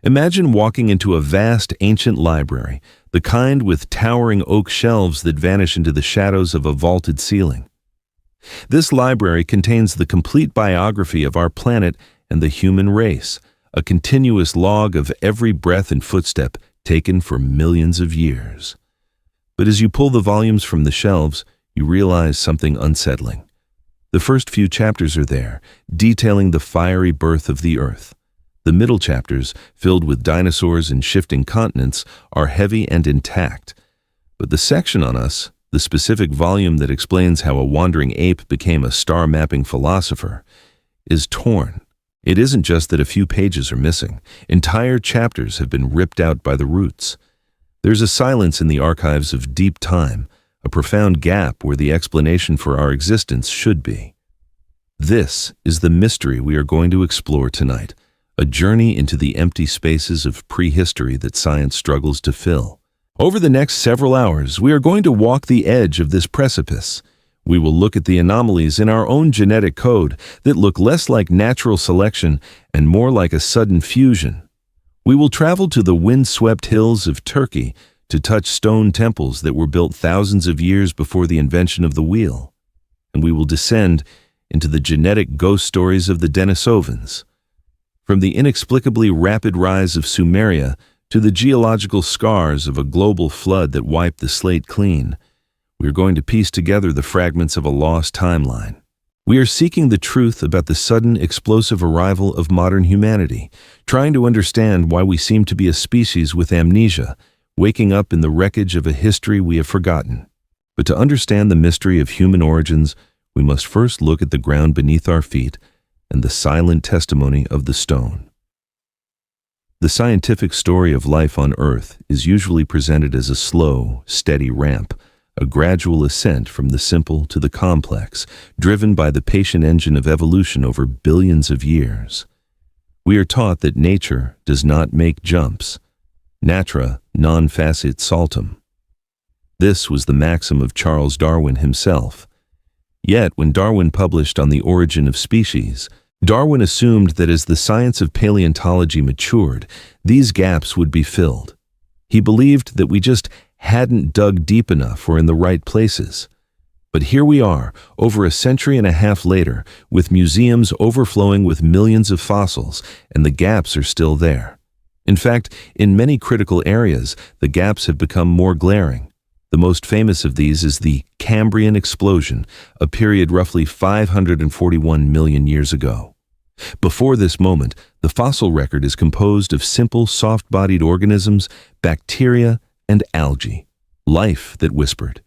Imagine walking into a vast ancient library, the kind with towering oak shelves that vanish into the shadows of a vaulted ceiling. This library contains the complete biography of our planet and the human race, a continuous log of every breath and footstep taken for millions of years. But as you pull the volumes from the shelves, you realize something unsettling. The first few chapters are there, detailing the fiery birth of the Earth. The middle chapters, filled with dinosaurs and shifting continents, are heavy and intact. But the section on us, the specific volume that explains how a wandering ape became a star-mapping philosopher, is torn. It isn't just that a few pages are missing. Entire chapters have been ripped out by the roots. There's a silence in the archives of deep time, a profound gap where the explanation for our existence should be. This is the mystery we are going to explore tonight, a journey into the empty spaces of prehistory that science struggles to fill. Over the next several hours, we are going to walk the edge of this precipice. We will look at the anomalies in our own genetic code that look less like natural selection and more like a sudden fusion. We will travel to the wind-swept hills of Turkey to touch stone temples that were built thousands of years before the invention of the wheel. And we will descend into the genetic ghost stories of the Denisovans. From the inexplicably rapid rise of Sumeria to the geological scars of a global flood that wiped the slate clean, we are going to piece together the fragments of a lost timeline. We are seeking the truth about the sudden, explosive arrival of modern humanity, trying to understand why we seem to be a species with amnesia, waking up in the wreckage of a history we have forgotten. But to understand the mystery of human origins, we must first look at the ground beneath our feet and the silent testimony of the stone. The scientific story of life on Earth is usually presented as a slow, steady ramp, a gradual ascent from the simple to the complex, driven by the patient engine of evolution over billions of years. We are taught that nature does not make jumps. Natura non facit saltum. This was the maxim of Charles Darwin himself. Yet, when Darwin published On the Origin of Species, Darwin assumed that as the science of paleontology matured, these gaps would be filled. He believed that we just hadn't dug deep enough or in the right places. But here we are, over a century and a half later, with museums overflowing with millions of fossils, and the gaps are still there. In fact, in many critical areas, the gaps have become more glaring. The most famous of these is the Cambrian explosion, a period roughly 541 million years ago. Before this moment, the fossil record is composed of simple, soft-bodied organisms, bacteria, and algae, life that whispered.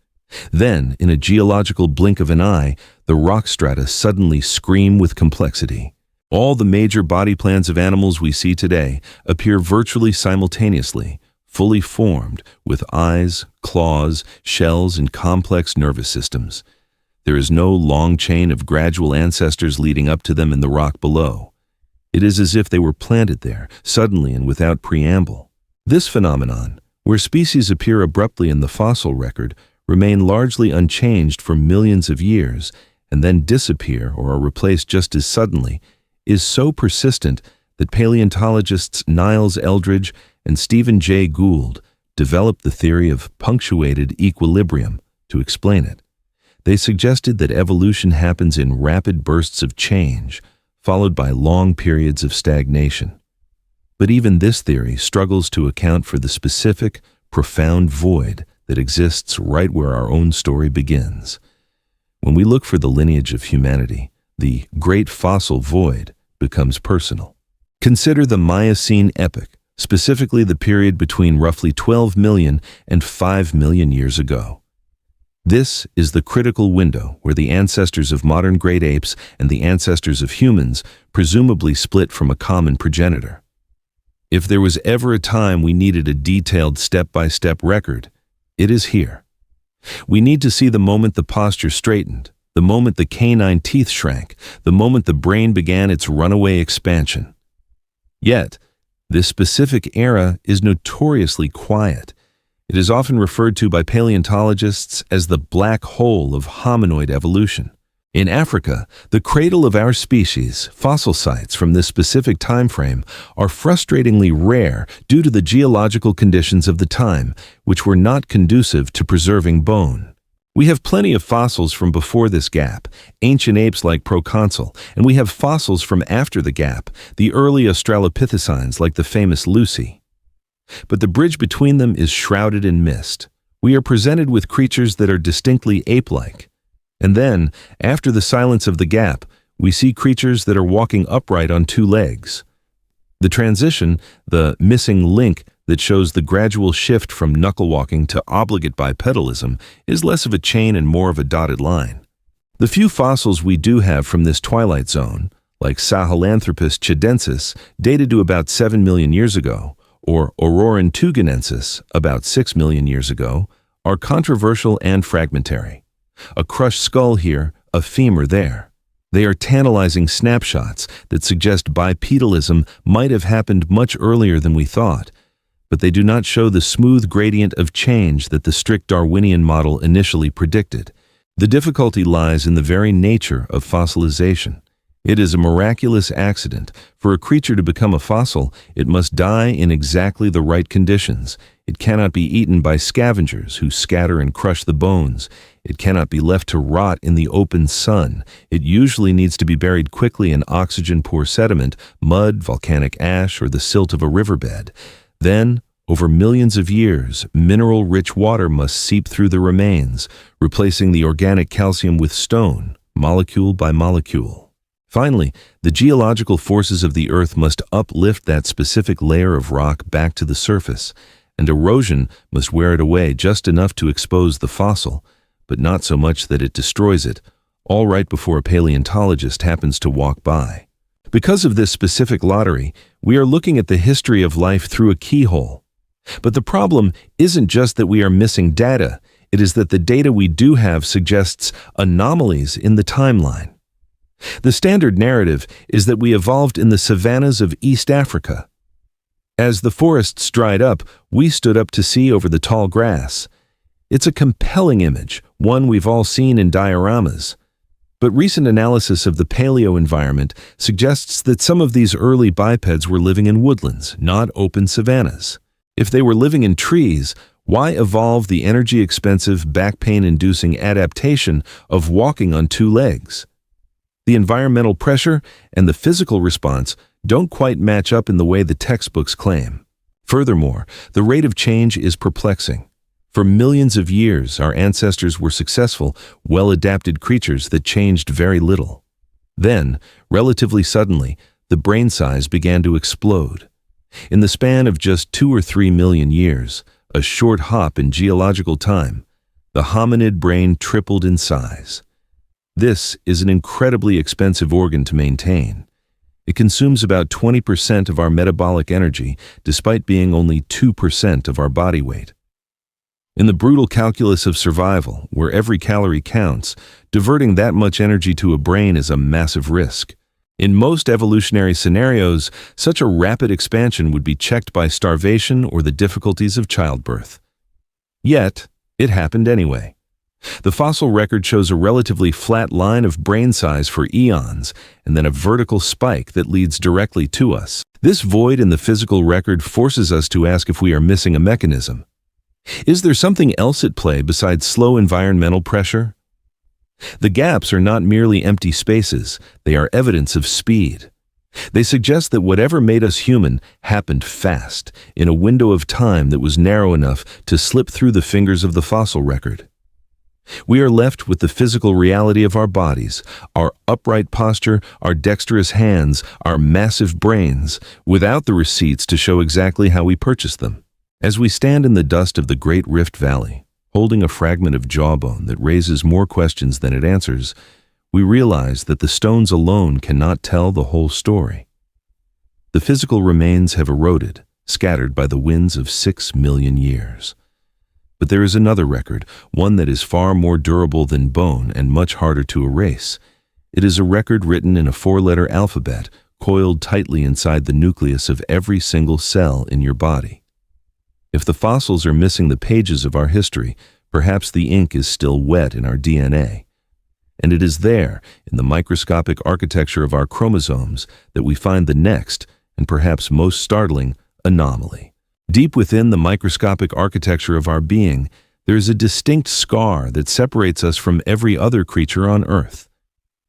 Then, in a geological blink of an eye, the rock strata suddenly scream with complexity. All the major body plans of animals we see today appear virtually simultaneously, fully formed, with eyes, claws, shells, and complex nervous systems. There is no long chain of gradual ancestors leading up to them in the rock below. It is as if they were planted there, suddenly and without preamble. This phenomenon, where species appear abruptly in the fossil record, remain largely unchanged for millions of years, and then disappear or are replaced just as suddenly, is so persistent that paleontologists Niles Eldredge and Stephen Jay Gould developed the theory of punctuated equilibrium to explain it. They suggested that evolution happens in rapid bursts of change, followed by long periods of stagnation. But even this theory struggles to account for the specific, profound void that exists right where our own story begins. When we look for the lineage of humanity, the great fossil void becomes personal. Consider the Miocene epoch, specifically the period between roughly 12 million and 5 million years ago. This is the critical window where the ancestors of modern great apes and the ancestors of humans presumably split from a common progenitor. If there was ever a time we needed a detailed step-by-step record, it is here. We need to see the moment the posture straightened, the moment the canine teeth shrank, the moment the brain began its runaway expansion. Yet, this specific era is notoriously quiet. It is often referred to by paleontologists as the black hole of hominoid evolution. In Africa, the cradle of our species, fossil sites from this specific time frame are frustratingly rare due to the geological conditions of the time, which were not conducive to preserving bone. We have plenty of fossils from before this gap, ancient apes like proconsul, and we have fossils from after the gap, the early Australopithecines like the famous Lucy. But the bridge between them is shrouded in mist. We are presented with creatures that are distinctly ape-like. And then, after the silence of the gap, we see creatures that are walking upright on two legs. The transition, the missing link that shows the gradual shift from knuckle walking to obligate bipedalism, is less of a chain and more of a dotted line. The few fossils we do have from this twilight zone, like Sahelanthropus chidensis, dated to about 7 million years ago, or Auroran tugenensis, about 6 million years ago, are controversial and fragmentary. A crushed skull here, a femur there. They are tantalizing snapshots that suggest bipedalism might have happened much earlier than we thought, but they do not show the smooth gradient of change that the strict Darwinian model initially predicted. The difficulty lies in the very nature of fossilization. It is a miraculous accident. For a creature to become a fossil, it must die in exactly the right conditions. It cannot be eaten by scavengers who scatter and crush the bones. It cannot be left to rot in the open sun. It usually needs to be buried quickly in oxygen-poor sediment, mud, volcanic ash, or the silt of a riverbed. Then, over millions of years, mineral-rich water must seep through the remains, replacing the organic calcium with stone, molecule by molecule. Finally, the geological forces of the Earth must uplift that specific layer of rock back to the surface, and erosion must wear it away just enough to expose the fossil, but not so much that it destroys it, all right before a paleontologist happens to walk by. Because of this specific lottery, we are looking at the history of life through a keyhole. But the problem isn't just that we are missing data, it is that the data we do have suggests anomalies in the timeline. The standard narrative is that we evolved in the savannas of East Africa. As the forests dried up, we stood up to see over the tall grass. It's a compelling image, one we've all seen in dioramas. But recent analysis of the paleo environment suggests that some of these early bipeds were living in woodlands, not open savannas. If they were living in trees, why evolve the energy-expensive, back pain-inducing adaptation of walking on two legs? The environmental pressure and the physical response don't quite match up in the way the textbooks claim. Furthermore, the rate of change is perplexing. For millions of years, our ancestors were successful, well-adapted creatures that changed very little. Then, relatively suddenly, the brain size began to explode. In the span of just 2 or 3 million years, a short hop in geological time, the hominid brain tripled in size. This is an incredibly expensive organ to maintain. It consumes about 20% of our metabolic energy, despite being only 2% of our body weight. In the brutal calculus of survival, where every calorie counts, diverting that much energy to a brain is a massive risk. In most evolutionary scenarios, such a rapid expansion would be checked by starvation or the difficulties of childbirth. Yet, it happened anyway. The fossil record shows a relatively flat line of brain size for eons, and then a vertical spike that leads directly to us. This void in the physical record forces us to ask if we are missing a mechanism. Is there something else at play besides slow environmental pressure? The gaps are not merely empty spaces, they are evidence of speed. They suggest that whatever made us human happened fast, in a window of time that was narrow enough to slip through the fingers of the fossil record. We are left with the physical reality of our bodies, our upright posture, our dexterous hands, our massive brains, without the receipts to show exactly how we purchased them. As we stand in the dust of the Great Rift Valley, holding a fragment of jawbone that raises more questions than it answers, we realize that the stones alone cannot tell the whole story. The physical remains have eroded, scattered by the winds of 6 million years. But there is another record, one that is far more durable than bone and much harder to erase. It is a record written in a 4-letter alphabet, coiled tightly inside the nucleus of every single cell in your body. If the fossils are missing the pages of our history, perhaps the ink is still wet in our DNA. And it is there, in the microscopic architecture of our chromosomes, that we find the next, and perhaps most startling, anomaly. Deep within the microscopic architecture of our being, there is a distinct scar that separates us from every other creature on Earth.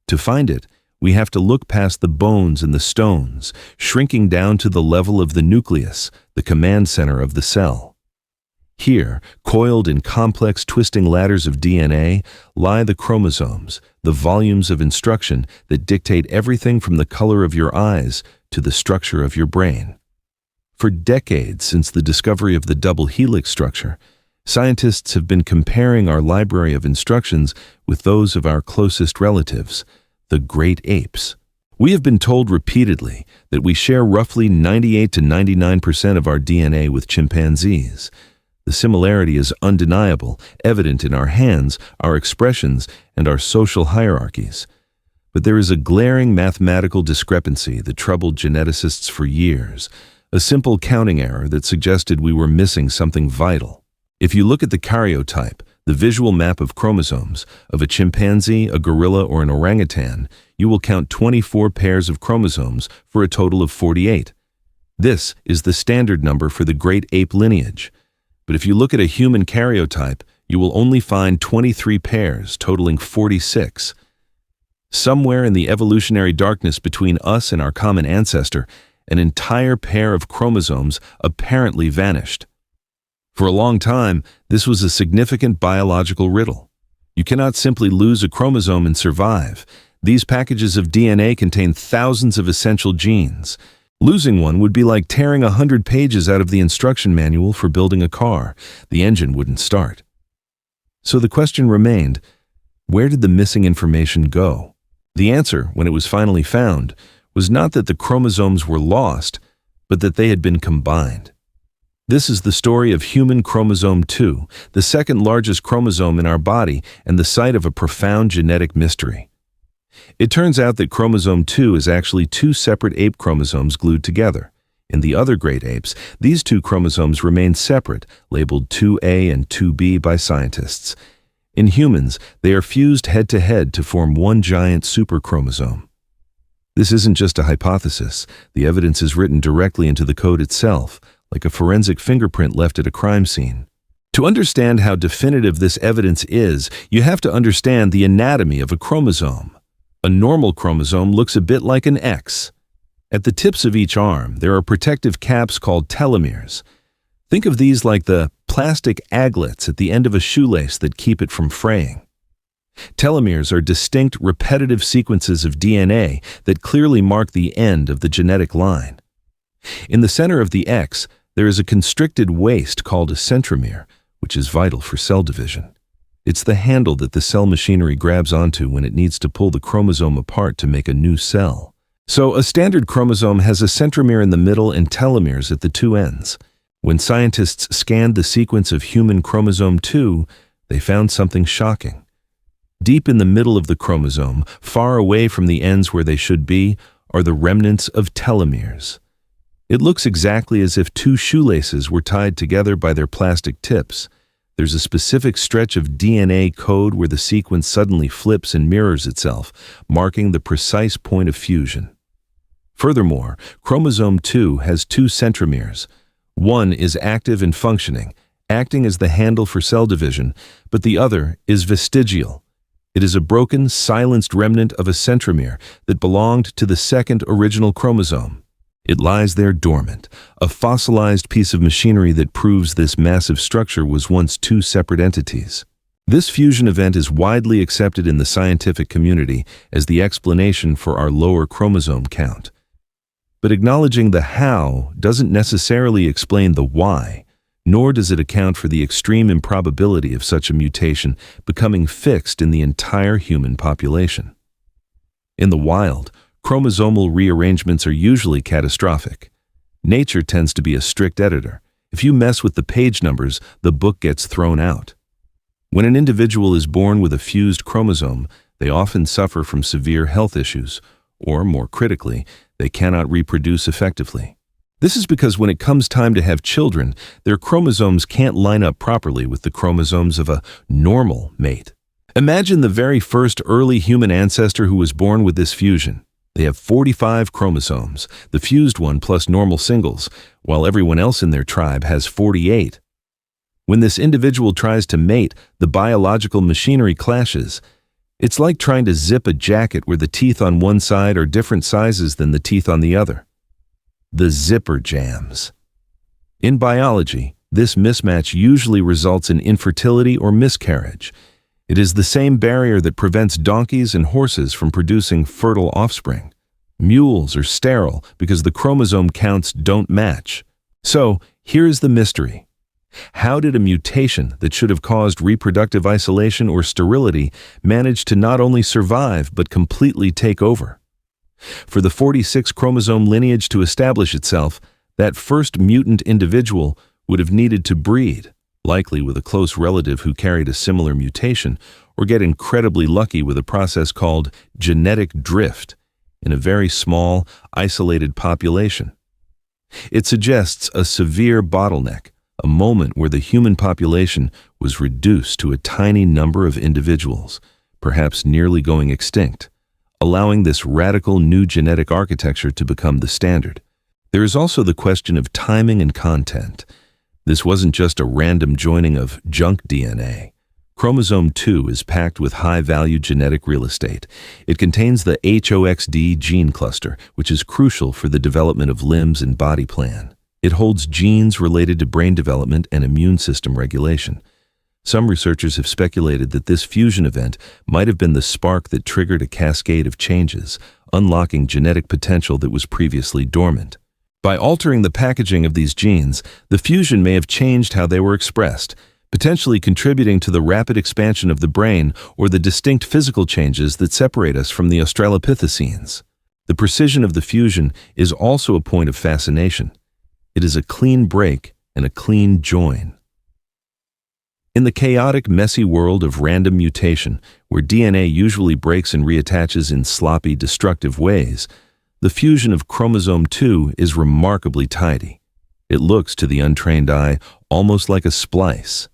To find it, we have to look past the bones and the stones, shrinking down to the level of the nucleus, the command center of the cell. Here, coiled in complex twisting ladders of DNA, lie the chromosomes, the volumes of instruction that dictate everything from the color of your eyes to the structure of your brain. For decades since the discovery of the double helix structure, scientists have been comparing our library of instructions with those of our closest relatives, the great apes. We have been told repeatedly that we share roughly 98 to 99% of our DNA with chimpanzees. The similarity is undeniable, evident in our hands, our expressions, and our social hierarchies. But there is a glaring mathematical discrepancy that troubled geneticists for years, a simple counting error that suggested we were missing something vital. If you look at the karyotype, the visual map of chromosomes, of a chimpanzee, a gorilla, or an orangutan, you will count 24 pairs of chromosomes for a total of 48. This is the standard number for the great ape lineage. But if you look at a human karyotype, you will only find 23 pairs, totaling 46. Somewhere in the evolutionary darkness between us and our common ancestor, an entire pair of chromosomes apparently vanished. For a long time, this was a significant biological riddle. You cannot simply lose a chromosome and survive. These packages of DNA contain thousands of essential genes. Losing one would be like tearing 100 pages out of the instruction manual for building a car. The engine wouldn't start. So the question remained, where did the missing information go? The answer, when it was finally found, was not that the chromosomes were lost, but that they had been combined. This is the story of human chromosome 2, the second largest chromosome in our body and the site of a profound genetic mystery. It turns out that chromosome 2 is actually two separate ape chromosomes glued together. In the other great apes, these two chromosomes remain separate, labeled 2A and 2B by scientists. In humans, they are fused head-to-head to form one giant superchromosome. This isn't just a hypothesis. The evidence is written directly into the code itself, like a forensic fingerprint left at a crime scene. To understand how definitive this evidence is, you have to understand the anatomy of a chromosome. A normal chromosome looks a bit like an X. At the tips of each arm, there are protective caps called telomeres. Think of these like the plastic aglets at the end of a shoelace that keep it from fraying. Telomeres are distinct, repetitive sequences of DNA that clearly mark the end of the genetic line. In the center of the X, there is a constricted waist called a centromere, which is vital for cell division. It's the handle that the cell machinery grabs onto when it needs to pull the chromosome apart to make a new cell. So a standard chromosome has a centromere in the middle and telomeres at the two ends. When scientists scanned the sequence of human chromosome 2, they found something shocking. Deep in the middle of the chromosome, far away from the ends where they should be, are the remnants of telomeres. It looks exactly as if two shoelaces were tied together by their plastic tips. There's a specific stretch of DNA code where the sequence suddenly flips and mirrors itself, marking the precise point of fusion. Furthermore, chromosome 2 has two centromeres. One is active and functioning, acting as the handle for cell division, but the other is vestigial. It is a broken, silenced remnant of a centromere that belonged to the second original chromosome. It lies there dormant, a fossilized piece of machinery that proves this massive structure was once two separate entities. This fusion event is widely accepted in the scientific community as the explanation for our lower chromosome count. But acknowledging the how doesn't necessarily explain the why, nor does it account for the extreme improbability of such a mutation becoming fixed in the entire human population. In the wild, chromosomal rearrangements are usually catastrophic. Nature tends to be a strict editor. If you mess with the page numbers, the book gets thrown out. When an individual is born with a fused chromosome, they often suffer from severe health issues, or more critically, they cannot reproduce effectively. This is because when it comes time to have children, their chromosomes can't line up properly with the chromosomes of a normal mate. Imagine the very first early human ancestor who was born with this fusion. They have 45 chromosomes, the fused one plus normal singles, while everyone else in their tribe has 48. When this individual tries to mate, the biological machinery clashes. It's like trying to zip a jacket where the teeth on one side are different sizes than the teeth on the other. The zipper jams. In biology, this mismatch usually results in infertility or miscarriage. It is the same barrier that prevents donkeys and horses from producing fertile offspring. Mules are sterile because the chromosome counts don't match. So, here's the mystery. How did a mutation that should have caused reproductive isolation or sterility manage to not only survive but completely take over? For the 46 chromosome lineage to establish itself, that first mutant individual would have needed to breed, likely with a close relative who carried a similar mutation, or get incredibly lucky with a process called genetic drift in a very small, isolated population. It suggests a severe bottleneck, a moment where the human population was reduced to a tiny number of individuals, perhaps nearly going extinct, allowing this radical new genetic architecture to become the standard. There is also the question of timing and content. This wasn't just a random joining of junk DNA. Chromosome 2 is packed with high-value genetic real estate. It contains the HOXD gene cluster, which is crucial for the development of limbs and body plan. It holds genes related to brain development and immune system regulation. Some researchers have speculated that this fusion event might have been the spark that triggered a cascade of changes, unlocking genetic potential that was previously dormant. By altering the packaging of these genes, the fusion may have changed how they were expressed, potentially contributing to the rapid expansion of the brain or the distinct physical changes that separate us from the Australopithecines. The precision of the fusion is also a point of fascination. It is a clean break and a clean join. In the chaotic, messy world of random mutation, where DNA usually breaks and reattaches in sloppy, destructive ways, the fusion of chromosome 2 is remarkably tidy. It looks, to the untrained eye, almost like a splice.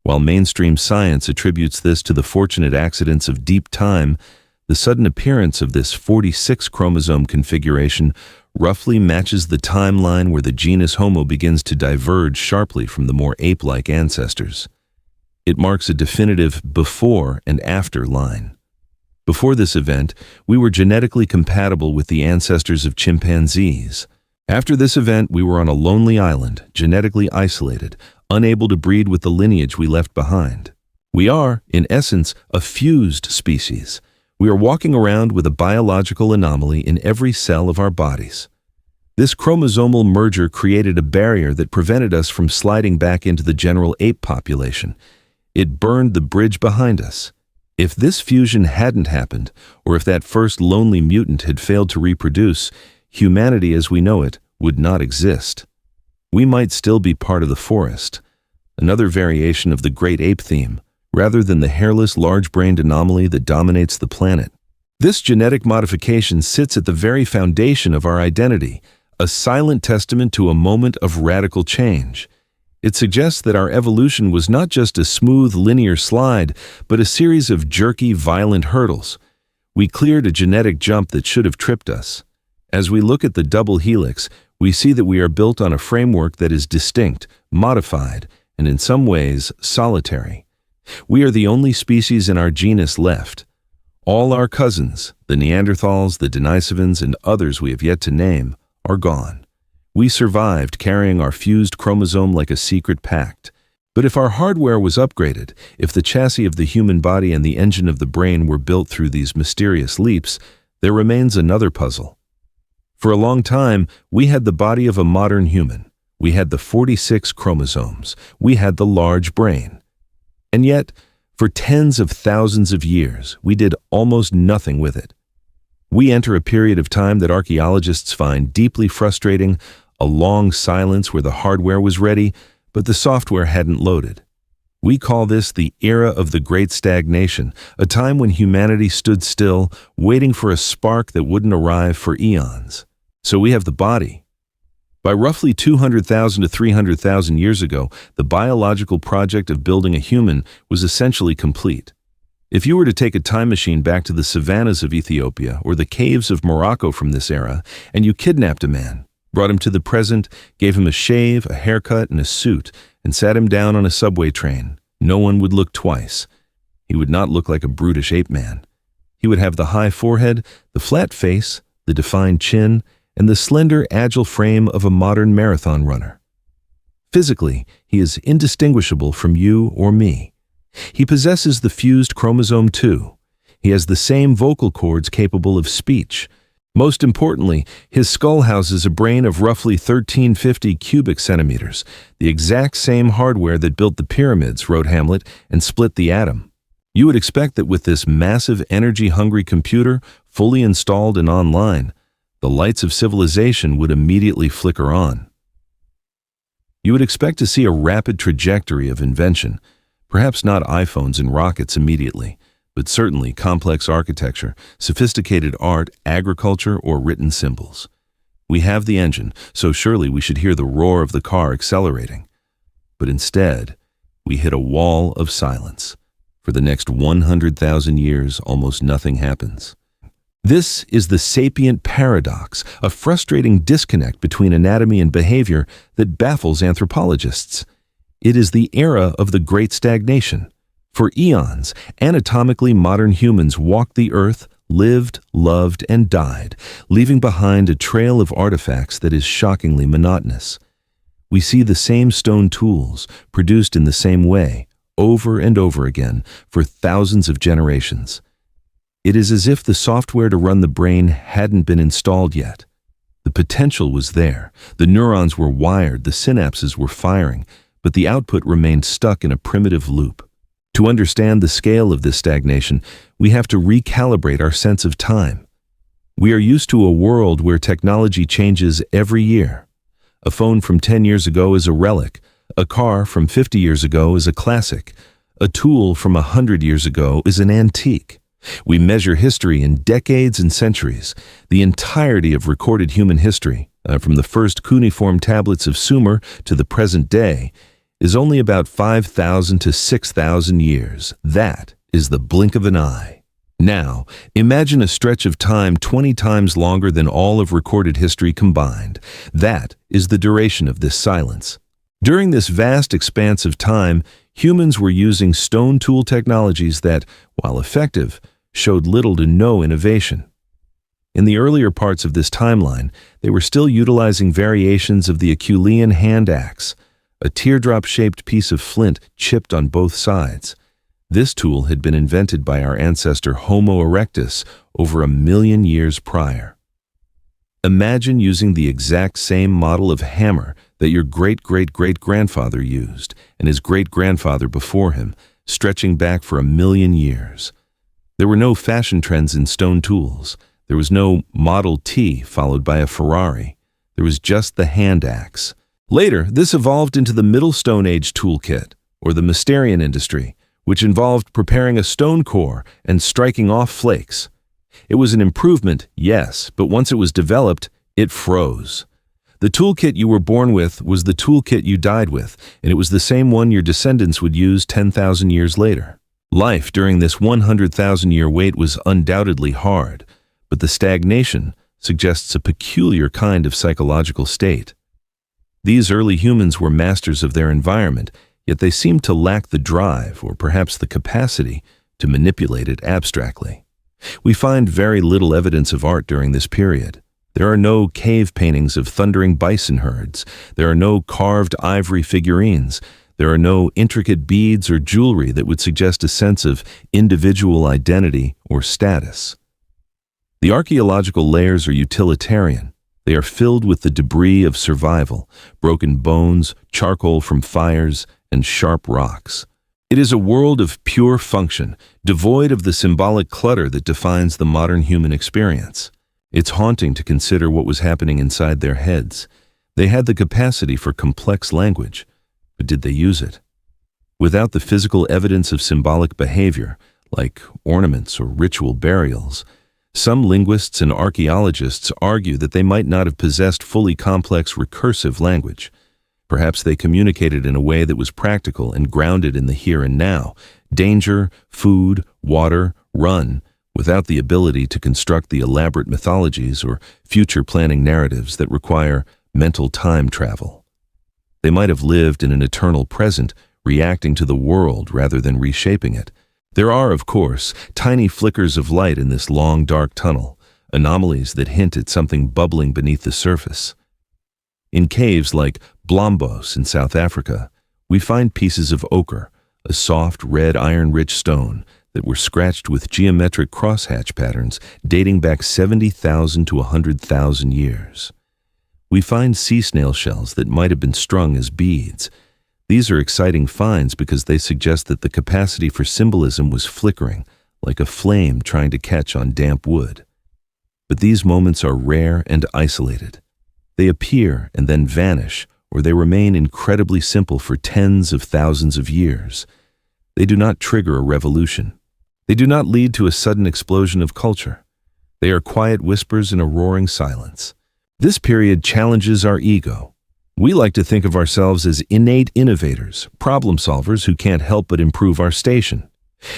While mainstream science attributes this to the fortunate accidents of deep time, the sudden appearance of this 46 chromosome configuration roughly matches the timeline where the genus Homo begins to diverge sharply from the more ape-like ancestors. It marks a definitive before and after line. Before this event, we were genetically compatible with the ancestors of chimpanzees. After this event, we were on a lonely island, genetically isolated, unable to breed with the lineage we left behind. We are, in essence, a fused species. We are walking around with a biological anomaly in every cell of our bodies. This chromosomal merger created a barrier that prevented us from sliding back into the general ape population. It burned the bridge behind us. If this fusion hadn't happened, or if that first lonely mutant had failed to reproduce, humanity as we know it would not exist. We might still be part of the forest, another variation of the great ape theme, rather than the hairless, large-brained anomaly that dominates the planet. This genetic modification sits at the very foundation of our identity, a silent testament to a moment of radical change. It suggests that our evolution was not just a smooth, linear slide, but a series of jerky, violent hurdles. We cleared a genetic jump that should have tripped us. As we look at the double helix, we see that we are built on a framework that is distinct, modified, and in some ways, solitary. We are the only species in our genus left. All our cousins, the Neanderthals, the Denisovans, and others we have yet to name, are gone. We survived carrying our fused chromosome like a secret pact. But if our hardware was upgraded, if the chassis of the human body and the engine of the brain were built through these mysterious leaps, there remains another puzzle. For a long time, we had the body of a modern human. We had the 46 chromosomes. We had the large brain. And yet, for tens of thousands of years, we did almost nothing with it. We enter a period of time that archaeologists find deeply frustrating, a long silence where the hardware was ready, but the software hadn't loaded. We call this the era of the Great Stagnation, a time when humanity stood still, waiting for a spark that wouldn't arrive for eons. So we have the body. By roughly 200,000 to 300,000 years ago, the biological project of building a human was essentially complete. If you were to take a time machine back to the savannas of Ethiopia or the caves of Morocco from this era, and you kidnapped a man, brought him to the present, gave him a shave, a haircut, and a suit, and sat him down on a subway train, no one would look twice. He would not look like a brutish ape man. He would have the high forehead, the flat face, the defined chin, and the slender, agile frame of a modern marathon runner. Physically, he is indistinguishable from you or me. He possesses the fused chromosome 2. He has the same vocal cords capable of speech. Most importantly, his skull houses a brain of roughly 1350 cubic centimeters, the exact same hardware that built the pyramids, wrote Hamlet, and split the atom. You would expect that with this massive energy-hungry computer fully installed and online, the lights of civilization would immediately flicker on. You would expect to see a rapid trajectory of invention, perhaps not iPhones and rockets immediately, but certainly complex architecture, sophisticated art, agriculture, or written symbols. We have the engine, so surely we should hear the roar of the car accelerating. But instead, we hit a wall of silence. For the next 100,000 years, almost nothing happens. This is the sapient paradox, a frustrating disconnect between anatomy and behavior that baffles anthropologists. It is the era of the Great Stagnation. For eons, anatomically modern humans walked the earth, lived, loved, and died, leaving behind a trail of artifacts that is shockingly monotonous. We see the same stone tools, produced in the same way, over and over again, for thousands of generations. It is as if the software to run the brain hadn't been installed yet. The potential was there, the neurons were wired, the synapses were firing, but the output remained stuck in a primitive loop. To understand the scale of this stagnation, we have to recalibrate our sense of time. We are used to a world where technology changes every year. A phone from 10 years ago is a relic. A car from 50 years ago is a classic. A tool from 100 years ago is an antique. We measure history in decades and centuries. The entirety of recorded human history, from the first cuneiform tablets of Sumer to the present day, is only about 5,000 to 6,000 years. That is the blink of an eye. Now, imagine a stretch of time 20 times longer than all of recorded history combined. That is the duration of this silence. During this vast expanse of time, humans were using stone tool technologies that, while effective, showed little to no innovation. In the earlier parts of this timeline, they were still utilizing variations of the Acheulean hand axe, a teardrop-shaped piece of flint chipped on both sides. This tool had been invented by our ancestor Homo erectus over 1 million years prior. Imagine using the exact same model of hammer that your great-great-great-grandfather used, and his great-grandfather before him, stretching back for 1 million years. There were no fashion trends in stone tools. There was no Model T followed by a Ferrari. There was just the hand axe. Later, this evolved into the Middle Stone Age toolkit, or the Mysterian industry, which involved preparing a stone core and striking off flakes. It was an improvement, yes, but once it was developed, it froze. The toolkit you were born with was the toolkit you died with, and it was the same one your descendants would use 10,000 years later. Life during this 100,000-year wait was undoubtedly hard, but the stagnation suggests a peculiar kind of psychological state. These early humans were masters of their environment, yet they seemed to lack the drive, or perhaps the capacity, to manipulate it abstractly. We find very little evidence of art during this period. There are no cave paintings of thundering bison herds. There are no carved ivory figurines. There are no intricate beads or jewelry that would suggest a sense of individual identity or status. The archaeological layers are utilitarian. They are filled with the debris of survival, broken bones, charcoal from fires, and sharp rocks. It is a world of pure function, devoid of the symbolic clutter that defines the modern human experience. It's haunting to consider what was happening inside their heads. They had the capacity for complex language, but did they use it? Without the physical evidence of symbolic behavior, like ornaments or ritual burials, some linguists and archaeologists argue that they might not have possessed fully complex recursive language. Perhaps they communicated in a way that was practical and grounded in the here and now. Danger, food, water, run, without the ability to construct the elaborate mythologies or future planning narratives that require mental time travel. They might have lived in an eternal present, reacting to the world rather than reshaping it. There are, of course, tiny flickers of light in this long, dark tunnel, anomalies that hint at something bubbling beneath the surface. In caves like Blombos in South Africa, we find pieces of ochre, a soft, red iron-rich stone that were scratched with geometric crosshatch patterns dating back 70,000 to 100,000 years. We find sea snail shells that might have been strung as beads. These are exciting finds because they suggest that the capacity for symbolism was flickering, like a flame trying to catch on damp wood. But these moments are rare and isolated. They appear and then vanish, or they remain incredibly simple for tens of thousands of years. They do not trigger a revolution. They do not lead to a sudden explosion of culture. They are quiet whispers in a roaring silence. This period challenges our ego. We like to think of ourselves as innate innovators, problem solvers who can't help but improve our station.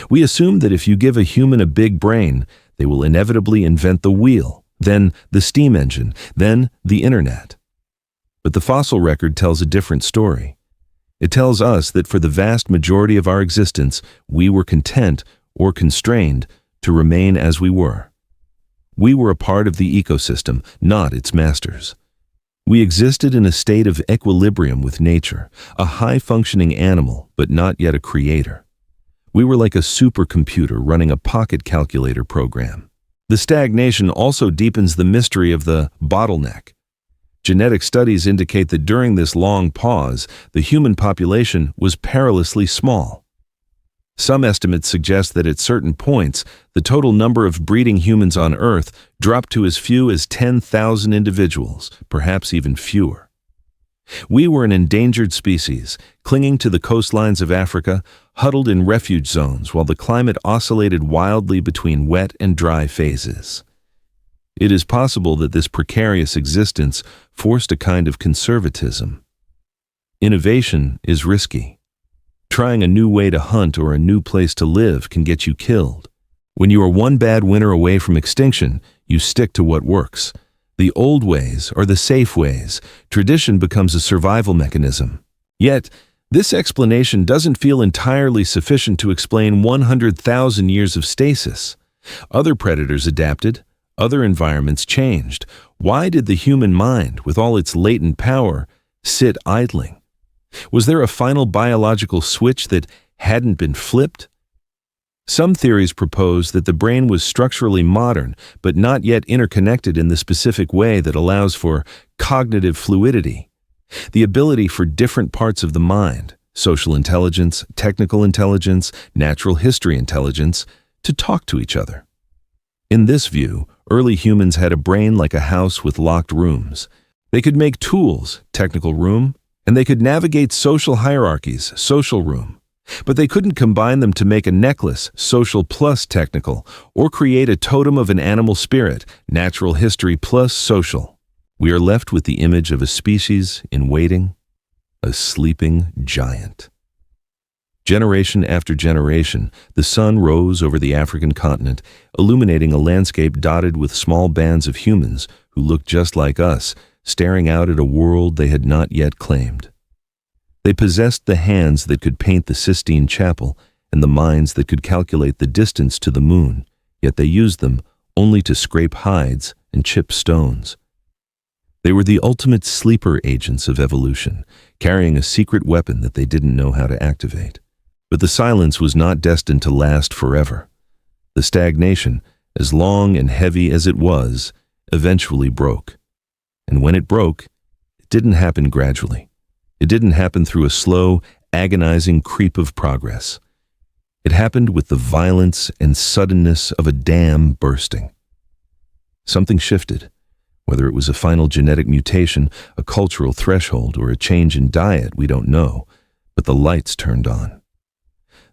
We assume that if you give a human a big brain, they will inevitably invent the wheel, then the steam engine, then the internet. But the fossil record tells a different story. It tells us that for the vast majority of our existence, we were content or constrained to remain as we were. We were a part of the ecosystem, not its masters. We existed in a state of equilibrium with nature, a high-functioning animal, but not yet a creator. We were like a supercomputer running a pocket calculator program. The stagnation also deepens the mystery of the bottleneck. Genetic studies indicate that during this long pause, the human population was perilously small. Some estimates suggest that at certain points, the total number of breeding humans on Earth dropped to as few as 10,000 individuals, perhaps even fewer. We were an endangered species, clinging to the coastlines of Africa, huddled in refuge zones while the climate oscillated wildly between wet and dry phases. It is possible that this precarious existence forced a kind of conservatism. Innovation is risky. Trying a new way to hunt or a new place to live can get you killed. When you are one bad winter away from extinction, you stick to what works. The old ways are the safe ways. Tradition becomes a survival mechanism. Yet, this explanation doesn't feel entirely sufficient to explain 100,000 years of stasis. Other predators adapted. Other environments changed. Why did the human mind, with all its latent power, sit idling? Was there a final biological switch that hadn't been flipped? Some theories propose that the brain was structurally modern, but not yet interconnected in the specific way that allows for cognitive fluidity, the ability for different parts of the mind, social intelligence, technical intelligence, natural history intelligence, to talk to each other. In this view, early humans had a brain like a house with locked rooms. They could make tools, technical room, and they could navigate social hierarchies, social room. But they couldn't combine them to make a necklace, social plus technical, or create a totem of an animal spirit, natural history plus social. We are left with the image of a species in waiting, a sleeping giant. Generation after generation, the sun rose over the African continent, illuminating a landscape dotted with small bands of humans who looked just like us, staring out at a world they had not yet claimed. They possessed the hands that could paint the Sistine Chapel and the minds that could calculate the distance to the moon, yet they used them only to scrape hides and chip stones. They were the ultimate sleeper agents of evolution, carrying a secret weapon that they didn't know how to activate. But the silence was not destined to last forever. The stagnation, as long and heavy as it was, eventually broke. And when it broke, it didn't happen gradually. It didn't happen through a slow, agonizing creep of progress. It happened with the violence and suddenness of a dam bursting. Something shifted, whether it was a final genetic mutation, a cultural threshold, or a change in diet, we don't know, but the lights turned on.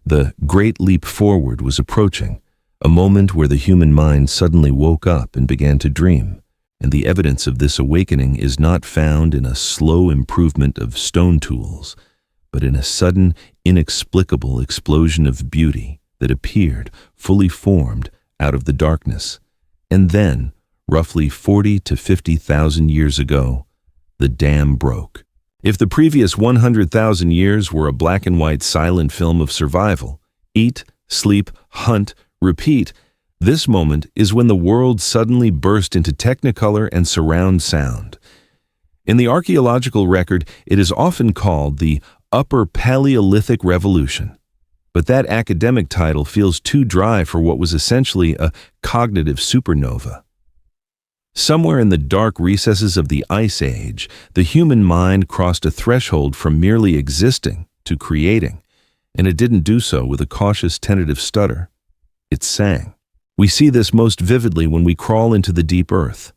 The great leap forward was approaching, a moment where the human mind suddenly woke up and began to dream. and the evidence of this awakening is not found in a slow improvement of stone tools, but in a sudden, inexplicable explosion of beauty that appeared, fully formed, out of the darkness. And then, roughly 40 to 50,000 years ago, the dam broke. If the previous 100,000 years were a black and white silent film of survival, eat, sleep, hunt, repeat, this moment is when the world suddenly burst into technicolor and surround sound. In the archaeological record, it is often called the Upper Paleolithic Revolution. But that academic title feels too dry for what was essentially a cognitive supernova. Somewhere in the dark recesses of the Ice Age, the human mind crossed a threshold from merely existing to creating, and it didn't do so with a cautious, tentative stutter. It sang. We see this most vividly when we crawl into the deep earth.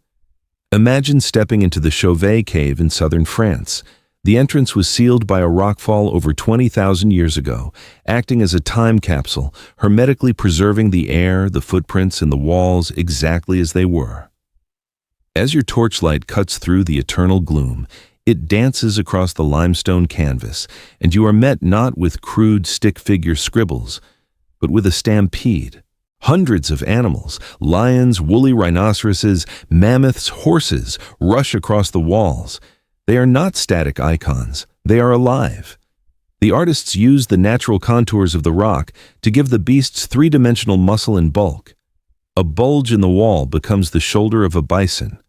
Imagine stepping into the Chauvet Cave in southern France. The entrance was sealed by a rockfall over 20,000 years ago, acting as a time capsule, hermetically preserving the air, the footprints, and the walls exactly as they were. As your torchlight cuts through the eternal gloom, it dances across the limestone canvas, and you are met not with crude stick-figure scribbles, but with a stampede. Hundreds of animals, lions, woolly rhinoceroses, mammoths, horses, rush across the walls. They are not static icons, they are alive. The artists use the natural contours of the rock to give the beasts three-dimensional muscle and bulk. A bulge in the wall becomes the shoulder of a bison.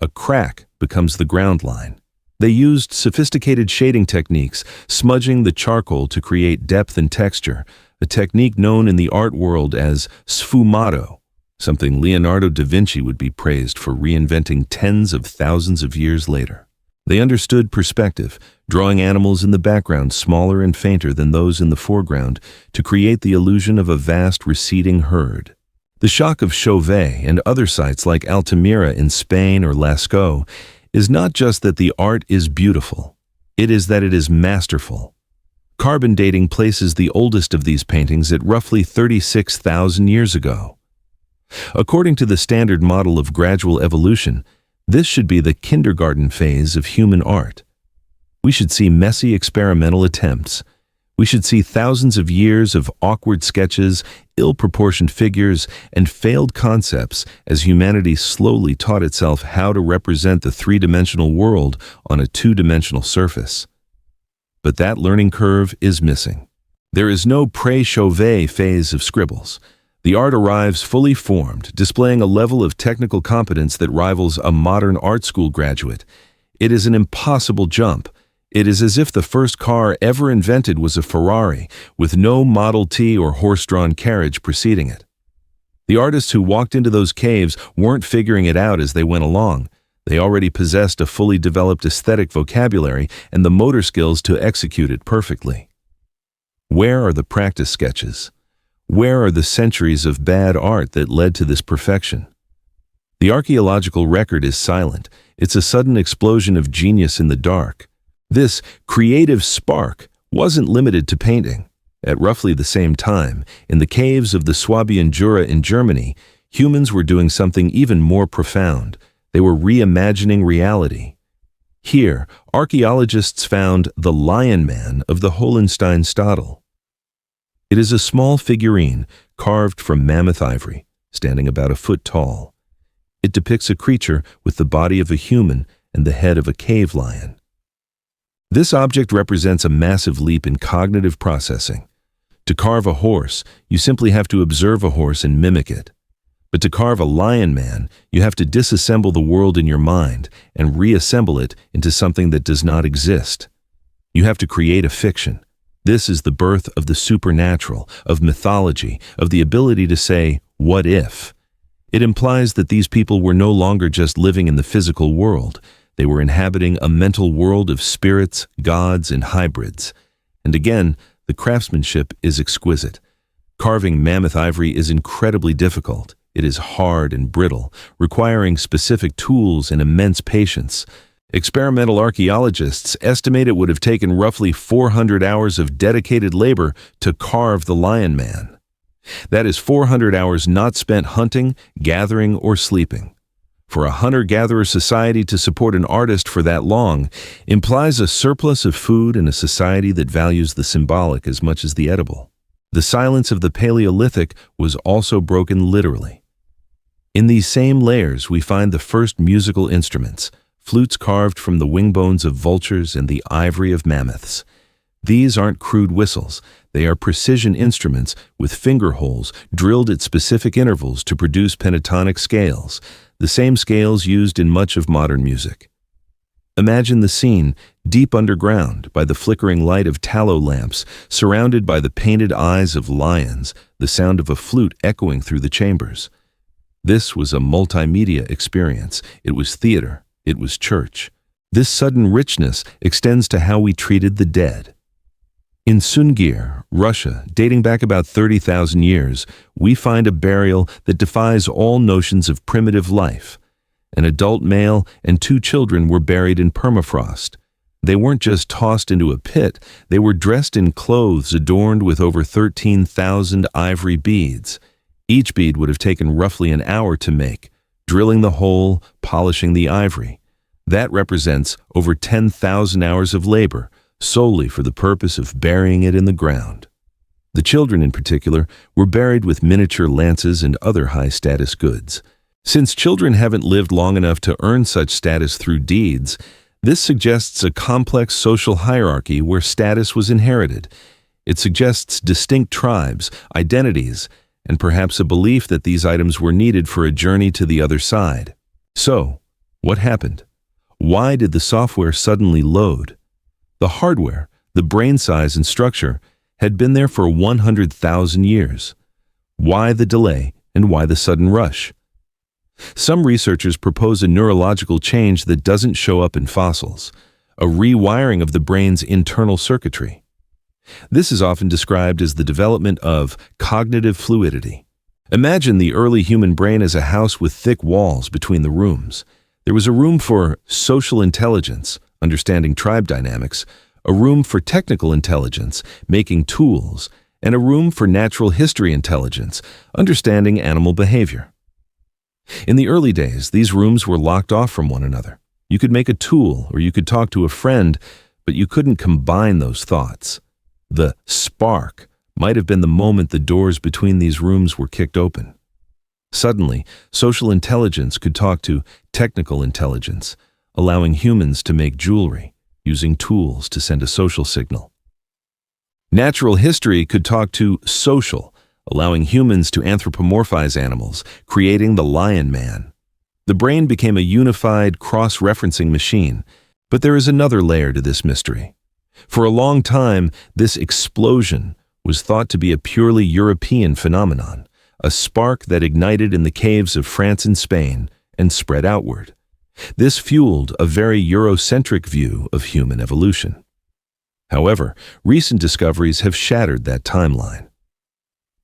A crack becomes the ground line. They used sophisticated shading techniques, smudging the charcoal to create depth and texture, a technique known in the art world as sfumato, something Leonardo da Vinci would be praised for reinventing tens of thousands of years later. They understood perspective, drawing animals in the background smaller and fainter than those in the foreground to create the illusion of a vast receding herd. The shock of Chauvet and other sites like Altamira in Spain or Lascaux is not just that the art is beautiful, it is that it is masterful. Carbon dating places the oldest of these paintings at roughly 36,000 years ago. According to the standard model of gradual evolution, this should be the kindergarten phase of human art. We should see messy experimental attempts. We should see thousands of years of awkward sketches, ill-proportioned figures, and failed concepts as humanity slowly taught itself how to represent the three-dimensional world on a two-dimensional surface. But that learning curve is missing. There is no pre-Chauvet phase of scribbles. The art arrives fully formed, displaying a level of technical competence that rivals a modern art school graduate. It is an impossible jump. It is as if the first car ever invented was a Ferrari, with no Model T or horse-drawn carriage preceding it. The artists who walked into those caves weren't figuring it out as they went along. They already possessed a fully developed aesthetic vocabulary and the motor skills to execute it perfectly. Where are the practice sketches? Where are the centuries of bad art that led to this perfection? The archaeological record is silent. It's a sudden explosion of genius in the dark. This creative spark wasn't limited to painting. At roughly the same time, in the caves of the Swabian Jura in Germany, humans were doing something even more profound. They were reimagining reality. Here, archaeologists found the Lion Man of the Hohenstein-Stadel. It is a small figurine carved from mammoth ivory, standing about a foot tall. It depicts a creature with the body of a human and the head of a cave lion. This object represents a massive leap in cognitive processing. To carve a horse, you simply have to observe a horse and mimic it. But to carve a lion man, you have to disassemble the world in your mind and reassemble it into something that does not exist. You have to create a fiction. This is the birth of the supernatural, of mythology, of the ability to say, what if? It implies that these people were no longer just living in the physical world. They were inhabiting a mental world of spirits, gods, and hybrids. And again, the craftsmanship is exquisite. Carving mammoth ivory is incredibly difficult. It is hard and brittle, requiring specific tools and immense patience. Experimental archaeologists estimate it would have taken roughly 400 hours of dedicated labor to carve the Lion Man. That is 400 hours not spent hunting, gathering, or sleeping. For a hunter-gatherer society to support an artist for that long implies a surplus of food in a society that values the symbolic as much as the edible. The silence of the Paleolithic was also broken literally. In these same layers, we find the first musical instruments, flutes carved from the wing bones of vultures and the ivory of mammoths. These aren't crude whistles. They are precision instruments with finger holes drilled at specific intervals to produce pentatonic scales, the same scales used in much of modern music. Imagine the scene, deep underground, by the flickering light of tallow lamps, surrounded by the painted eyes of lions, the sound of a flute echoing through the chambers. This was a multimedia experience. It was theater. It was church. This sudden richness extends to how we treated the dead. In Sungir, Russia, dating back about 30,000 years, we find a burial that defies all notions of primitive life. An adult male and 2 children were buried in permafrost. They weren't just tossed into a pit, they were dressed in clothes adorned with over 13,000 ivory beads. Each bead would have taken roughly an hour to make, drilling the hole, polishing the ivory. That represents over 10,000 hours of labor, solely for the purpose of burying it in the ground. The children, in particular, were buried with miniature lances and other high-status goods. Since children haven't lived long enough to earn such status through deeds, this suggests a complex social hierarchy where status was inherited. It suggests distinct tribes, identities, and perhaps a belief that these items were needed for a journey to the other side. So, what happened? Why did the software suddenly load? The hardware, the brain size and structure, had been there for 100,000 years. Why the delay and why the sudden rush? Some researchers propose a neurological change that doesn't show up in fossils, a rewiring of the brain's internal circuitry. This is often described as the development of cognitive fluidity. Imagine the early human brain as a house with thick walls between the rooms. There was a room for social intelligence, understanding tribe dynamics, a room for technical intelligence, making tools, and a room for natural history intelligence, understanding animal behavior. In the early days, these rooms were locked off from one another. You could make a tool or you could talk to a friend, but you couldn't combine those thoughts. The spark might have been the moment the doors between these rooms were kicked open. Suddenly, social intelligence could talk to technical intelligence, allowing humans to make jewelry, using tools to send a social signal. Natural history could talk to social, allowing humans to anthropomorphize animals, creating the lion man. The brain became a unified, cross-referencing machine, but there is another layer to this mystery. For a long time, this explosion was thought to be a purely European phenomenon, a spark that ignited in the caves of France and Spain and spread outward. This fueled a very Eurocentric view of human evolution. However, recent discoveries have shattered that timeline.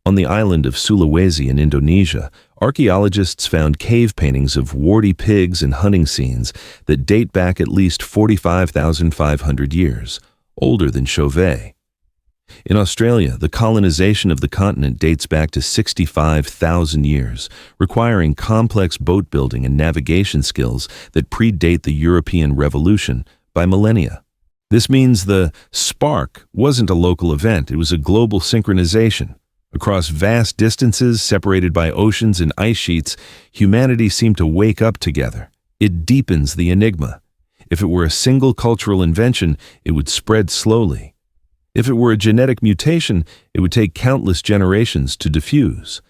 On the island of Sulawesi in Indonesia, archaeologists found cave paintings of warty pigs and hunting scenes that date back at least 45,500 years, older than Chauvet. In Australia, the colonization of the continent dates back to 65,000 years, requiring complex boat building and navigation skills that predate the European Revolution by millennia. This means the spark wasn't a local event, it was a global synchronization. Across vast distances separated by oceans and ice sheets, humanity seemed to wake up together. It deepens the enigma. If it were a single cultural invention, it would spread slowly. If it were a genetic mutation, it would take countless generations to diffuse.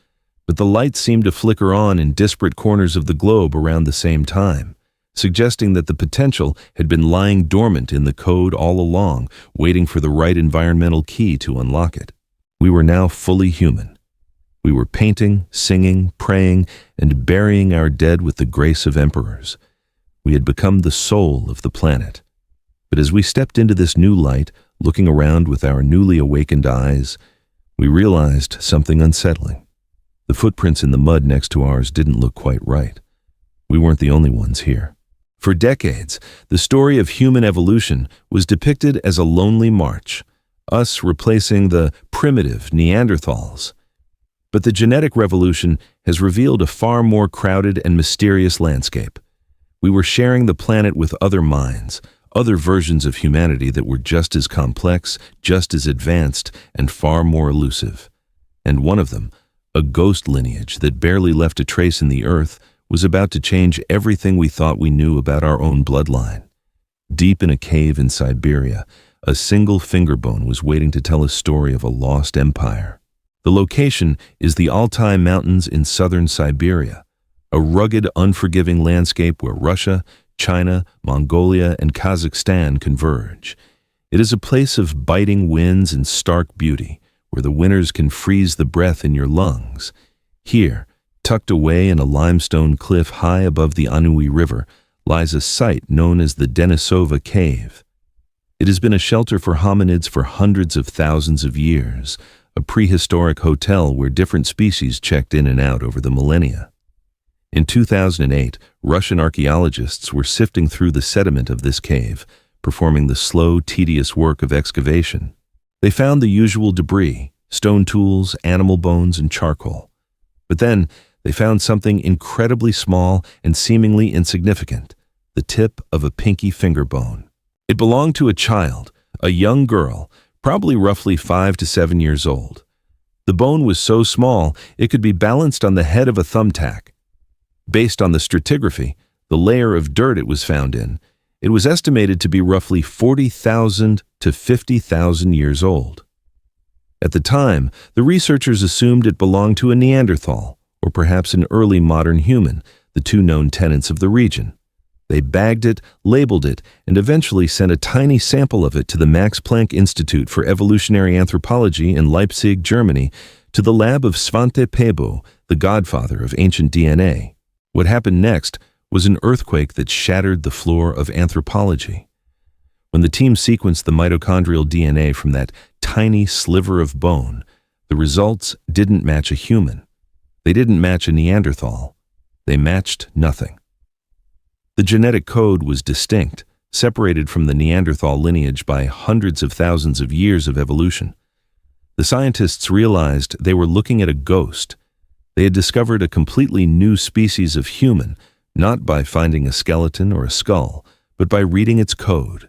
But the lights seemed to flicker on in disparate corners of the globe around the same time, suggesting that the potential had been lying dormant in the code all along, waiting for the right environmental key to unlock it. We were now fully human. We were painting, singing, praying, and burying our dead with the grace of emperors. We had become the soul of the planet. But as we stepped into this new light, looking around with our newly awakened eyes, we realized something unsettling. The footprints in the mud next to ours didn't look quite right. We weren't the only ones here. For decades, the story of human evolution was depicted as a lonely march, us replacing the primitive Neanderthals. But the genetic revolution has revealed a far more crowded and mysterious landscape. We were sharing the planet with other minds, other versions of humanity that were just as complex, just as advanced, and far more elusive. And one of them, a ghost lineage that barely left a trace in the earth, was about to change everything we thought we knew about our own bloodline. Deep in a cave in Siberia, a single finger bone was waiting to tell a story of a lost empire. The location is the Altai Mountains in southern Siberia, a rugged, unforgiving landscape where Russia, China, Mongolia, and Kazakhstan converge. It is a place of biting winds and stark beauty, where the winters can freeze the breath in your lungs. Here, tucked away in a limestone cliff high above the Anui River, lies a site known as the Denisova Cave. It has been a shelter for hominids for hundreds of thousands of years, a prehistoric hotel where different species checked in and out over the millennia. In 2008, Russian archaeologists were sifting through the sediment of this cave, performing the slow, tedious work of excavation. They found the usual debris, stone tools, animal bones, and charcoal. But then, they found something incredibly small and seemingly insignificant, the tip of a pinky finger bone. It belonged to a child, a young girl, probably roughly 5 to 7 years old. The bone was so small it could be balanced on the head of a thumbtack. Based on the stratigraphy, the layer of dirt it was found in, it was estimated to be roughly 40,000 to 50,000 years old. At the time, the researchers assumed it belonged to a Neanderthal, or perhaps an early modern human, the two known tenants of the region. They bagged it, labeled it, and eventually sent a tiny sample of it to the Max Planck Institute for Evolutionary Anthropology in Leipzig, Germany, to the lab of Svante Pääbo, the godfather of ancient DNA. What happened next was an earthquake that shattered the floor of anthropology. When the team sequenced the mitochondrial DNA from that tiny sliver of bone, the results didn't match a human. They didn't match a Neanderthal. They matched nothing. The genetic code was distinct, separated from the Neanderthal lineage by hundreds of thousands of years of evolution. The scientists realized they were looking at a ghost. They had discovered a completely new species of human, not by finding a skeleton or a skull, but by reading its code.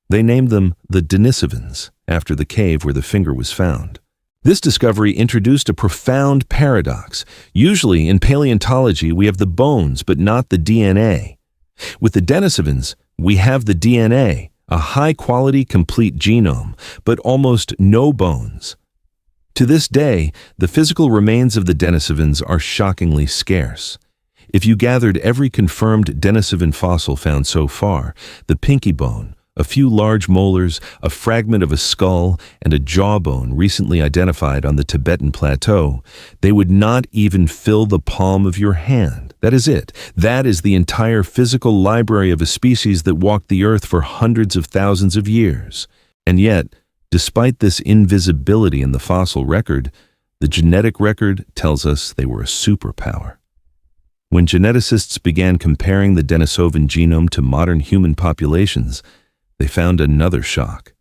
They named them the Denisovans, after the cave where the finger was found. This discovery introduced a profound paradox. Usually, in paleontology, we have the bones, but not the DNA. With the Denisovans, we have the DNA, a high-quality, complete genome, but almost no bones. To this day, the physical remains of the Denisovans are shockingly scarce. If you gathered every confirmed Denisovan fossil found so far, the pinky bone, a few large molars, a fragment of a skull, and a jawbone recently identified on the Tibetan plateau, they would not even fill the palm of your hand. That is it. That is the entire physical library of a species that walked the earth for hundreds of thousands of years. And yet, despite this invisibility in the fossil record, the genetic record tells us they were a superpower. When geneticists began comparing the Denisovan genome to modern human populations, they found another shock.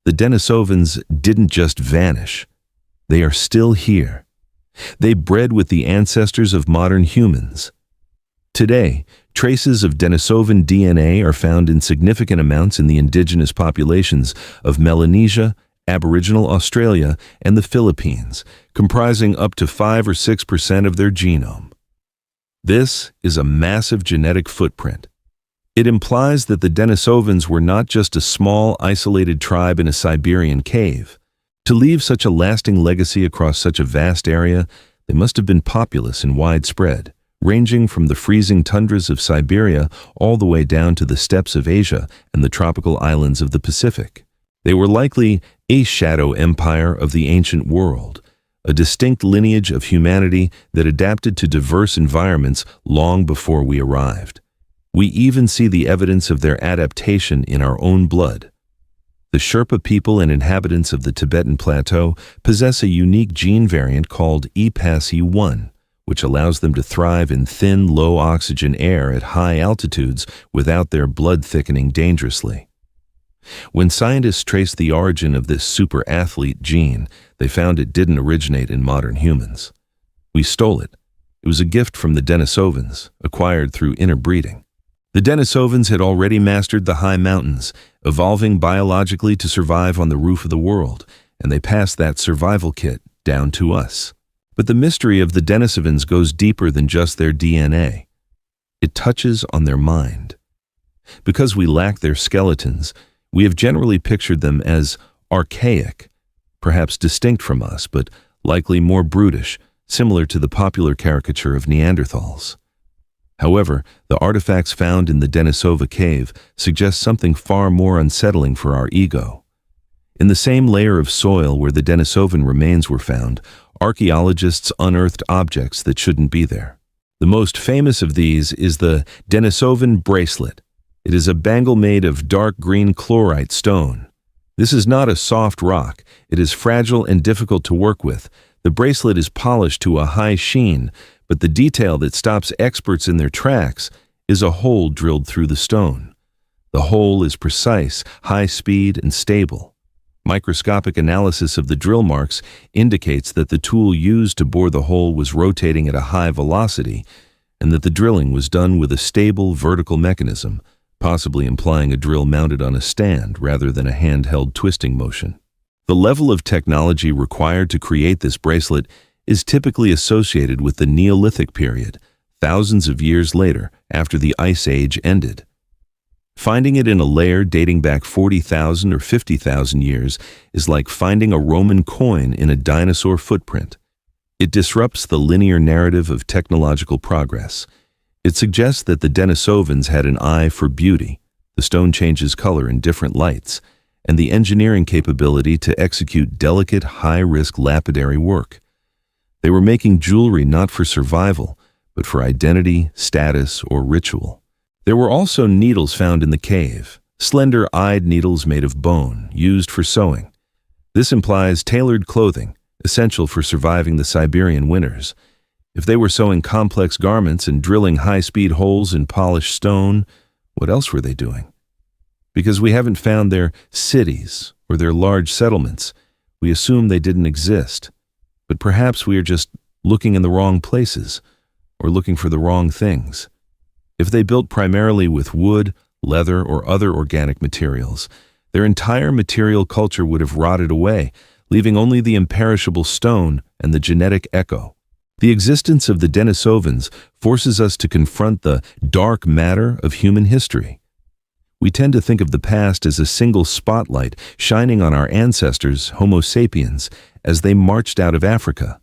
The Denisovans didn't just vanish. They are still here. They bred with the ancestors of modern humans. Today, traces of Denisovan DNA are found in significant amounts in the indigenous populations of Melanesia, Aboriginal Australia, and the Philippines, comprising up to 5 or 6% of their genome. This is a massive genetic footprint. It implies that the Denisovans were not just a small, isolated tribe in a Siberian cave. To leave such a lasting legacy across such a vast area, they must have been populous and widespread, ranging from the freezing tundras of Siberia all the way down to the steppes of Asia and the tropical islands of the Pacific. They were likely a shadow empire of the ancient world, a distinct lineage of humanity that adapted to diverse environments long before we arrived. We even see the evidence of their adaptation in our own blood. The Sherpa people and inhabitants of the Tibetan plateau possess a unique gene variant called EPAS-E1, which allows them to thrive in thin, low-oxygen air at high altitudes without their blood thickening dangerously. When scientists traced the origin of this super-athlete gene, they found it didn't originate in modern humans. We stole it. It was a gift from the Denisovans, acquired through interbreeding. The Denisovans had already mastered the high mountains, evolving biologically to survive on the roof of the world, and they passed that survival kit down to us. But the mystery of the Denisovans goes deeper than just their DNA. It touches on their mind. Because we lack their skeletons, we have generally pictured them as archaic, perhaps distinct from us, but likely more brutish, similar to the popular caricature of Neanderthals. However, the artifacts found in the Denisova cave suggest something far more unsettling for our ego. In the same layer of soil where the Denisovan remains were found, archaeologists unearthed objects that shouldn't be there. The most famous of these is the Denisovan bracelet. It is a bangle made of dark green chlorite stone. This is not a soft rock. It is fragile and difficult to work with. The bracelet is polished to a high sheen, but the detail that stops experts in their tracks is a hole drilled through the stone. The hole is precise, high speed, and stable. Microscopic analysis of the drill marks indicates that the tool used to bore the hole was rotating at a high velocity, and that the drilling was done with a stable vertical mechanism, possibly implying a drill mounted on a stand rather than a handheld twisting motion. The level of technology required to create this bracelet is typically associated with the Neolithic period, thousands of years later after the Ice Age ended. Finding it in a layer dating back 40,000 or 50,000 years is like finding a Roman coin in a dinosaur footprint. It disrupts the linear narrative of technological progress. It suggests that the Denisovans had an eye for beauty. The stone changes color in different lights, and the engineering capability to execute delicate, high-risk lapidary work. They were making jewelry not for survival, but for identity, status, or ritual. There were also needles found in the cave, slender-eyed needles made of bone, used for sewing. This implies tailored clothing, essential for surviving the Siberian winters. If they were sewing complex garments and drilling high-speed holes in polished stone, what else were they doing? Because we haven't found their cities or their large settlements, we assume they didn't exist. But perhaps we are just looking in the wrong places, or looking for the wrong things. If they built primarily with wood, leather, or other organic materials, their entire material culture would have rotted away, leaving only the imperishable stone and the genetic echo. The existence of the Denisovans forces us to confront the dark matter of human history. We tend to think of the past as a single spotlight shining on our ancestors, Homo sapiens, as they marched out of Africa.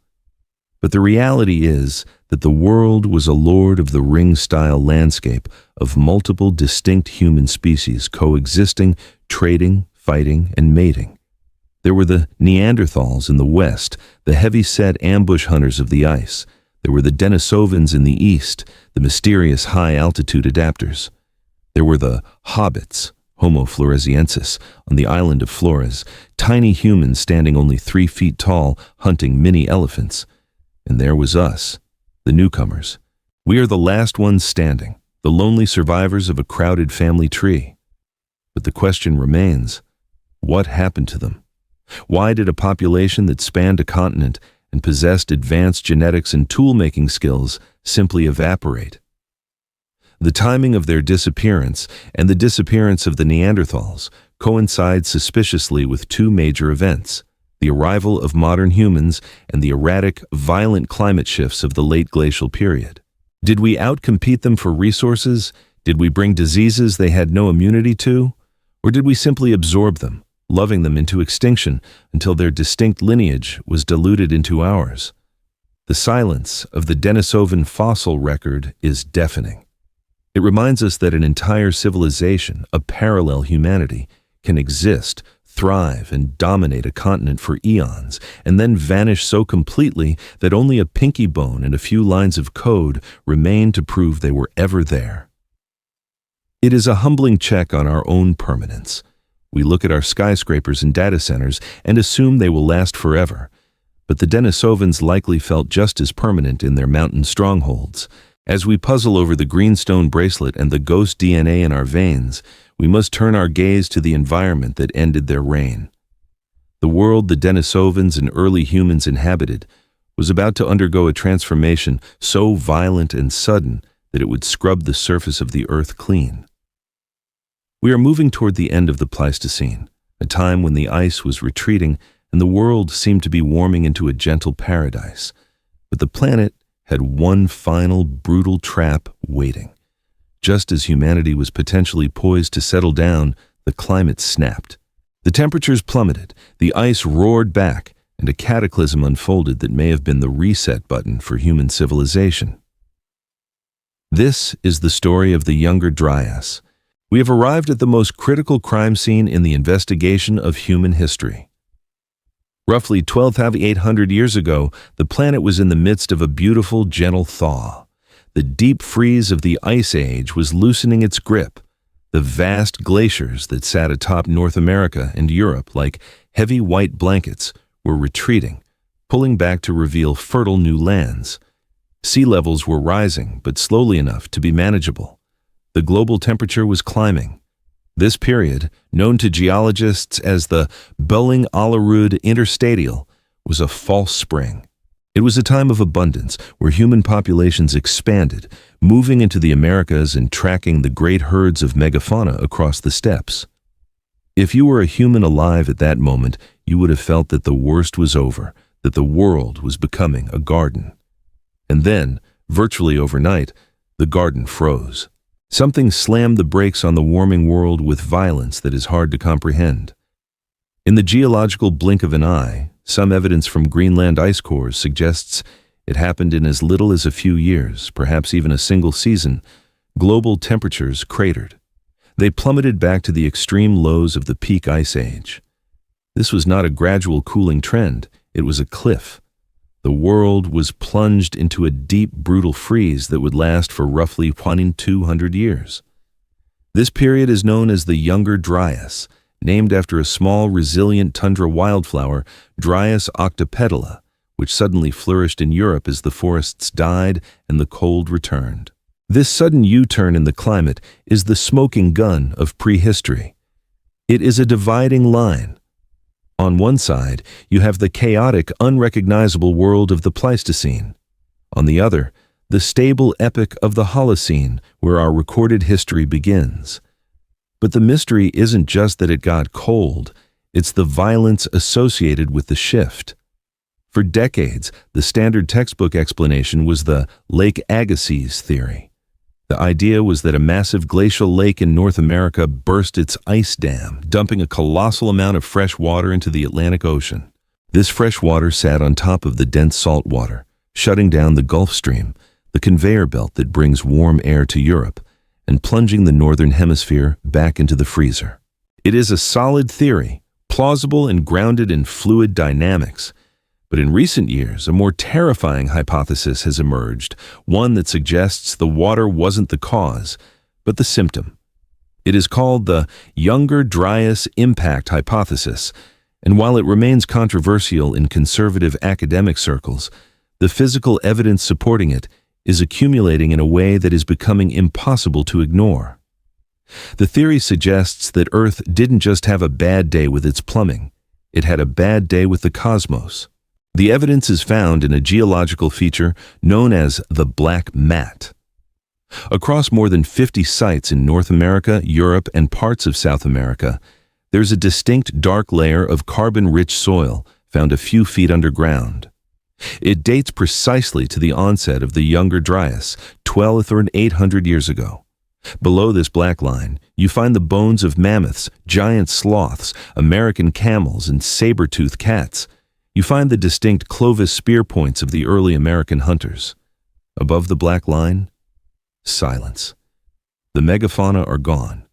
But the reality is that the world was a Lord of the Ring-style landscape of multiple distinct human species coexisting, trading, fighting, and mating. There were the Neanderthals in the west, the heavy-set ambush hunters of the ice. There were the Denisovans in the east, the mysterious high-altitude adapters. There were the hobbits, Homo floresiensis, on the island of Flores, tiny humans standing only 3 feet tall, hunting mini elephants. And there was us, the newcomers. We are the last ones standing, the lonely survivors of a crowded family tree. But the question remains, what happened to them? Why did a population that spanned a continent and possessed advanced genetics and tool-making skills simply evaporate? The timing of their disappearance and the disappearance of the Neanderthals coincide suspiciously with 2 major events: the arrival of modern humans and the erratic, violent climate shifts of the late glacial period. Did we outcompete them for resources? Did we bring diseases they had no immunity to? Or did we simply absorb them, loving them into extinction until their distinct lineage was diluted into ours? The silence of the Denisovan fossil record is deafening. It reminds us that an entire civilization, a parallel humanity, can exist, thrive, and dominate a continent for eons, and then vanish so completely that only a pinky bone and a few lines of code remain to prove they were ever there. It is a humbling check on our own permanence. We look at our skyscrapers and data centers and assume they will last forever. But the Denisovans likely felt just as permanent in their mountain strongholds. As we puzzle over the greenstone bracelet and the ghost DNA in our veins, we must turn our gaze to the environment that ended their reign. The world the Denisovans and early humans inhabited was about to undergo a transformation so violent and sudden that it would scrub the surface of the Earth clean. We are moving toward the end of the Pleistocene, a time when the ice was retreating and the world seemed to be warming into a gentle paradise. But the planet had one final brutal trap waiting. Just as humanity was potentially poised to settle down, the climate snapped. The temperatures plummeted, the ice roared back, and a cataclysm unfolded that may have been the reset button for human civilization. This is the story of the Younger Dryas. We have arrived at the most critical crime scene in the investigation of human history. Roughly 12,800 years ago, the planet was in the midst of a beautiful, gentle thaw. The deep freeze of the Ice Age was loosening its grip. The vast glaciers that sat atop North America and Europe like heavy white blankets were retreating, pulling back to reveal fertile new lands. Sea levels were rising, but slowly enough to be manageable. The global temperature was climbing. This period, known to geologists as the Bölling-Allerud Interstadial, was a false spring. It was a time of abundance where human populations expanded, moving into the Americas and tracking the great herds of megafauna across the steppes. If you were a human alive at that moment, you would have felt that the worst was over, that the world was becoming a garden. And then, virtually overnight, the garden froze. Something slammed the brakes on the warming world with violence that is hard to comprehend. In the geological blink of an eye, some evidence from Greenland ice cores suggests it happened in as little as a few years, perhaps even a single season. Global temperatures cratered. They plummeted back to the extreme lows of the peak ice age. This was not a gradual cooling trend, it was a cliff. The world was plunged into a deep, brutal freeze that would last for roughly 200 years. This period is known as the Younger Dryas, named after a small, resilient tundra wildflower, Dryas octopetala, which suddenly flourished in Europe as the forests died and the cold returned. This sudden U-turn in the climate is the smoking gun of prehistory. It is a dividing line. On one side, you have the chaotic, unrecognizable world of the Pleistocene. On the other, the stable epic of the Holocene, where our recorded history begins. But the mystery isn't just that it got cold, it's the violence associated with the shift. For decades, the standard textbook explanation was the Lake Agassiz theory. The idea was that a massive glacial lake in North America burst its ice dam, dumping a colossal amount of fresh water into the Atlantic Ocean. This fresh water sat on top of the dense salt water, shutting down the Gulf Stream, the conveyor belt that brings warm air to Europe, and plunging the Northern Hemisphere back into the freezer. It is a solid theory, plausible and grounded in fluid dynamics. But in recent years, a more terrifying hypothesis has emerged, one that suggests the water wasn't the cause, but the symptom. It is called the Younger Dryas impact hypothesis, and while it remains controversial in conservative academic circles, the physical evidence supporting it is accumulating in a way that is becoming impossible to ignore. The theory suggests that Earth didn't just have a bad day with its plumbing, it had a bad day with the cosmos. The evidence is found in a geological feature known as the black mat. Across more than 50 sites in North America, Europe, and parts of South America, there's a distinct dark layer of carbon-rich soil found a few feet underground. It dates precisely to the onset of the Younger Dryas, 12,800 years ago. Below this black line, you find the bones of mammoths, giant sloths, American camels, and saber-toothed cats. You find the distinct Clovis spear points of the early American hunters. Above the black line, silence. The megafauna are gone.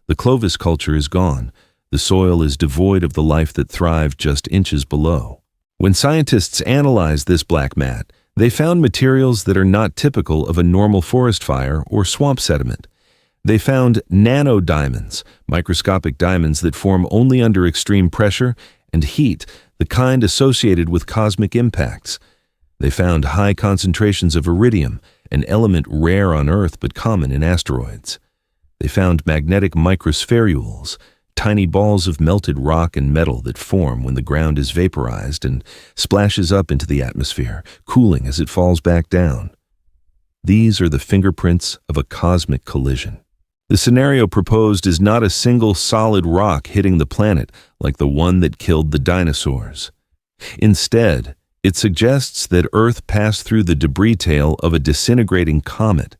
The Clovis culture is gone. The soil is devoid of the life that thrived just inches below. When scientists analyzed this black mat, they found materials that are not typical of a normal forest fire or swamp sediment. They found nanodiamonds, microscopic diamonds that form only under extreme pressure and heat, the kind associated with cosmic impacts. They found high concentrations of iridium, an element rare on Earth but common in asteroids. They found magnetic microspherules, tiny balls of melted rock and metal that form when the ground is vaporized and splashes up into the atmosphere, cooling as it falls back down. These are the fingerprints of a cosmic collision. The scenario proposed is not a single solid rock hitting the planet like the one that killed the dinosaurs. Instead, it suggests that Earth passed through the debris tail of a disintegrating comet.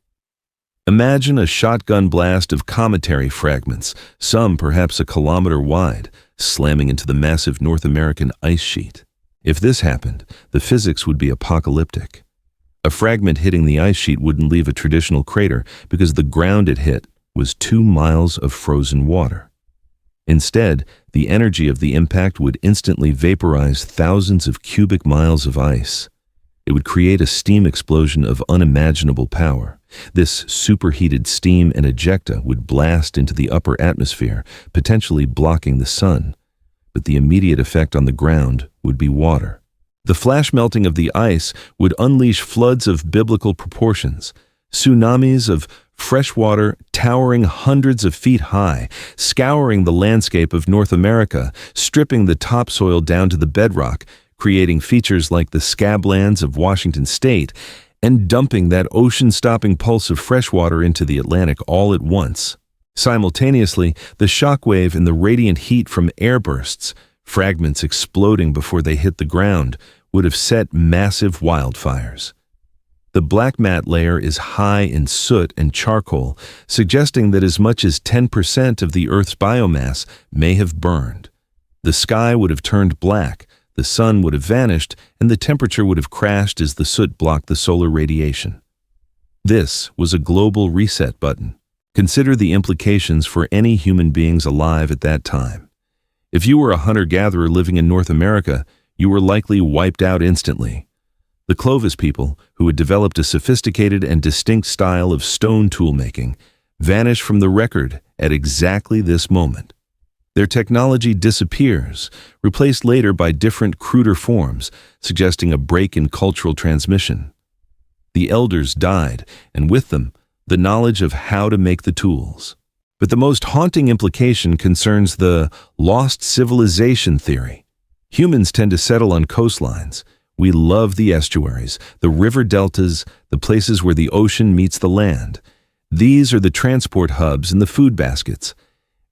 Imagine a shotgun blast of cometary fragments, some perhaps a kilometer wide, slamming into the massive North American ice sheet. If this happened, the physics would be apocalyptic. A fragment hitting the ice sheet wouldn't leave a traditional crater because the ground it hit was 2 miles of frozen water. Instead, the energy of the impact would instantly vaporize thousands of cubic miles of ice. It would create a steam explosion of unimaginable power. This superheated steam and ejecta would blast into the upper atmosphere, potentially blocking the sun. But the immediate effect on the ground would be water. The flash melting of the ice would unleash floods of biblical proportions, tsunamis of fresh water towering hundreds of feet high, scouring the landscape of North America, stripping the topsoil down to the bedrock, creating features like the scablands of Washington State, and dumping that ocean-stopping pulse of fresh water into the Atlantic all at once. Simultaneously, the shockwave and the radiant heat from airbursts, fragments exploding before they hit the ground, would have set massive wildfires. The black mat layer is high in soot and charcoal, suggesting that as much as 10% of the Earth's biomass may have burned. The sky would have turned black, the sun would have vanished, and the temperature would have crashed as the soot blocked the solar radiation. This was a global reset button. Consider the implications for any human beings alive at that time. If you were a hunter-gatherer living in North America, you were likely wiped out instantly. The Clovis people, who had developed a sophisticated and distinct style of stone tool-making, vanish from the record at exactly this moment. Their technology disappears, replaced later by different, cruder forms, suggesting a break in cultural transmission. The elders died, and with them, the knowledge of how to make the tools. But the most haunting implication concerns the lost civilization theory. Humans tend to settle on coastlines. We love the estuaries, the river deltas, the places where the ocean meets the land. These are the transport hubs and the food baskets.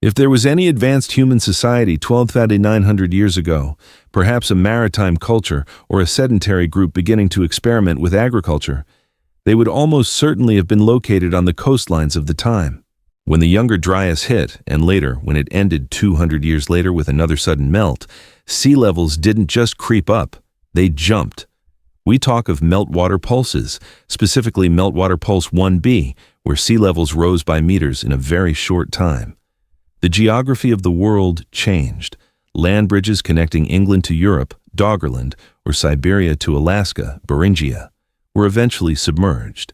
If there was any advanced human society 12,900 years ago, perhaps a maritime culture or a sedentary group beginning to experiment with agriculture, they would almost certainly have been located on the coastlines of the time. When the Younger Dryas hit, and later when it ended 200 years later with another sudden melt, sea levels didn't just creep up. They jumped. We talk of meltwater pulses, specifically meltwater pulse 1b, where sea levels rose by meters in a very short time. The geography of the world changed. Land bridges connecting England to Europe, Doggerland, or Siberia to Alaska, Beringia, were eventually submerged.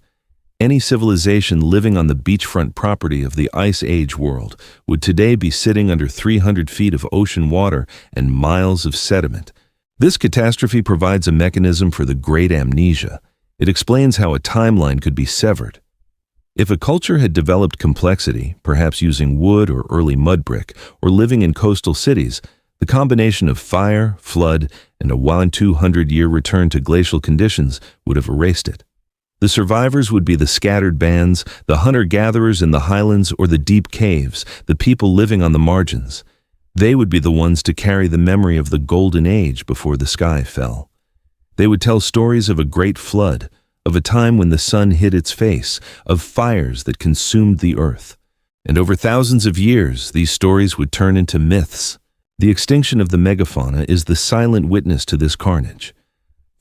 Any civilization living on the beachfront property of the Ice Age world would today be sitting under 300 feet of ocean water and miles of sediment. This catastrophe provides a mechanism for the Great Amnesia. It explains how a timeline could be severed. If a culture had developed complexity, perhaps using wood or early mud brick, or living in coastal cities, the combination of fire, flood, and a 1,200-year return to glacial conditions would have erased it. The survivors would be the scattered bands, the hunter-gatherers in the highlands or the deep caves, the people living on the margins. They would be the ones to carry the memory of the golden age before the sky fell. They would tell stories of a great flood, of a time when the sun hid its face, of fires that consumed the earth. And over thousands of years, these stories would turn into myths. The extinction of the megafauna is the silent witness to this carnage.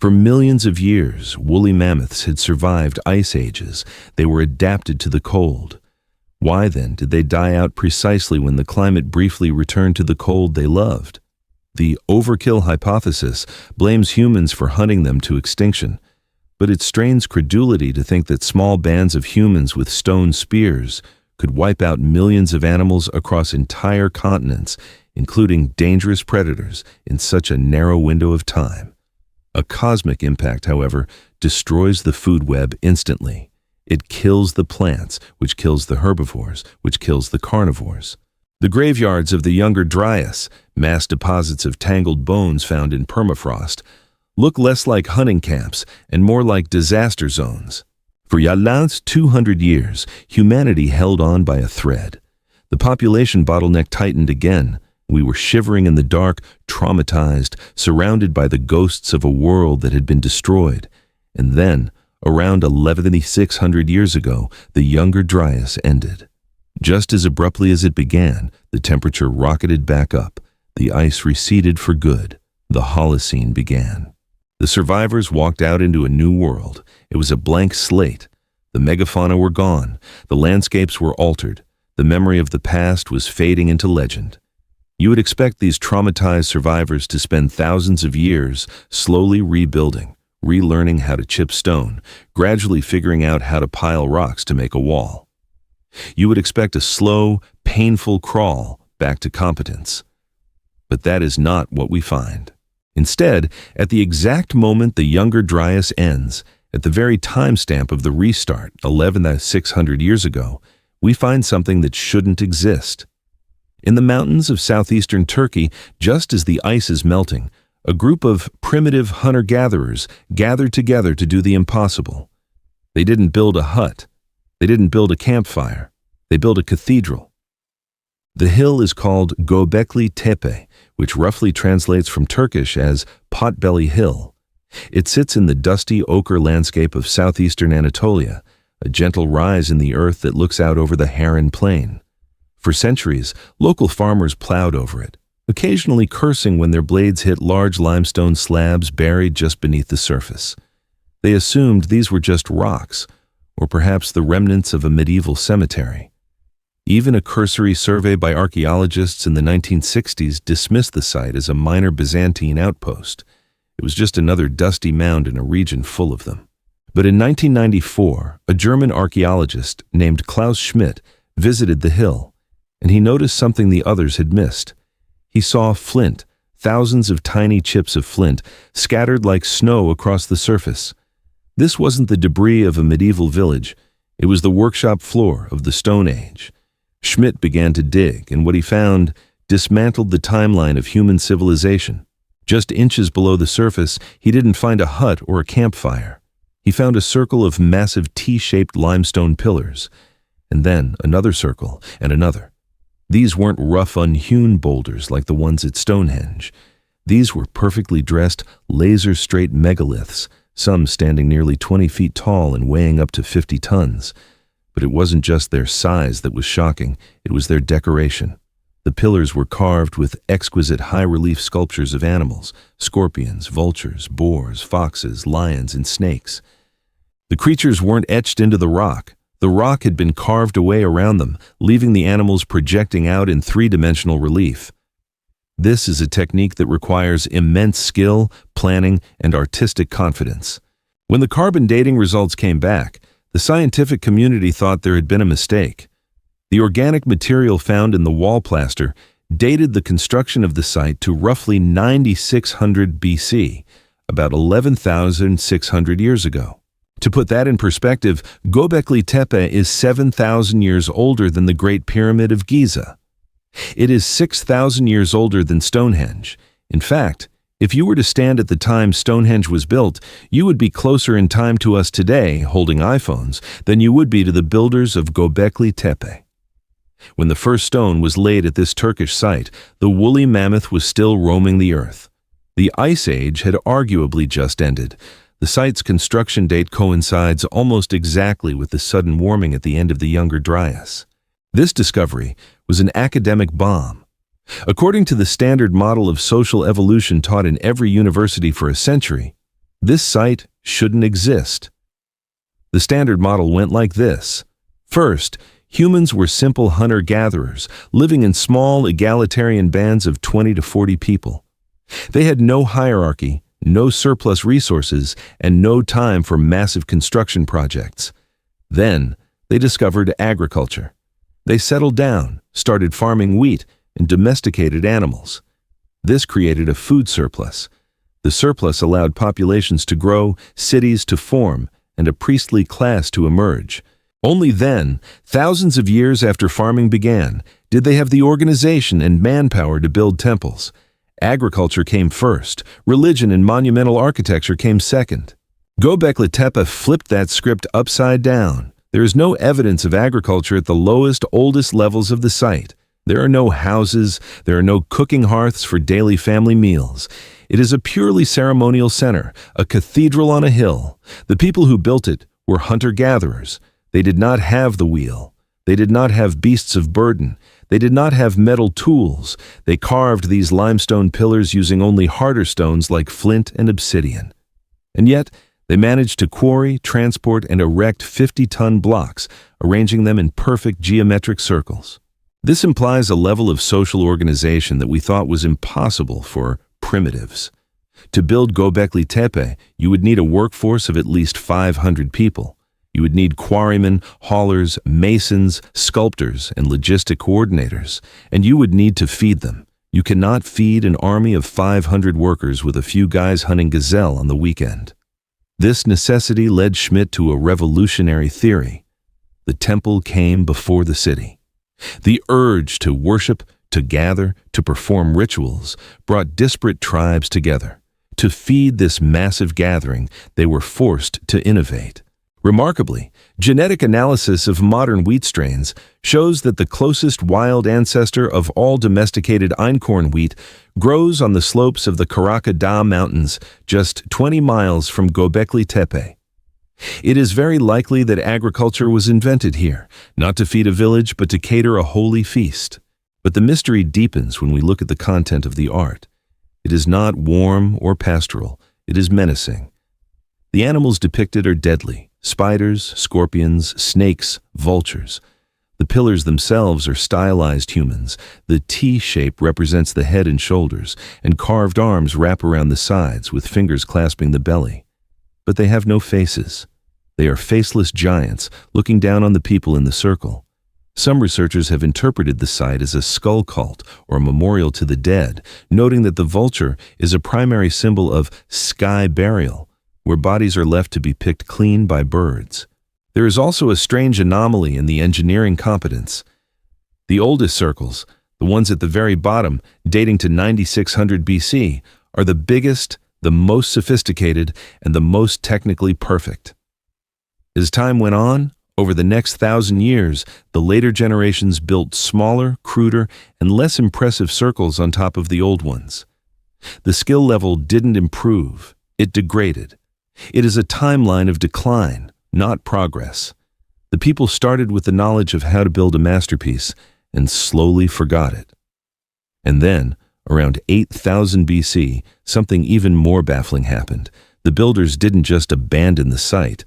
For millions of years, woolly mammoths had survived ice ages. They were adapted to the cold. Why, then, did they die out precisely when the climate briefly returned to the cold they loved? The overkill hypothesis blames humans for hunting them to extinction, but it strains credulity to think that small bands of humans with stone spears could wipe out millions of animals across entire continents, including dangerous predators, in such a narrow window of time. A cosmic impact, however, destroys the food web instantly. It kills the plants, which kills the herbivores, which kills the carnivores. The graveyards of the Younger Dryas, mass deposits of tangled bones found in permafrost, look less like hunting camps and more like disaster zones. For the last 200 years, humanity held on by a thread. The population bottleneck tightened again. We were shivering in the dark, traumatized, surrounded by the ghosts of a world that had been destroyed. And then, around 11,600 years ago, the Younger Dryas ended. Just as abruptly as it began, the temperature rocketed back up. The ice receded for good. The Holocene began. The survivors walked out into a new world. It was a blank slate. The megafauna were gone. The landscapes were altered. The memory of the past was fading into legend. You would expect these traumatized survivors to spend thousands of years slowly rebuilding, relearning how to chip stone, gradually figuring out how to pile rocks to make a wall. You would expect a slow, painful crawl back to competence. But that is not what we find. Instead, at the exact moment the Younger Dryas ends, at the very timestamp of the restart, 11,600 years ago, we find something that shouldn't exist. In the mountains of southeastern Turkey, just as the ice is melting, a group of primitive hunter-gatherers gathered together to do the impossible. They didn't build a hut. They didn't build a campfire. They built a cathedral. The hill is called Göbekli Tepe, which roughly translates from Turkish as Potbelly Hill. It sits in the dusty ochre landscape of southeastern Anatolia, a gentle rise in the earth that looks out over the Harran Plain. For centuries, local farmers plowed over it, occasionally cursing when their blades hit large limestone slabs buried just beneath the surface. They assumed these were just rocks, or perhaps the remnants of a medieval cemetery. Even a cursory survey by archaeologists in the 1960s dismissed the site as a minor Byzantine outpost. It was just another dusty mound in a region full of them. But in 1994, a German archaeologist named Klaus Schmidt visited the hill, and he noticed something the others had missed. He saw flint, thousands of tiny chips of flint, scattered like snow across the surface. This wasn't the debris of a medieval village. It was the workshop floor of the Stone Age. Schmidt began to dig, and what he found dismantled the timeline of human civilization. Just inches below the surface, he didn't find a hut or a campfire. He found a circle of massive T-shaped limestone pillars, and then another circle and another. These weren't rough, unhewn boulders like the ones at Stonehenge. These were perfectly dressed, laser-straight megaliths, some standing nearly 20 feet tall and weighing up to 50 tons. But it wasn't just their size that was shocking, it was their decoration. The pillars were carved with exquisite high-relief sculptures of animals, scorpions, vultures, boars, foxes, lions, and snakes. The creatures weren't etched into the rock. The rock had been carved away around them, leaving the animals projecting out in three-dimensional relief. This is a technique that requires immense skill, planning, and artistic confidence. When the carbon dating results came back, the scientific community thought there had been a mistake. The organic material found in the wall plaster dated the construction of the site to roughly 9600 BC, about 11,600 years ago. To put that in perspective, Göbekli Tepe is 7,000 years older than the Great Pyramid of Giza. It is 6,000 years older than Stonehenge. In fact, if you were to stand at the time Stonehenge was built, you would be closer in time to us today, holding iPhones, than you would be to the builders of Göbekli Tepe. When the first stone was laid at this Turkish site, the woolly mammoth was still roaming the earth. The Ice Age had arguably just ended. The site's construction date coincides almost exactly with the sudden warming at the end of the Younger Dryas. This discovery was an academic bomb. According to the standard model of social evolution taught in every university for a century, this site shouldn't exist. The standard model went like this. First, humans were simple hunter-gatherers, living in small, egalitarian bands of 20 to 40 people. They had no hierarchy, no surplus resources, and no time for massive construction projects. Then, they discovered agriculture. They settled down, started farming wheat, and domesticated animals. This created a food surplus. The surplus allowed populations to grow, cities to form, and a priestly class to emerge. Only then, thousands of years after farming began, did they have the organization and manpower to build temples. Agriculture came first, religion and monumental architecture came second. Göbekli Tepe flipped that script upside down. There is no evidence of agriculture at the lowest, oldest levels of the site. There are no houses, there are no cooking hearths for daily family meals. It is a purely ceremonial center, a cathedral on a hill. The people who built it were hunter-gatherers. They did not have the wheel. They did not have beasts of burden. They did not have metal tools. They carved these limestone pillars using only harder stones like flint and obsidian. And yet, they managed to quarry, transport, and erect 50-ton blocks, arranging them in perfect geometric circles. This implies a level of social organization that we thought was impossible for primitives. To build Göbekli Tepe, you would need a workforce of at least 500 people. You would need quarrymen, haulers, masons, sculptors, and logistic coordinators, and you would need to feed them. You cannot feed an army of 500 workers with a few guys hunting gazelle on the weekend. This necessity led Schmidt to a revolutionary theory. The temple came before the city. The urge to worship, to gather, to perform rituals brought disparate tribes together. To feed this massive gathering, they were forced to innovate. Remarkably, genetic analysis of modern wheat strains shows that the closest wild ancestor of all domesticated einkorn wheat grows on the slopes of the Karaka Dağ Mountains, just 20 miles from Göbekli Tepe. It is very likely that agriculture was invented here, not to feed a village but to cater a holy feast. But the mystery deepens when we look at the content of the art. It is not warm or pastoral, it is menacing. The animals depicted are deadly. Spiders, scorpions, snakes, vultures. The pillars themselves are stylized humans. The T shape represents the head and shoulders, and carved arms wrap around the sides with fingers clasping the belly. But they have no faces. They are faceless giants looking down on the people in the circle. Some researchers have interpreted the site as a skull cult or a memorial to the dead, noting that the vulture is a primary symbol of sky burial, where bodies are left to be picked clean by birds. There is also a strange anomaly in the engineering competence. The oldest circles, the ones at the very bottom, dating to 9600 BC, are the biggest, the most sophisticated, and the most technically perfect. As time went on, over the next 1,000 years, the later generations built smaller, cruder, and less impressive circles on top of the old ones. The skill level didn't improve, it degraded. It is a timeline of decline, not progress. The people started with the knowledge of how to build a masterpiece and slowly forgot it. And then, around 8000 BC, something even more baffling happened. The builders didn't just abandon the site,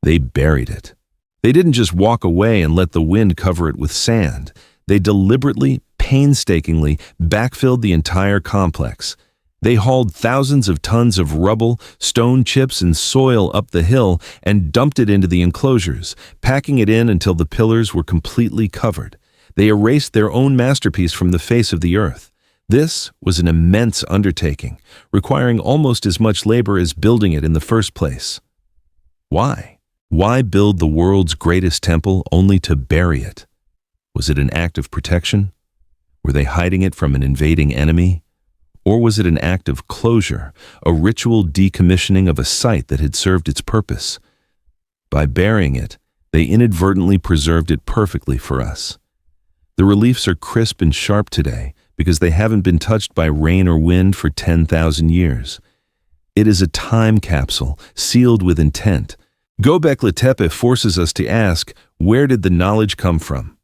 they buried it. They didn't just walk away and let the wind cover it with sand. They deliberately, painstakingly backfilled the entire complex. They hauled thousands of tons of rubble, stone chips, and soil up the hill and dumped it into the enclosures, packing it in until the pillars were completely covered. They erased their own masterpiece from the face of the earth. This was an immense undertaking, requiring almost as much labor as building it in the first place. Why? Why build the world's greatest temple only to bury it? Was it an act of protection? Were they hiding it from an invading enemy? Or was it an act of closure, a ritual decommissioning of a site that had served its purpose? By burying it, they inadvertently preserved it perfectly for us. The reliefs are crisp and sharp today because they haven't been touched by rain or wind for 10,000 years. It is a time capsule sealed with intent. Göbekli Tepe forces us to ask, where did the knowledge come from?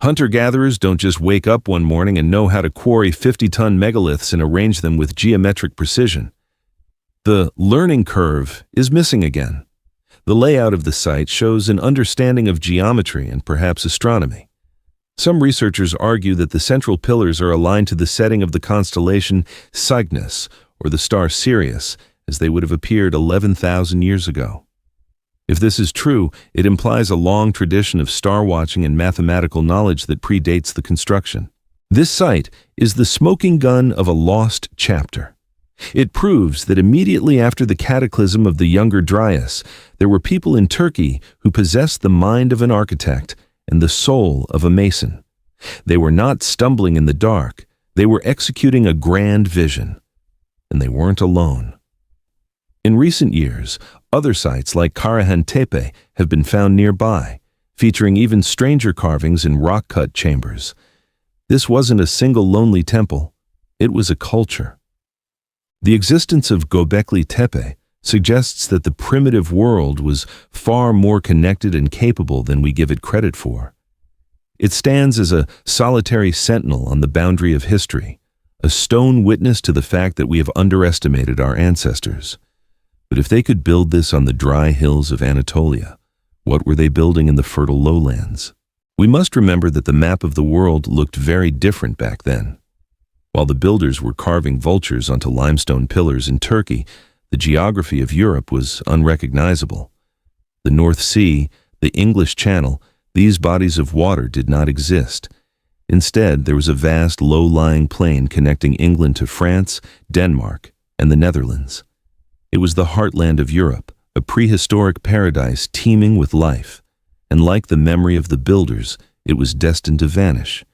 Hunter-gatherers don't just wake up one morning and know how to quarry 50-ton megaliths and arrange them with geometric precision. The learning curve is missing again. The layout of the site shows an understanding of geometry and perhaps astronomy. Some researchers argue that the central pillars are aligned to the setting of the constellation Cygnus, or the star Sirius, as they would have appeared 11,000 years ago. If this is true, it implies a long tradition of star-watching and mathematical knowledge that predates the construction. This site is the smoking gun of a lost chapter. It proves that immediately after the cataclysm of the Younger Dryas, there were people in Turkey who possessed the mind of an architect and the soul of a mason. They were not stumbling in the dark, they were executing a grand vision. And they weren't alone. In recent years, other sites like Karahan Tepe have been found nearby, featuring even stranger carvings in rock-cut chambers. This wasn't a single lonely temple, it was a culture. The existence of Göbekli Tepe suggests that the primitive world was far more connected and capable than we give it credit for. It stands as a solitary sentinel on the boundary of history, a stone witness to the fact that we have underestimated our ancestors. But if they could build this on the dry hills of Anatolia, what were they building in the fertile lowlands? We must remember that the map of the world looked very different back then. While the builders were carving vultures onto limestone pillars in Turkey, the geography of Europe was unrecognizable. The North Sea, the English Channel, these bodies of water did not exist. Instead, there was a vast low-lying plain connecting England to France, Denmark, and the Netherlands. It was the heartland of Europe, a prehistoric paradise teeming with life, and like the memory of the builders, it was destined to vanish.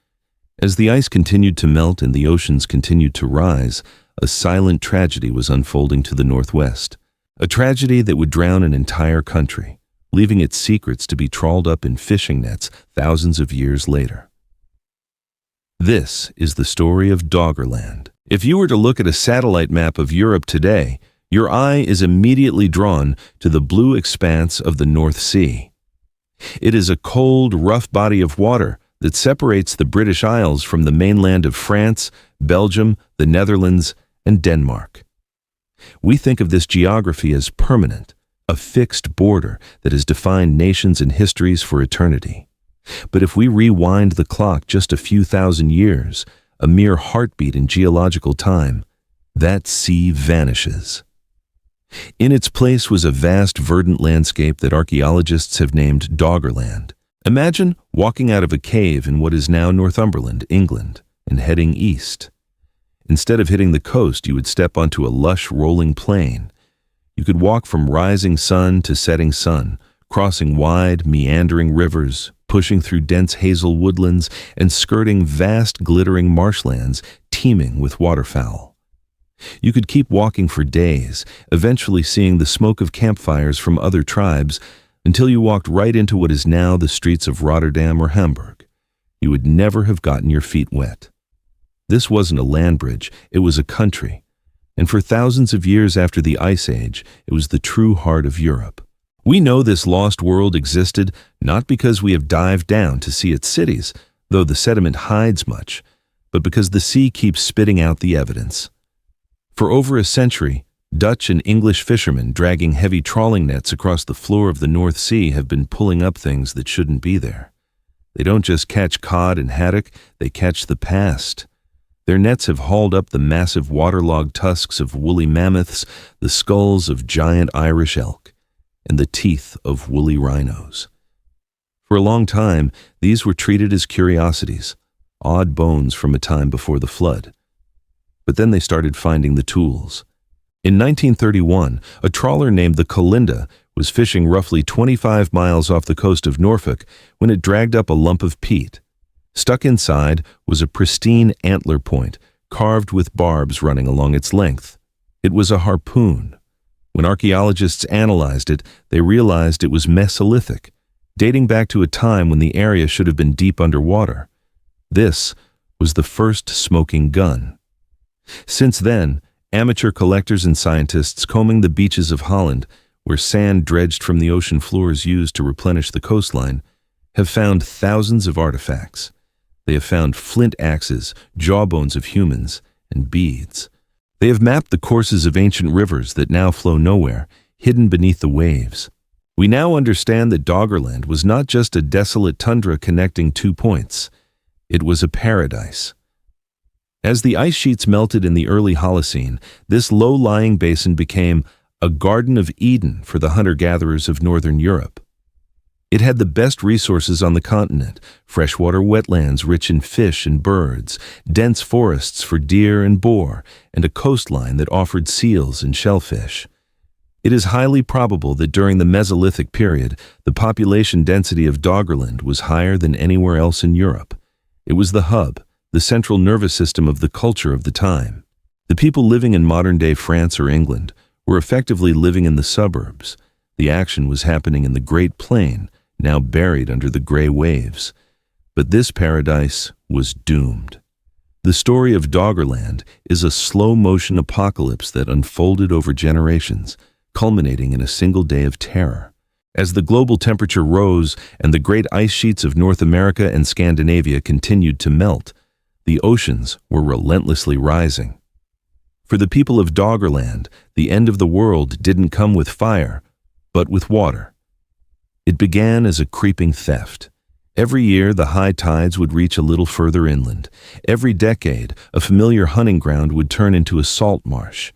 As the ice continued to melt and the oceans continued to rise, a silent tragedy was unfolding to the northwest, a tragedy that would drown an entire country, leaving its secrets to be trawled up in fishing nets thousands of years later. This is the story of Doggerland. If you were to look at a satellite map of Europe today, your eye is immediately drawn to the blue expanse of the North Sea. It is a cold, rough body of water that separates the British Isles from the mainland of France, Belgium, the Netherlands, and Denmark. We think of this geography as permanent, a fixed border that has defined nations and histories for eternity. But if we rewind the clock just a few thousand years, a mere heartbeat in geological time, that sea vanishes. In its place was a vast verdant landscape that archaeologists have named Doggerland. Imagine walking out of a cave in what is now Northumberland, England, and heading east. Instead of hitting the coast, you would step onto a lush rolling plain. You could walk from rising sun to setting sun, crossing wide, meandering rivers, pushing through dense hazel woodlands, and skirting vast, glittering marshlands teeming with waterfowl. You could keep walking for days, eventually seeing the smoke of campfires from other tribes, until you walked right into what is now the streets of Rotterdam or Hamburg. You would never have gotten your feet wet. This wasn't a land bridge, it was a country. And for thousands of years after the Ice Age, it was the true heart of Europe. We know this lost world existed not because we have dived down to see its cities, though the sediment hides much, but because the sea keeps spitting out the evidence. For over a century, Dutch and English fishermen dragging heavy trawling nets across the floor of the North Sea have been pulling up things that shouldn't be there. They don't just catch cod and haddock, they catch the past. Their nets have hauled up the massive waterlogged tusks of woolly mammoths, the skulls of giant Irish elk, and the teeth of woolly rhinos. For a long time, these were treated as curiosities, odd bones from a time before the flood. But then they started finding the tools. In 1931, a trawler named the Colinda was fishing roughly 25 miles off the coast of Norfolk when it dragged up a lump of peat. Stuck inside was a pristine antler point, carved with barbs running along its length. It was a harpoon. When archaeologists analyzed it, they realized it was Mesolithic, dating back to a time when the area should have been deep underwater. This was the first smoking gun. Since then, amateur collectors and scientists combing the beaches of Holland, where sand dredged from the ocean floors used to replenish the coastline, have found thousands of artifacts. They have found flint axes, jawbones of humans, and beads. They have mapped the courses of ancient rivers that now flow nowhere, hidden beneath the waves. We now understand that Doggerland was not just a desolate tundra connecting 2 points. It was a paradise. As the ice sheets melted in the early Holocene, this low-lying basin became a Garden of Eden for the hunter-gatherers of northern Europe. It had the best resources on the continent: freshwater wetlands rich in fish and birds, dense forests for deer and boar, and a coastline that offered seals and shellfish. It is highly probable that during the Mesolithic period, the population density of Doggerland was higher than anywhere else in Europe. It was the hub, the central nervous system of the culture of the time. The people living in modern-day France or England were effectively living in the suburbs. The action was happening in the Great Plain, now buried under the gray waves. But this paradise was doomed. The story of Doggerland is a slow-motion apocalypse that unfolded over generations, culminating in a single day of terror. As the global temperature rose and the great ice sheets of North America and Scandinavia continued to melt, the oceans were relentlessly rising. For the people of Doggerland, the end of the world didn't come with fire, but with water. It began as a creeping theft. Every year, the high tides would reach a little further inland. Every decade, a familiar hunting ground would turn into a salt marsh.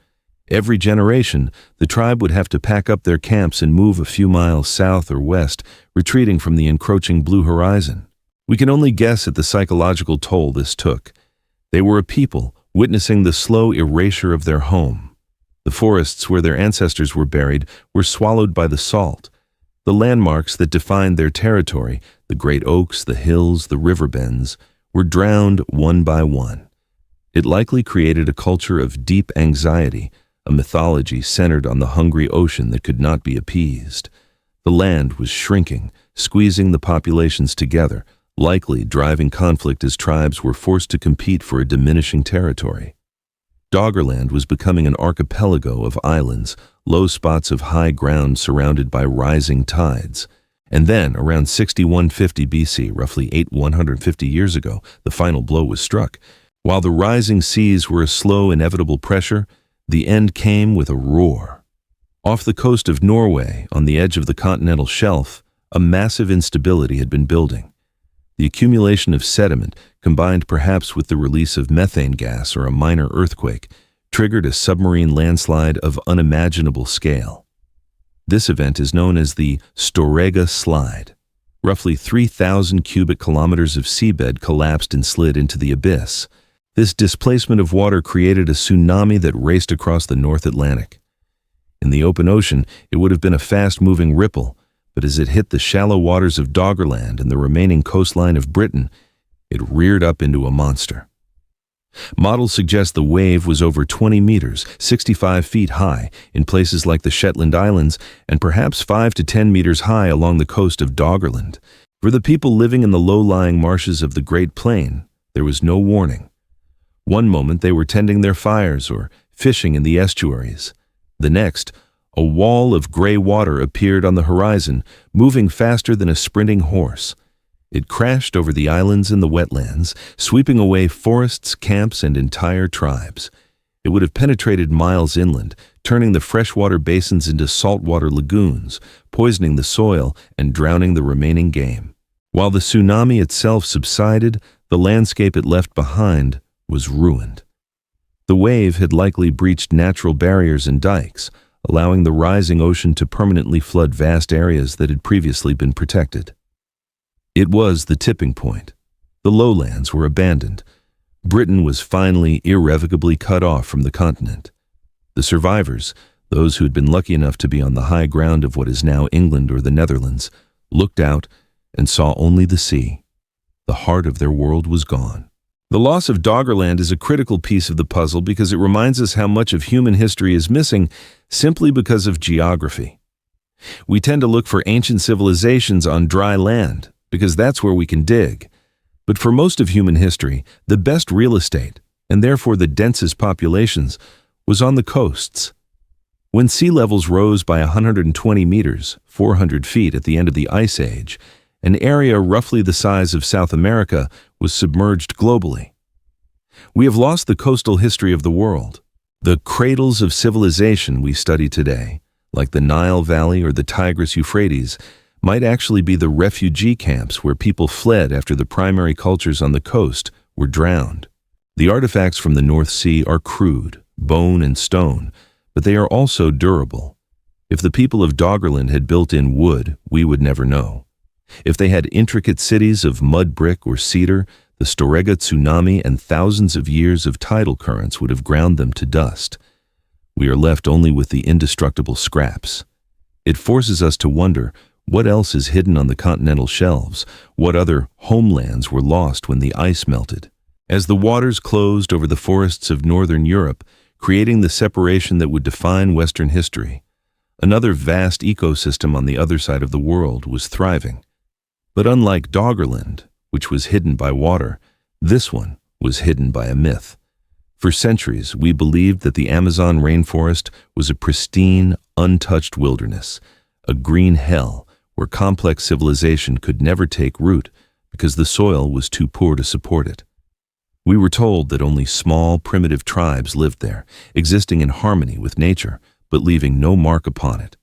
Every generation, the tribe would have to pack up their camps and move a few miles south or west, retreating from the encroaching blue horizon. We can only guess at the psychological toll this took. They were a people witnessing the slow erasure of their home. The forests where their ancestors were buried were swallowed by the salt. The landmarks that defined their territory, the great oaks, the hills, the river bends, were drowned one by one. It likely created a culture of deep anxiety, a mythology centered on the hungry ocean that could not be appeased. The land was shrinking, squeezing the populations together, likely driving conflict as tribes were forced to compete for a diminishing territory. Doggerland was becoming an archipelago of islands, low spots of high ground surrounded by rising tides. And then, around 6150 BC, roughly 150 years ago, the final blow was struck. While the rising seas were a slow, inevitable pressure, the end came with a roar. Off the coast of Norway, on the edge of the continental shelf, a massive instability had been building. The accumulation of sediment, combined perhaps with the release of methane gas or a minor earthquake, triggered a submarine landslide of unimaginable scale. This event is known as the Storegga Slide. Roughly 3,000 cubic kilometers of seabed collapsed and slid into the abyss. This displacement of water created a tsunami that raced across the North Atlantic. In the open ocean, it would have been a fast-moving ripple, but as it hit the shallow waters of Doggerland and the remaining coastline of Britain, it reared up into a monster. Models suggest the wave was over 20 meters, 65 feet high, in places like the Shetland Islands, and perhaps 5 to 10 meters high along the coast of Doggerland. For the people living in the low-lying marshes of the Great Plain, there was no warning. One moment they were tending their fires or fishing in the estuaries. The next, a wall of gray water appeared on the horizon, moving faster than a sprinting horse. It crashed over the islands and the wetlands, sweeping away forests, camps, and entire tribes. It would have penetrated miles inland, turning the freshwater basins into saltwater lagoons, poisoning the soil and drowning the remaining game. While the tsunami itself subsided, the landscape it left behind was ruined. The wave had likely breached natural barriers and dikes, allowing the rising ocean to permanently flood vast areas that had previously been protected. It was the tipping point. The lowlands were abandoned. Britain was finally irrevocably cut off from the continent. The survivors, those who had been lucky enough to be on the high ground of what is now England or the Netherlands, looked out and saw only the sea. The heart of their world was gone. The loss of Doggerland is a critical piece of the puzzle because it reminds us how much of human history is missing simply because of geography. We tend to look for ancient civilizations on dry land because that's where we can dig. But for most of human history, the best real estate, and therefore the densest populations, was on the coasts. When sea levels rose by 120 meters, 400 feet at the end of the Ice Age, an area roughly the size of South America was submerged globally. We have lost the coastal history of the world. The cradles of civilization we study today, like the Nile Valley or the Tigris-Euphrates, might actually be the refugee camps where people fled after the primary cultures on the coast were drowned. The artifacts from the North Sea are crude, bone and stone, but they are also durable. If the people of Doggerland had built in wood, we would never know. If they had intricate cities of mud brick or cedar, the Storegga tsunami and thousands of years of tidal currents would have ground them to dust. We are left only with the indestructible scraps. It forces us to wonder what else is hidden on the continental shelves, what other homelands were lost when the ice melted. As the waters closed over the forests of northern Europe, creating the separation that would define Western history, another vast ecosystem on the other side of the world was thriving. But unlike Doggerland, which was hidden by water, this one was hidden by a myth. For centuries, we believed that the Amazon rainforest was a pristine, untouched wilderness, a green hell where complex civilization could never take root because the soil was too poor to support it. We were told that only small, primitive tribes lived there, existing in harmony with nature, but leaving no mark upon it.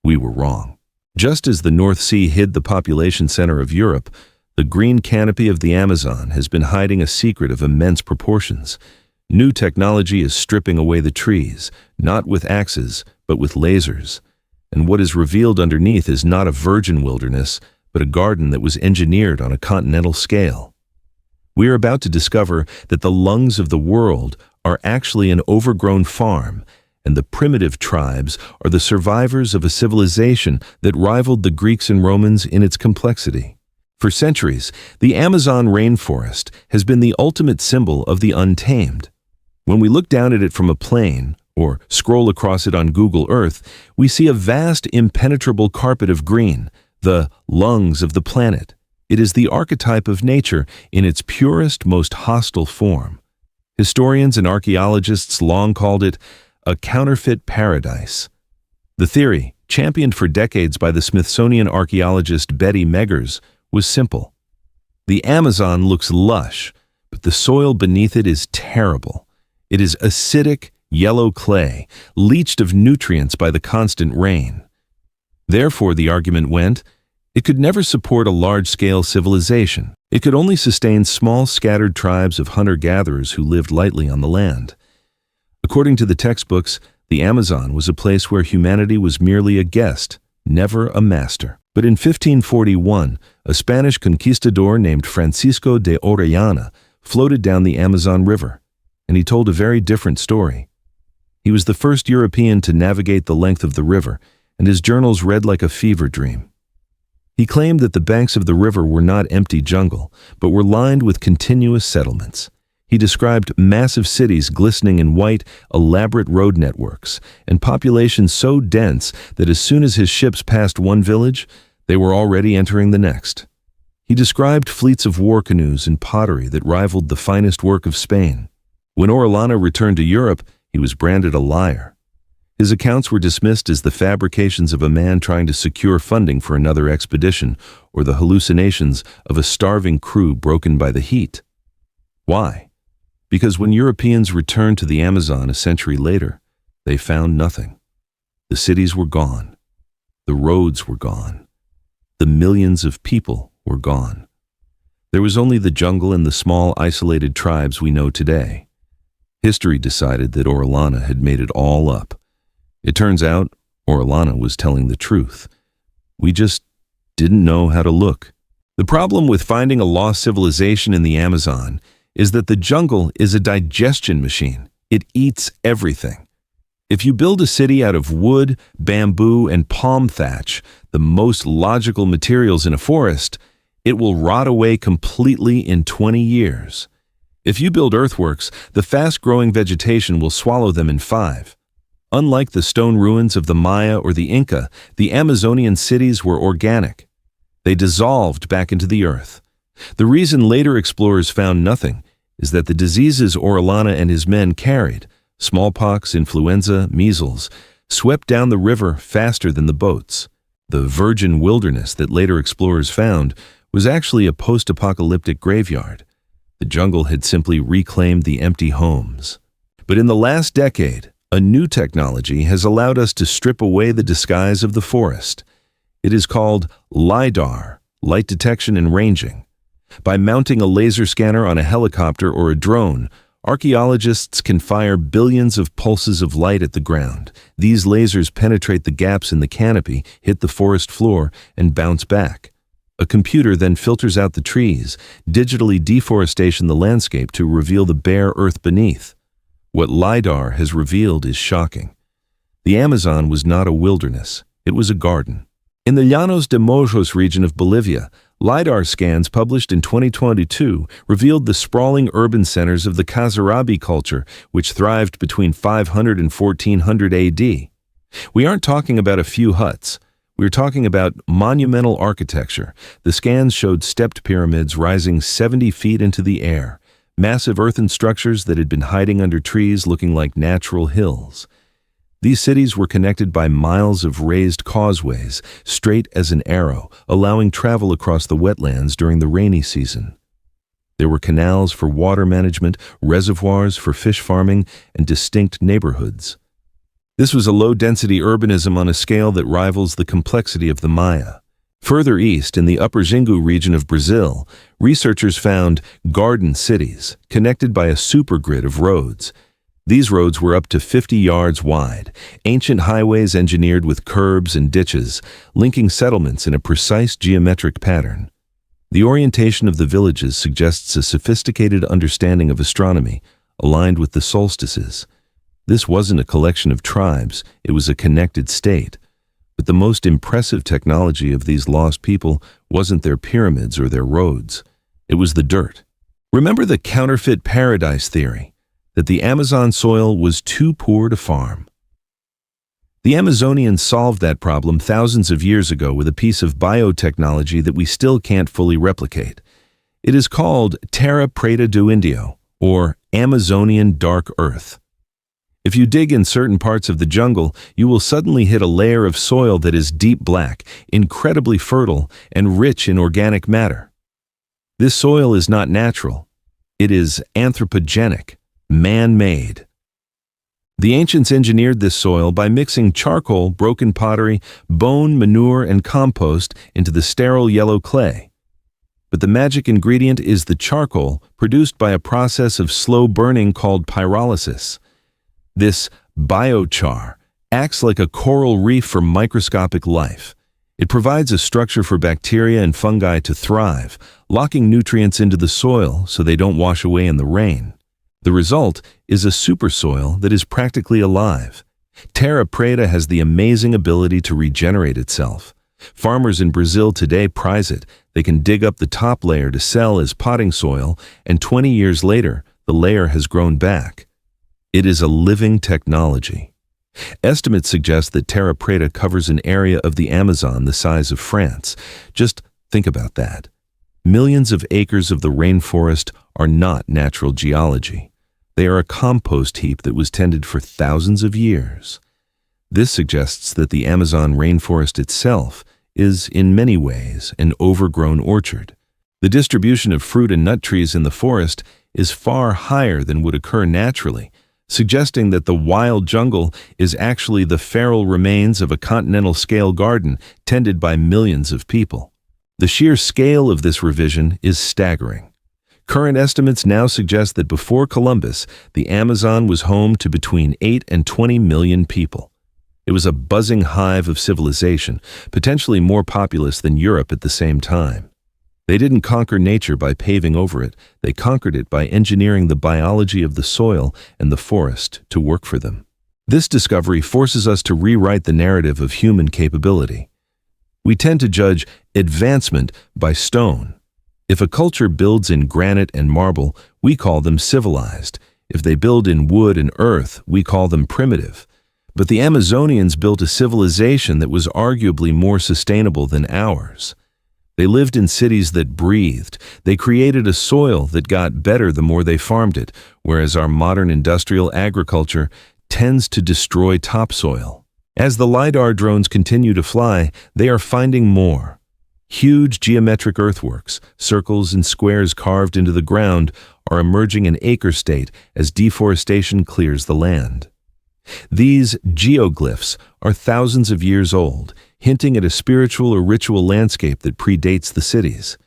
We were wrong. Just as the North Sea hid the population center of Europe, the green canopy of the Amazon has been hiding a secret of immense proportions. New technology is stripping away the trees, not with axes, but with lasers. And what is revealed underneath is not a virgin wilderness, but a garden that was engineered on a continental scale. We are about to discover that the lungs of the world are actually an overgrown farm, and the primitive tribes are the survivors of a civilization that rivaled the Greeks and Romans in its complexity. For centuries, the Amazon rainforest has been the ultimate symbol of the untamed. When we look down at it from a plane, or scroll across it on Google Earth, we see a vast, impenetrable carpet of green, the lungs of the planet. It is the archetype of nature in its purest, most hostile form. Historians and archaeologists long called it a counterfeit paradise. The theory, championed for decades by the Smithsonian archaeologist Betty Meggers, was simple. The Amazon looks lush, but the soil beneath it is terrible. It is acidic, yellow clay, leached of nutrients by the constant rain. Therefore, the argument went, it could never support a large-scale civilization. It could only sustain small, scattered tribes of hunter-gatherers who lived lightly on the land. According to the textbooks, the Amazon was a place where humanity was merely a guest, never a master. But in 1541, a Spanish conquistador named Francisco de Orellana floated down the Amazon River, and he told a very different story. He was the first European to navigate the length of the river, and his journals read like a fever dream. He claimed that the banks of the river were not empty jungle, but were lined with continuous settlements. He described massive cities glistening in white, elaborate road networks, and populations so dense that as soon as his ships passed one village, they were already entering the next. He described fleets of war canoes and pottery that rivaled the finest work of Spain. When Orellana returned to Europe, he was branded a liar. His accounts were dismissed as the fabrications of a man trying to secure funding for another expedition, or the hallucinations of a starving crew broken by the heat. Why? Because when Europeans returned to the Amazon a century later, they found nothing. The cities were gone. The roads were gone. The millions of people were gone. There was only the jungle and the small, isolated tribes we know today. History decided that Orellana had made it all up. It turns out Orellana was telling the truth. We just didn't know how to look. The problem with finding a lost civilization in the Amazon is that the jungle is a digestion machine. It eats everything. If you build a city out of wood, bamboo, and palm thatch, the most logical materials in a forest, it will rot away completely in 20 years. If you build earthworks, the fast-growing vegetation will swallow them in 5. Unlike the stone ruins of the Maya or the Inca, the Amazonian cities were organic. They dissolved back into the earth. The reason later explorers found nothing is that the diseases Orellana and his men carried, smallpox, influenza, measles, swept down the river faster than the boats. The virgin wilderness that later explorers found was actually a post-apocalyptic graveyard. The jungle had simply reclaimed the empty homes. But in the last decade, a new technology has allowed us to strip away the disguise of the forest. It is called LiDAR, light detection and ranging. By mounting a laser scanner on a helicopter or a drone, archaeologists can fire billions of pulses of light at the ground. These lasers penetrate the gaps in the canopy, hit the forest floor, and bounce back. A computer then filters out the trees, digitally deforestation the landscape to reveal the bare earth beneath. What LiDAR has revealed is shocking. The Amazon was not a wilderness, it was a garden. In the Llanos de Mojos region of Bolivia, LiDAR scans published in 2022 revealed the sprawling urban centers of the Khazarabi culture, which thrived between 500 and 1400 AD. We aren't talking about a few huts. We're talking about monumental architecture. The scans showed stepped pyramids rising 70 feet into the air, massive earthen structures that had been hiding under trees looking like natural hills. These cities were connected by miles of raised causeways, straight as an arrow, allowing travel across the wetlands during the rainy season. There were canals for water management, reservoirs for fish farming, and distinct neighborhoods. This was a low-density urbanism on a scale that rivals the complexity of the Maya. Further east, in the Upper Xingu region of Brazil, researchers found garden cities connected by a supergrid of roads. These roads were up to 50 yards wide, ancient highways engineered with curbs and ditches, linking settlements in a precise geometric pattern. The orientation of the villages suggests a sophisticated understanding of astronomy, aligned with the solstices. This wasn't a collection of tribes, it was a connected state. But the most impressive technology of these lost people wasn't their pyramids or their roads. It was the dirt. Remember the counterfeit paradise theory, that the Amazon soil was too poor to farm. The Amazonians solved that problem thousands of years ago with a piece of biotechnology that we still can't fully replicate. It is called Terra Preta do Indio, or Amazonian dark earth. If you dig in certain parts of the jungle, you will suddenly hit a layer of soil that is deep black, incredibly fertile, and rich in organic matter. This soil is not natural. It is anthropogenic, man-made. The ancients engineered this soil by mixing charcoal, broken pottery, bone, manure, and compost into the sterile yellow clay. But the magic ingredient is the charcoal produced by a process of slow burning called pyrolysis. This biochar acts like a coral reef for microscopic life. It provides a structure for bacteria and fungi to thrive, locking nutrients into the soil so they don't wash away in the rain. The result is a super soil that is practically alive. Terra Preta has the amazing ability to regenerate itself. Farmers in Brazil today prize it. They can dig up the top layer to sell as potting soil, and 20 years later, the layer has grown back. It is a living technology. Estimates suggest that Terra Preta covers an area of the Amazon the size of France. Just think about that. Millions of acres of the rainforest are not natural geology. They are a compost heap that was tended for thousands of years. This suggests that the Amazon rainforest itself is, in many ways, an overgrown orchard. The distribution of fruit and nut trees in the forest is far higher than would occur naturally, suggesting that the wild jungle is actually the feral remains of a continental-scale garden tended by millions of people. The sheer scale of this revision is staggering. Current estimates now suggest that before Columbus, the Amazon was home to between 8 and 20 million people. It was a buzzing hive of civilization, potentially more populous than Europe at the same time. They didn't conquer nature by paving over it, they conquered it by engineering the biology of the soil and the forest to work for them. This discovery forces us to rewrite the narrative of human capability. We tend to judge advancement by stone. If a culture builds in granite and marble, we call them civilized. If they build in wood and earth, we call them primitive. But the Amazonians built a civilization that was arguably more sustainable than ours. They lived in cities that breathed. They created a soil that got better the more they farmed it, whereas our modern industrial agriculture tends to destroy topsoil. As the LiDAR drones continue to fly, they are finding more. Huge geometric earthworks, circles and squares carved into the ground, are emerging in acre state as deforestation clears the land. These geoglyphs are thousands of years old, hinting at a spiritual or ritual landscape that predates the cities.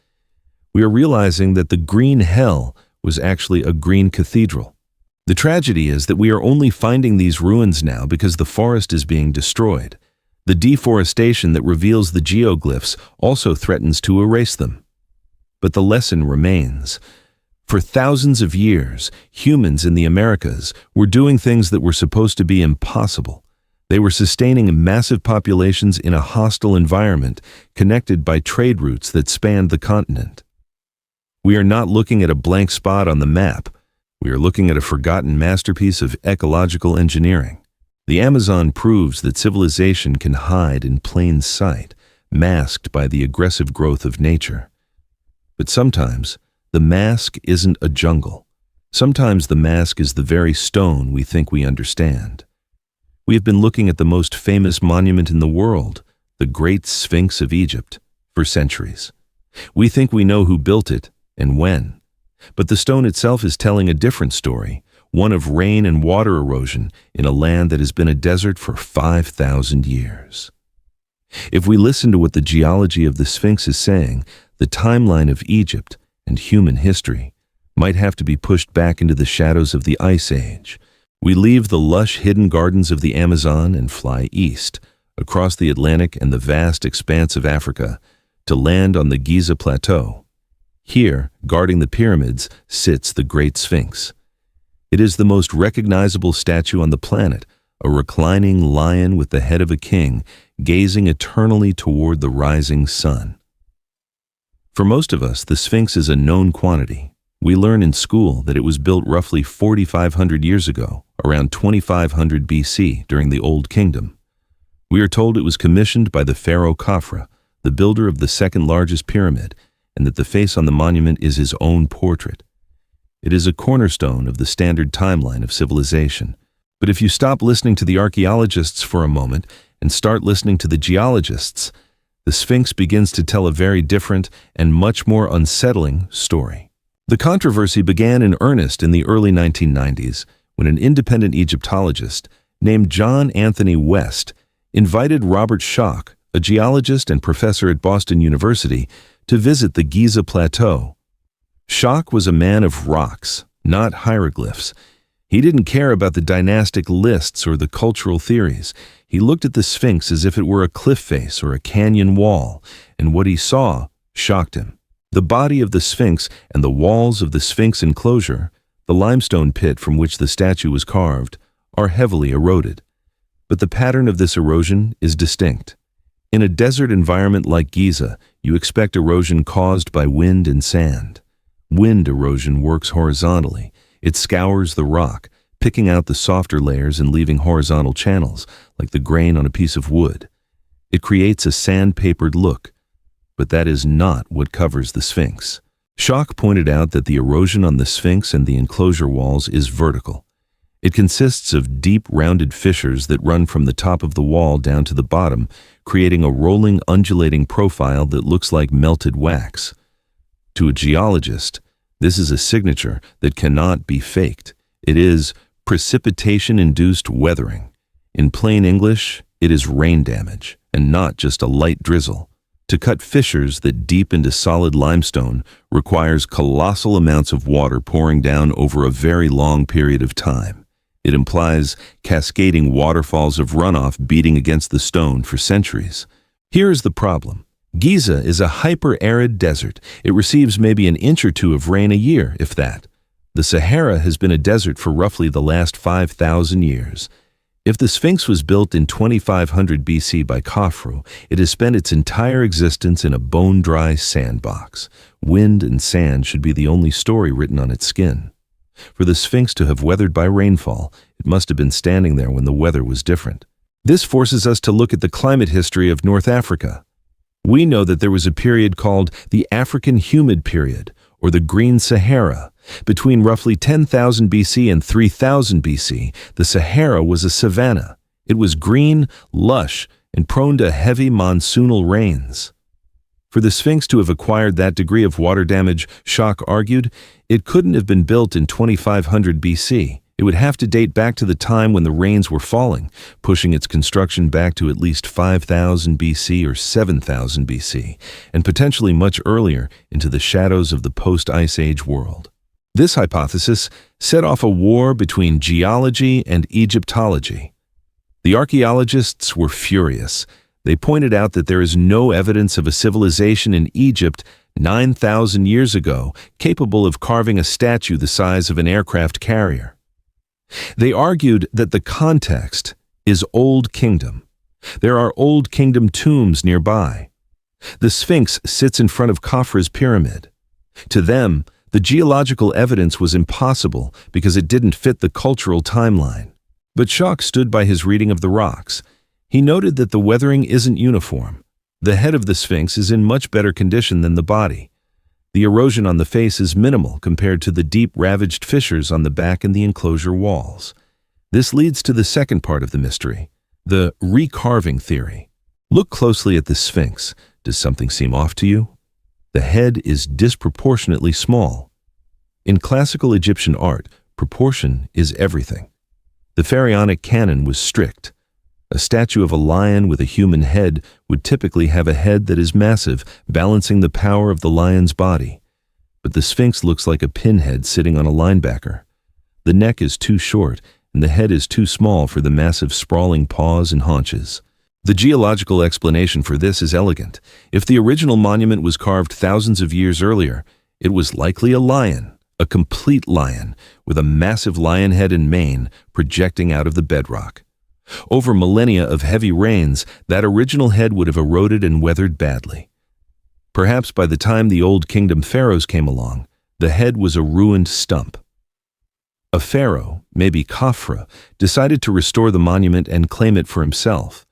We are realizing that the green hell was actually a green cathedral. The tragedy is that we are only finding these ruins now because the forest is being destroyed. The deforestation that reveals the geoglyphs also threatens to erase them. But the lesson remains. For thousands of years, humans in the Americas were doing things that were supposed to be impossible. They were sustaining massive populations in a hostile environment, connected by trade routes that spanned the continent. We are not looking at a blank spot on the map. We are looking at a forgotten masterpiece of ecological engineering. The Amazon proves that civilization can hide in plain sight, masked by the aggressive growth of nature. But sometimes, the mask isn't a jungle. Sometimes the mask is the very stone we think we understand. We have been looking at the most famous monument in the world, the Great Sphinx of Egypt, for centuries. We think we know who built it and when. But the stone itself is telling a different story, one of rain and water erosion in a land that has been a desert for 5,000 years. If we listen to what the geology of the Sphinx is saying, the timeline of Egypt and human history might have to be pushed back into the shadows of the Ice Age. We leave the lush hidden gardens of the Amazon and fly east, across the Atlantic and the vast expanse of Africa, to land on the Giza Plateau. Here, guarding the pyramids, sits the Great Sphinx. It is the most recognizable statue on the planet, a reclining lion with the head of a king, gazing eternally toward the rising sun. For most of us, the Sphinx is a known quantity. We learn in school that it was built roughly 4,500 years ago, around 2500 BC, during the Old Kingdom. We are told it was commissioned by the pharaoh Khafra, the builder of the second largest pyramid, and that the face on the monument is his own portrait. It is a cornerstone of the standard timeline of civilization. But if you stop listening to the archaeologists for a moment and start listening to the geologists, the Sphinx begins to tell a very different and much more unsettling story. The controversy began in earnest in the early 1990s when an independent Egyptologist named John Anthony West invited Robert Schoch, a geologist and professor at Boston University, to visit the Giza Plateau. Schoch was a man of rocks, not hieroglyphs. He didn't care about the dynastic lists or the cultural theories. He looked at the Sphinx as if it were a cliff face or a canyon wall, and what he saw shocked him. The body of the Sphinx and the walls of the Sphinx enclosure, the limestone pit from which the statue was carved, are heavily eroded. But the pattern of this erosion is distinct. In a desert environment like Giza, you expect erosion caused by wind and sand. Wind erosion works horizontally. It scours the rock, picking out the softer layers and leaving horizontal channels, like the grain on a piece of wood. It creates a sandpapered look, but that is not what covers the Sphinx. Schoch pointed out that the erosion on the Sphinx and the enclosure walls is vertical. It consists of deep, rounded fissures that run from the top of the wall down to the bottom, creating a rolling, undulating profile that looks like melted wax. To a geologist, this is a signature that cannot be faked. It is precipitation-induced weathering. In plain English, it is rain damage, and not just a light drizzle. To cut fissures that deep into solid limestone requires colossal amounts of water pouring down over a very long period of time. It implies cascading waterfalls of runoff beating against the stone for centuries. Here is the problem. Giza is a hyper-arid desert. It receives maybe an inch or two of rain a year, if that. The Sahara has been a desert for roughly the last 5,000 years. If the Sphinx was built in 2500 BC by Khafra, it has spent its entire existence in a bone-dry sandbox. Wind and sand should be the only story written on its skin. For the Sphinx to have weathered by rainfall, it must have been standing there when the weather was different. This forces us to look at the climate history of North Africa. We know that there was a period called the African Humid Period, or the Green Sahara. Between roughly 10,000 BC and 3000 BC, the Sahara was a savanna. It was green, lush, and prone to heavy monsoonal rains. For the Sphinx to have acquired that degree of water damage, Schoch argued, it couldn't have been built in 2500 BC. It would have to date back to the time when the rains were falling, pushing its construction back to at least 5000 BC or 7000 BC, and potentially much earlier into the shadows of the post-Ice Age world. This hypothesis set off a war between geology and Egyptology. The archaeologists were furious. They pointed out that there is no evidence of a civilization in Egypt 9,000 years ago capable of carving a statue the size of an aircraft carrier. They argued that the context is Old Kingdom. There are Old Kingdom tombs nearby. The Sphinx sits in front of Khafra's pyramid. To them, the geological evidence was impossible because it didn't fit the cultural timeline. But Schock stood by his reading of the rocks. He noted that the weathering isn't uniform. The head of the Sphinx is in much better condition than the body. The erosion on the face is minimal compared to the deep ravaged fissures on the back and the enclosure walls. This leads to the second part of the mystery, the recarving theory. Look closely at the Sphinx. Does something seem off to you? The head is disproportionately small. In classical Egyptian art, proportion is everything. The pharaonic canon was strict. A statue of a lion with a human head would typically have a head that is massive, balancing the power of the lion's body. But the Sphinx looks like a pinhead sitting on a linebacker. The neck is too short, and the head is too small for the massive sprawling paws and haunches. The geological explanation for this is elegant. If the original monument was carved thousands of years earlier, it was likely a lion, a complete lion, with a massive lion head and mane projecting out of the bedrock. Over millennia of heavy rains, that original head would have eroded and weathered badly. Perhaps by the time the Old Kingdom pharaohs came along, the head was a ruined stump. A pharaoh, maybe Khafra, decided to restore the monument and claim it for himself.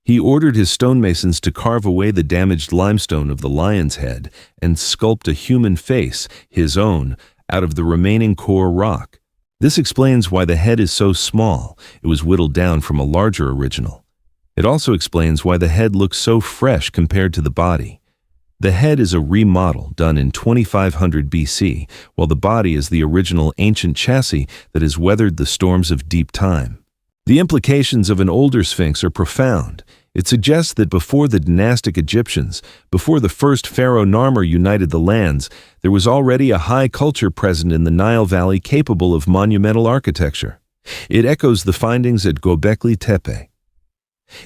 He ordered his stonemasons to carve away the damaged limestone of the lion's head and sculpt a human face, his own, out of the remaining core rock. This explains why the head is so small. It was whittled down from a larger original. It also explains why the head looks so fresh compared to the body. The head is a remodel done in 2500 BC, while the body is the original ancient chassis that has weathered the storms of deep time. The implications of an older Sphinx are profound. It suggests that before the dynastic Egyptians, before the first pharaoh Narmer united the lands, there was already a high culture present in the Nile Valley capable of monumental architecture. It echoes the findings at Göbekli Tepe.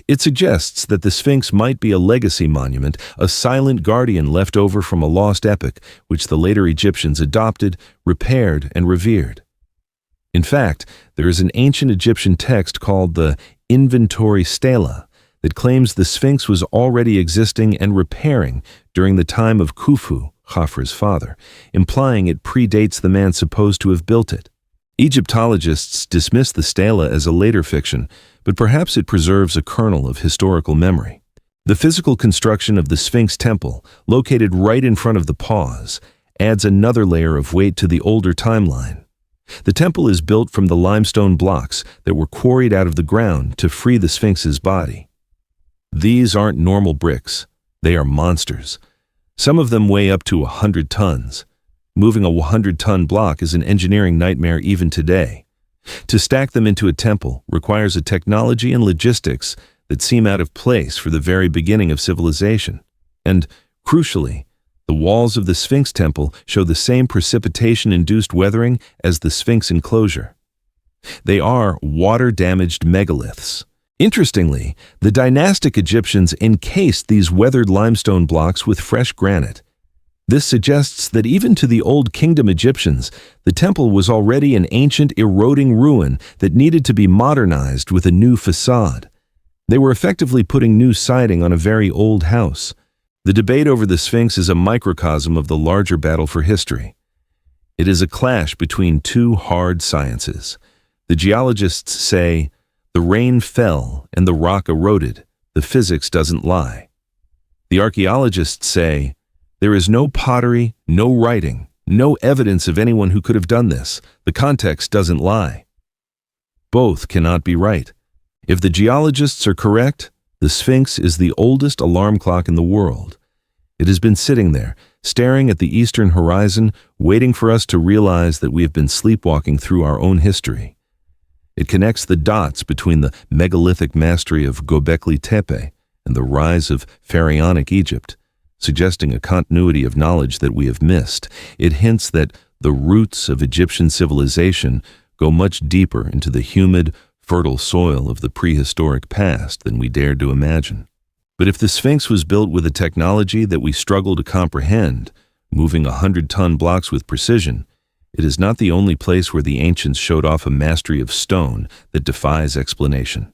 It suggests that the Sphinx might be a legacy monument, a silent guardian left over from a lost epoch, which the later Egyptians adopted, repaired, and revered. In fact, there is an ancient Egyptian text called the Inventory Stela that claims the Sphinx was already existing and repairing during the time of Khufu, Khafra's father, implying it predates the man supposed to have built it. Egyptologists dismiss the stela as a later fiction, but perhaps it preserves a kernel of historical memory. The physical construction of the Sphinx temple, located right in front of the paws, adds another layer of weight to the older timeline. The temple is built from the limestone blocks that were quarried out of the ground to free the Sphinx's body. These aren't normal bricks. They are monsters. Some of them weigh up to 100 tons. Moving a 100-ton block is an engineering nightmare even today. To stack them into a temple requires a technology and logistics that seem out of place for the very beginning of civilization. And, crucially, the walls of the Sphinx temple show the same precipitation-induced weathering as the Sphinx enclosure. They are water-damaged megaliths. Interestingly, the dynastic Egyptians encased these weathered limestone blocks with fresh granite. This suggests that even to the Old Kingdom Egyptians, the temple was already an ancient, eroding ruin that needed to be modernized with a new facade. They were effectively putting new siding on a very old house. The debate over the Sphinx is a microcosm of the larger battle for history. It is a clash between two hard sciences. The geologists say, the rain fell and the rock eroded. The physics doesn't lie. The archaeologists say, there is no pottery, no writing, no evidence of anyone who could have done this. The context doesn't lie. Both cannot be right. If the geologists are correct, the Sphinx is the oldest alarm clock in the world. It has been sitting there, staring at the eastern horizon, waiting for us to realize that we have been sleepwalking through our own history. It connects the dots between the megalithic mastery of Göbekli Tepe and the rise of pharaonic Egypt, suggesting a continuity of knowledge that we have missed. It hints that the roots of Egyptian civilization go much deeper into the humid, fertile soil of the prehistoric past than we dared to imagine. But if the Sphinx was built with a technology that we struggle to comprehend, moving 100-ton blocks with precision, it is not the only place where the ancients showed off a mastery of stone that defies explanation.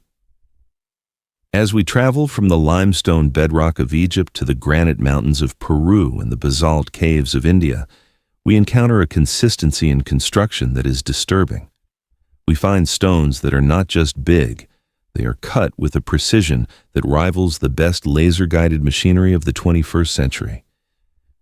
As we travel from the limestone bedrock of Egypt to the granite mountains of Peru and the basalt caves of India, we encounter a consistency in construction that is disturbing. We find stones that are not just big, they are cut with a precision that rivals the best laser-guided machinery of the 21st century.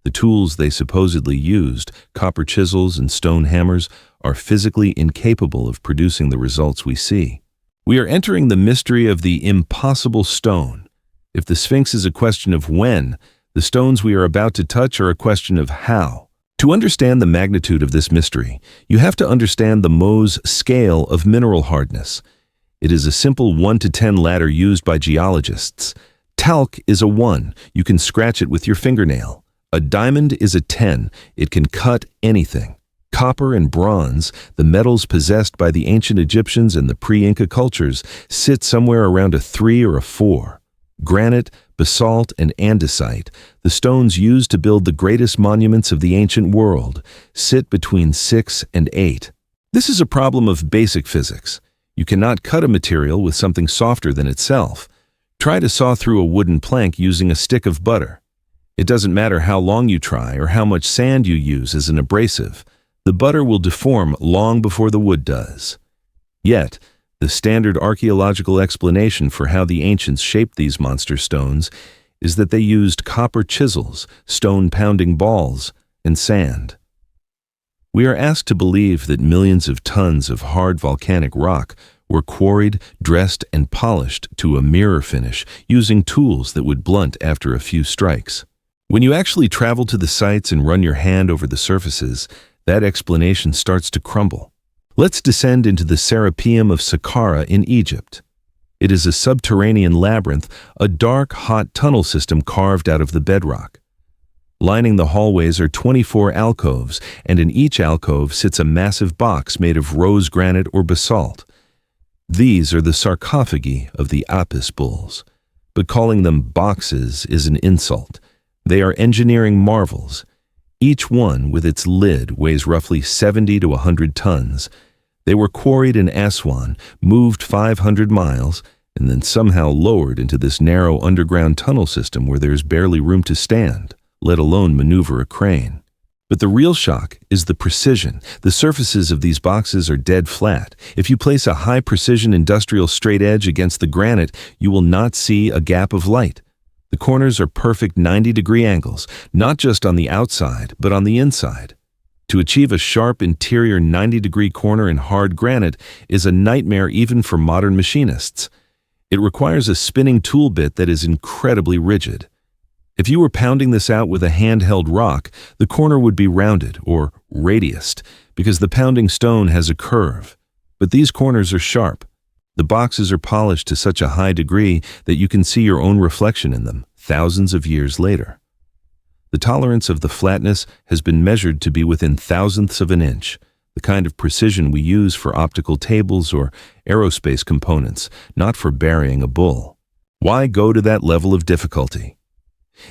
The tools they supposedly used, copper chisels and stone hammers, are physically incapable of producing the results we see. We are entering the mystery of the impossible stone. If the Sphinx is a question of when, the stones we are about to touch are a question of how. To understand the magnitude of this mystery, you have to understand the Mohs scale of mineral hardness. It is a simple 1 to 10 ladder used by geologists. Talc is a 1, you can scratch it with your fingernail. A diamond is a 10, it can cut anything. Copper and bronze, the metals possessed by the ancient Egyptians and the pre-Inca cultures, sit somewhere around a 3 or a 4. Granite, basalt, and andesite, the stones used to build the greatest monuments of the ancient world, sit between 6 and 8. This is a problem of basic physics. You cannot cut a material with something softer than itself. Try to saw through a wooden plank using a stick of butter. It doesn't matter how long you try or how much sand you use as an abrasive. The butter will deform long before the wood does. Yet, the standard archaeological explanation for how the ancients shaped these monster stones is that they used copper chisels, stone-pounding balls, and sand. We are asked to believe that millions of tons of hard volcanic rock were quarried, dressed, and polished to a mirror finish using tools that would blunt after a few strikes. When you actually travel to the sites and run your hand over the surfaces, that explanation starts to crumble. Let's descend into the Serapeum of Saqqara in Egypt. It is a subterranean labyrinth, a dark, hot tunnel system carved out of the bedrock. Lining the hallways are 24 alcoves, and in each alcove sits a massive box made of rose granite or basalt. These are the sarcophagi of the Apis bulls, but calling them boxes is an insult. They are engineering marvels. Each one, with its lid, weighs roughly 70 to 100 tons. They were quarried in Aswan, moved 500 miles, and then somehow lowered into this narrow underground tunnel system where there's barely room to stand, let alone maneuver a crane. But the real shock is the precision. The surfaces of these boxes are dead flat. If you place a high-precision industrial straight edge against the granite, you will not see a gap of light. The corners are perfect 90-degree angles, not just on the outside, but on the inside. To achieve a sharp interior 90-degree corner in hard granite is a nightmare even for modern machinists. It requires a spinning tool bit that is incredibly rigid. If you were pounding this out with a handheld rock, the corner would be rounded, or radiused, because the pounding stone has a curve. But these corners are sharp. The boxes are polished to such a high degree that you can see your own reflection in them thousands of years later. The tolerance of the flatness has been measured to be within thousandths of an inch, the kind of precision we use for optical tables or aerospace components, not for burying a bull. Why go to that level of difficulty?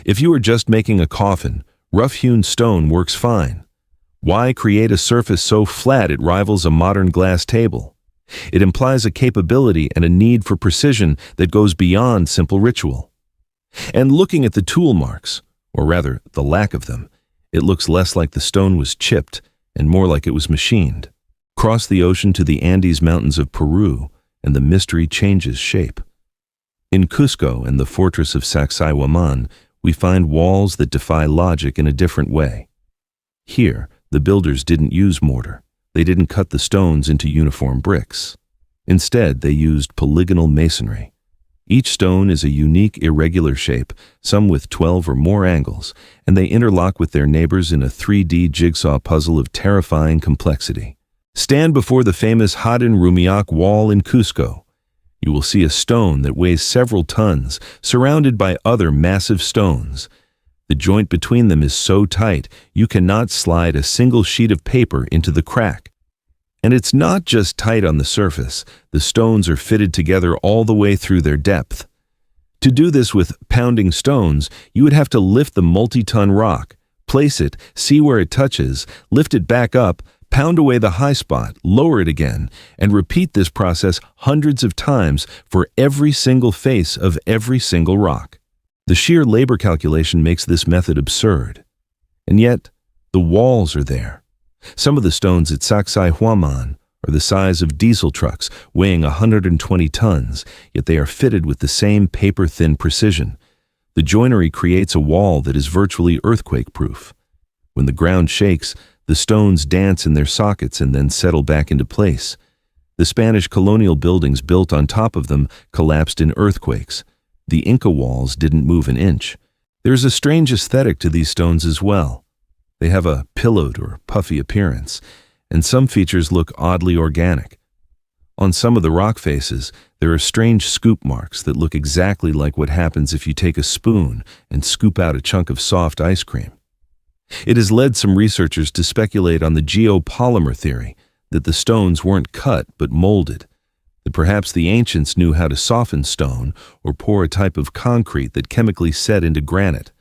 If you are just making a coffin, rough-hewn stone works fine. Why create a surface so flat it rivals a modern glass table? It implies a capability and a need for precision that goes beyond simple ritual. And looking at the tool marks, or rather, the lack of them, it looks less like the stone was chipped and more like it was machined. Cross the ocean to the Andes Mountains of Peru, and the mystery changes shape. In Cusco and the fortress of Sacsayhuaman, we find walls that defy logic in a different way. Here, the builders didn't use mortar. They didn't cut the stones into uniform bricks. Instead, they used polygonal masonry. Each stone is a unique, irregular shape, some with 12 or more angles, and they interlock with their neighbors in a 3D jigsaw puzzle of terrifying complexity. Stand before the famous Hadin Rumiak wall in Cusco. You will see a stone that weighs several tons, surrounded by other massive stones. The joint between them is so tight, you cannot slide a single sheet of paper into the crack. And it's not just tight on the surface. The stones are fitted together all the way through their depth. To do this with pounding stones, you would have to lift the multi-ton rock, place it, see where it touches, lift it back up, pound away the high spot, lower it again, and repeat this process hundreds of times for every single face of every single rock. The sheer labor calculation makes this method absurd. And yet, the walls are there. Some of the stones at Sacsayhuaman are the size of diesel trucks, weighing 120 tons, yet they are fitted with the same paper-thin precision. The joinery creates a wall that is virtually earthquake-proof. When the ground shakes, the stones dance in their sockets and then settle back into place. The Spanish colonial buildings built on top of them collapsed in earthquakes. The Inca walls didn't move an inch. There's a strange aesthetic to these stones as well. They have a pillowed or puffy appearance, and some features look oddly organic. On some of the rock faces, there are strange scoop marks that look exactly like what happens if you take a spoon and scoop out a chunk of soft ice cream. It has led some researchers to speculate on the geopolymer theory, that the stones weren't cut but molded, that perhaps the ancients knew how to soften stone or pour a type of concrete that chemically set into granite.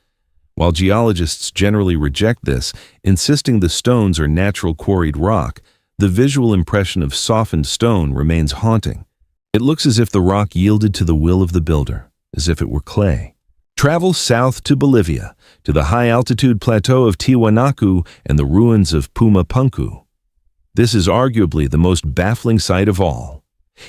While geologists generally reject this, insisting the stones are natural quarried rock, the visual impression of softened stone remains haunting. It looks as if the rock yielded to the will of the builder, as if it were clay. Travel south to Bolivia, to the high-altitude plateau of Tiwanaku and the ruins of Pumapunku. This is arguably the most baffling sight of all.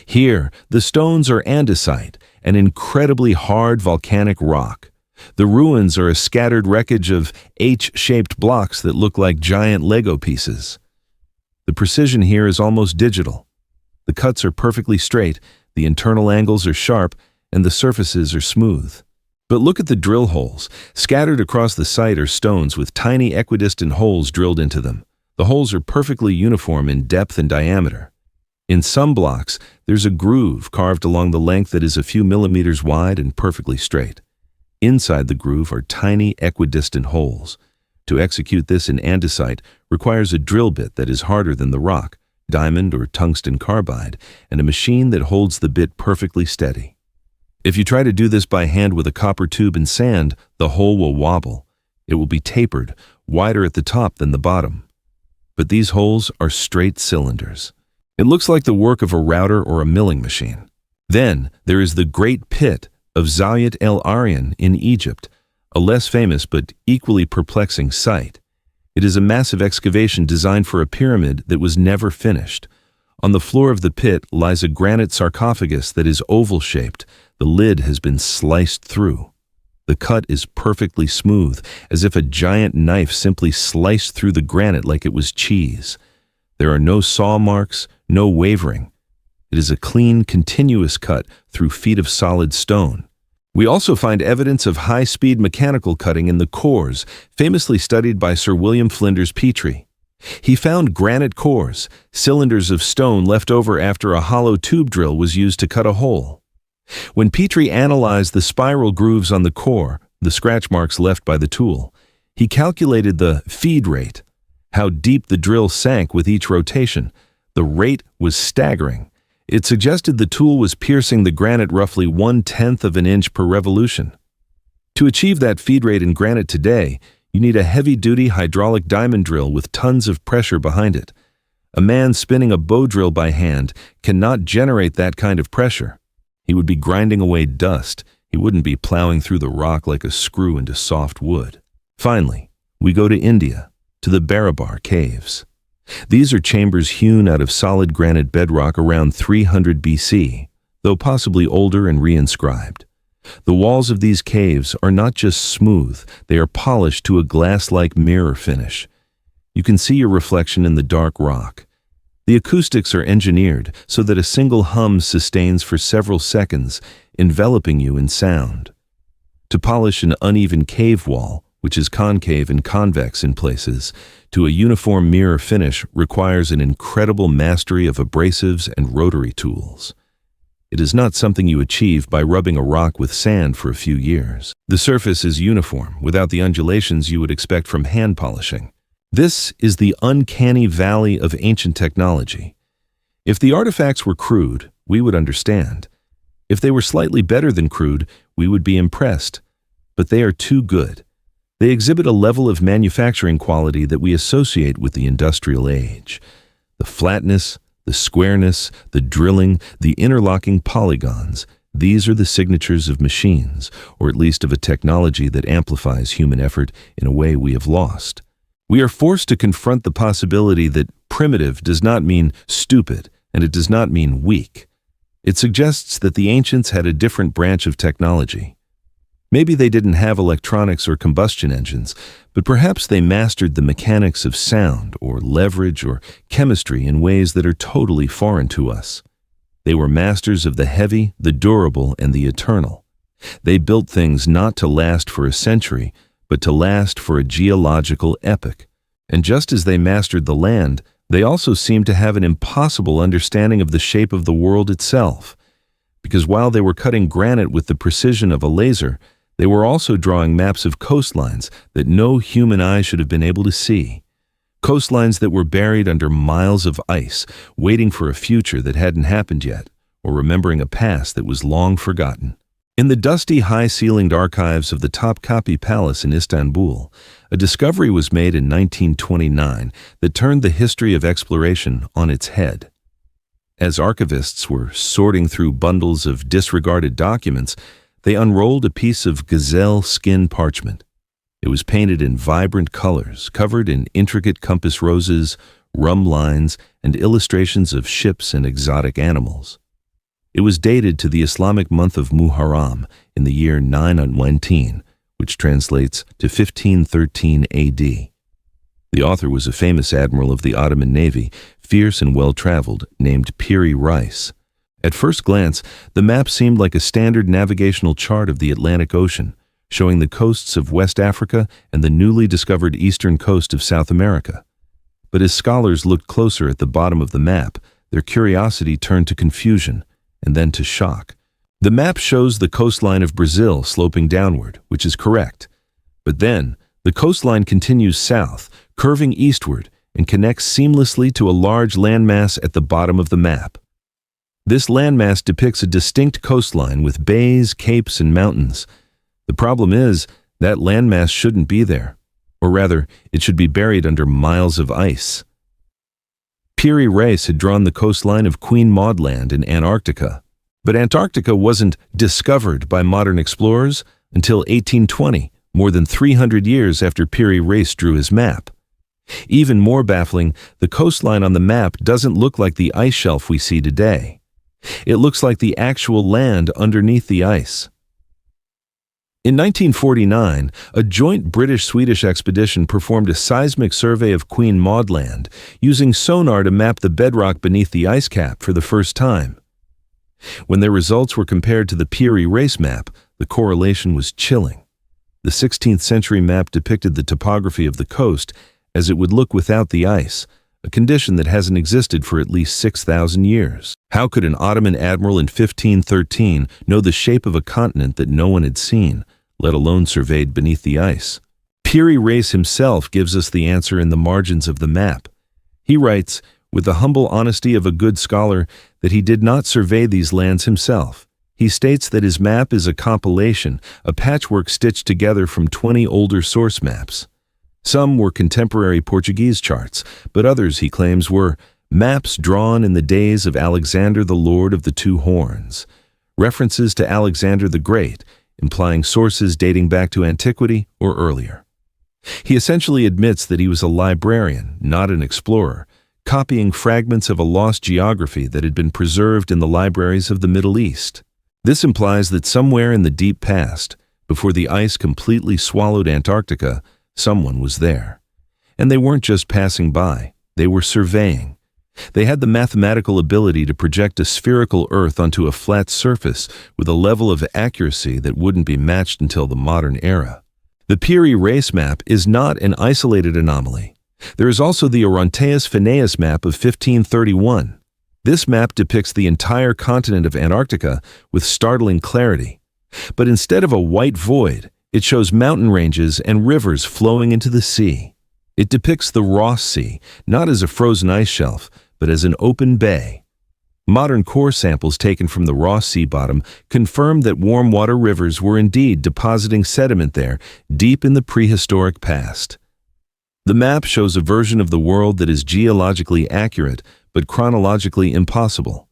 Here, the stones are andesite, an incredibly hard volcanic rock. The ruins are a scattered wreckage of H-shaped blocks that look like giant Lego pieces. The precision here is almost digital. The cuts are perfectly straight, the internal angles are sharp, and the surfaces are smooth. But look at the drill holes. Scattered across the site are stones with tiny equidistant holes drilled into them. The holes are perfectly uniform in depth and diameter. In some blocks, there's a groove carved along the length that is a few millimeters wide and perfectly straight. Inside the groove are tiny equidistant holes. To execute this in andesite requires a drill bit that is harder than the rock, diamond or tungsten carbide, and a machine that holds the bit perfectly steady. If you try to do this by hand with a copper tube and sand, the hole will wobble. It will be tapered, wider at the top than the bottom. But these holes are straight cylinders. It looks like the work of a router or a milling machine. Then there is the Great Pit of Zayat el Aryan in Egypt, a less famous but equally perplexing site. It is a massive excavation designed for a pyramid that was never finished. On the floor of the pit lies a granite sarcophagus that is oval-shaped. The lid has been sliced through. The cut is perfectly smooth, as if a giant knife simply sliced through the granite like it was cheese. There are no saw marks, no wavering. It is a clean, continuous cut through feet of solid stone. We also find evidence of high-speed mechanical cutting in the cores, famously studied by Sir William Flinders Petrie. He found granite cores, cylinders of stone left over after a hollow tube drill was used to cut a hole. When Petrie analyzed the spiral grooves on the core, the scratch marks left by the tool, he calculated the feed rate, how deep the drill sank with each rotation. The rate was staggering. It suggested the tool was piercing the granite roughly 1/10 of an inch per revolution. To achieve that feed rate in granite today, you need a heavy-duty hydraulic diamond drill with tons of pressure behind it. A man spinning a bow drill by hand cannot generate that kind of pressure. He would be grinding away dust. He wouldn't be plowing through the rock like a screw into soft wood. Finally, we go to India, to the Barabar caves. These are chambers hewn out of solid granite bedrock around 300 BC, though possibly older and reinscribed. The walls of these caves are not just smooth, they are polished to a glass-like mirror finish. You can see your reflection in the dark rock. The acoustics are engineered so that a single hum sustains for several seconds, enveloping you in sound. To polish an uneven cave wall, which is concave and convex in places, to a uniform mirror finish requires an incredible mastery of abrasives and rotary tools. It is not something you achieve by rubbing a rock with sand for a few years. The surface is uniform, without the undulations you would expect from hand polishing. This is the uncanny valley of ancient technology. If the artifacts were crude, we would understand. If they were slightly better than crude, we would be impressed. But they are too good. They exhibit a level of manufacturing quality that we associate with the industrial age. The flatness, the squareness, the drilling, the interlocking polygons, these are the signatures of machines, or at least of a technology that amplifies human effort in a way we have lost. We are forced to confront the possibility that primitive does not mean stupid, and it does not mean weak. It suggests that the ancients had a different branch of technology. Maybe they didn't have electronics or combustion engines, but perhaps they mastered the mechanics of sound or leverage or chemistry in ways that are totally foreign to us. They were masters of the heavy, the durable, and the eternal. They built things not to last for a century, but to last for a geological epoch. And just as they mastered the land, they also seemed to have an impossible understanding of the shape of the world itself. Because while they were cutting granite with the precision of a laser, they were also drawing maps of coastlines that no human eye should have been able to see. Coastlines that were buried under miles of ice, waiting for a future that hadn't happened yet, or remembering a past that was long forgotten. In the dusty, high-ceilinged archives of the Topkapi Palace in Istanbul, a discovery was made in 1929 that turned the history of exploration on its head. As archivists were sorting through bundles of disregarded documents, they unrolled a piece of gazelle skin parchment. It was painted in vibrant colors, covered in intricate compass roses, rum lines, and illustrations of ships and exotic animals. It was dated to the Islamic month of Muharram in the year 919, which translates to 1513 AD. The author was a famous admiral of the Ottoman Navy, fierce and well-traveled, named Piri Reis. At first glance, the map seemed like a standard navigational chart of the Atlantic Ocean, showing the coasts of West Africa and the newly discovered eastern coast of South America. But as scholars looked closer at the bottom of the map, their curiosity turned to confusion, and then to shock. The map shows the coastline of Brazil sloping downward, which is correct. But then, the coastline continues south, curving eastward, and connects seamlessly to a large landmass at the bottom of the map. This landmass depicts a distinct coastline with bays, capes, and mountains. The problem is, that landmass shouldn't be there. Or rather, it should be buried under miles of ice. Piri Reis had drawn the coastline of Queen Maud Land in Antarctica. But Antarctica wasn't discovered by modern explorers until 1820, more than 300 years after Piri Reis drew his map. Even more baffling, the coastline on the map doesn't look like the ice shelf we see today. It looks like the actual land underneath the ice. In 1949, a joint British-Swedish expedition performed a seismic survey of Queen Maud Land, using sonar to map the bedrock beneath the ice cap for the first time. When their results were compared to the Piri Reis map, the correlation was chilling. The 16th century map depicted the topography of the coast as it would look without the ice, a condition that hasn't existed for at least 6,000 years. How could an Ottoman admiral in 1513 know the shape of a continent that no one had seen, let alone surveyed beneath the ice? Piri Reis himself gives us the answer in the margins of the map. He writes, with the humble honesty of a good scholar, that he did not survey these lands himself. He states that his map is a compilation, a patchwork stitched together from 20 older source maps. Some were contemporary Portuguese charts, but others, he claims, were maps drawn in the days of Alexander the Lord of the Two Horns, references to Alexander the Great, implying sources dating back to antiquity or earlier. He essentially admits that he was a librarian, not an explorer, copying fragments of a lost geography that had been preserved in the libraries of the Middle East. This implies that somewhere in the deep past, before the ice completely swallowed Antarctica, someone was there. And they weren't just passing by, they were surveying. They had the mathematical ability to project a spherical Earth onto a flat surface with a level of accuracy that wouldn't be matched until the modern era. The Piri Reis map is not an isolated anomaly. There is also the Oronteus Phineas map of 1531. This map depicts the entire continent of Antarctica with startling clarity. But instead of a white void, it shows mountain ranges and rivers flowing into the sea. It depicts the Ross Sea, not as a frozen ice shelf, but as an open bay, Modern core samples taken from the raw sea bottom confirm that warm water rivers were indeed depositing sediment there deep in the prehistoric past. The map shows a version of the world that is geologically accurate but chronologically impossible.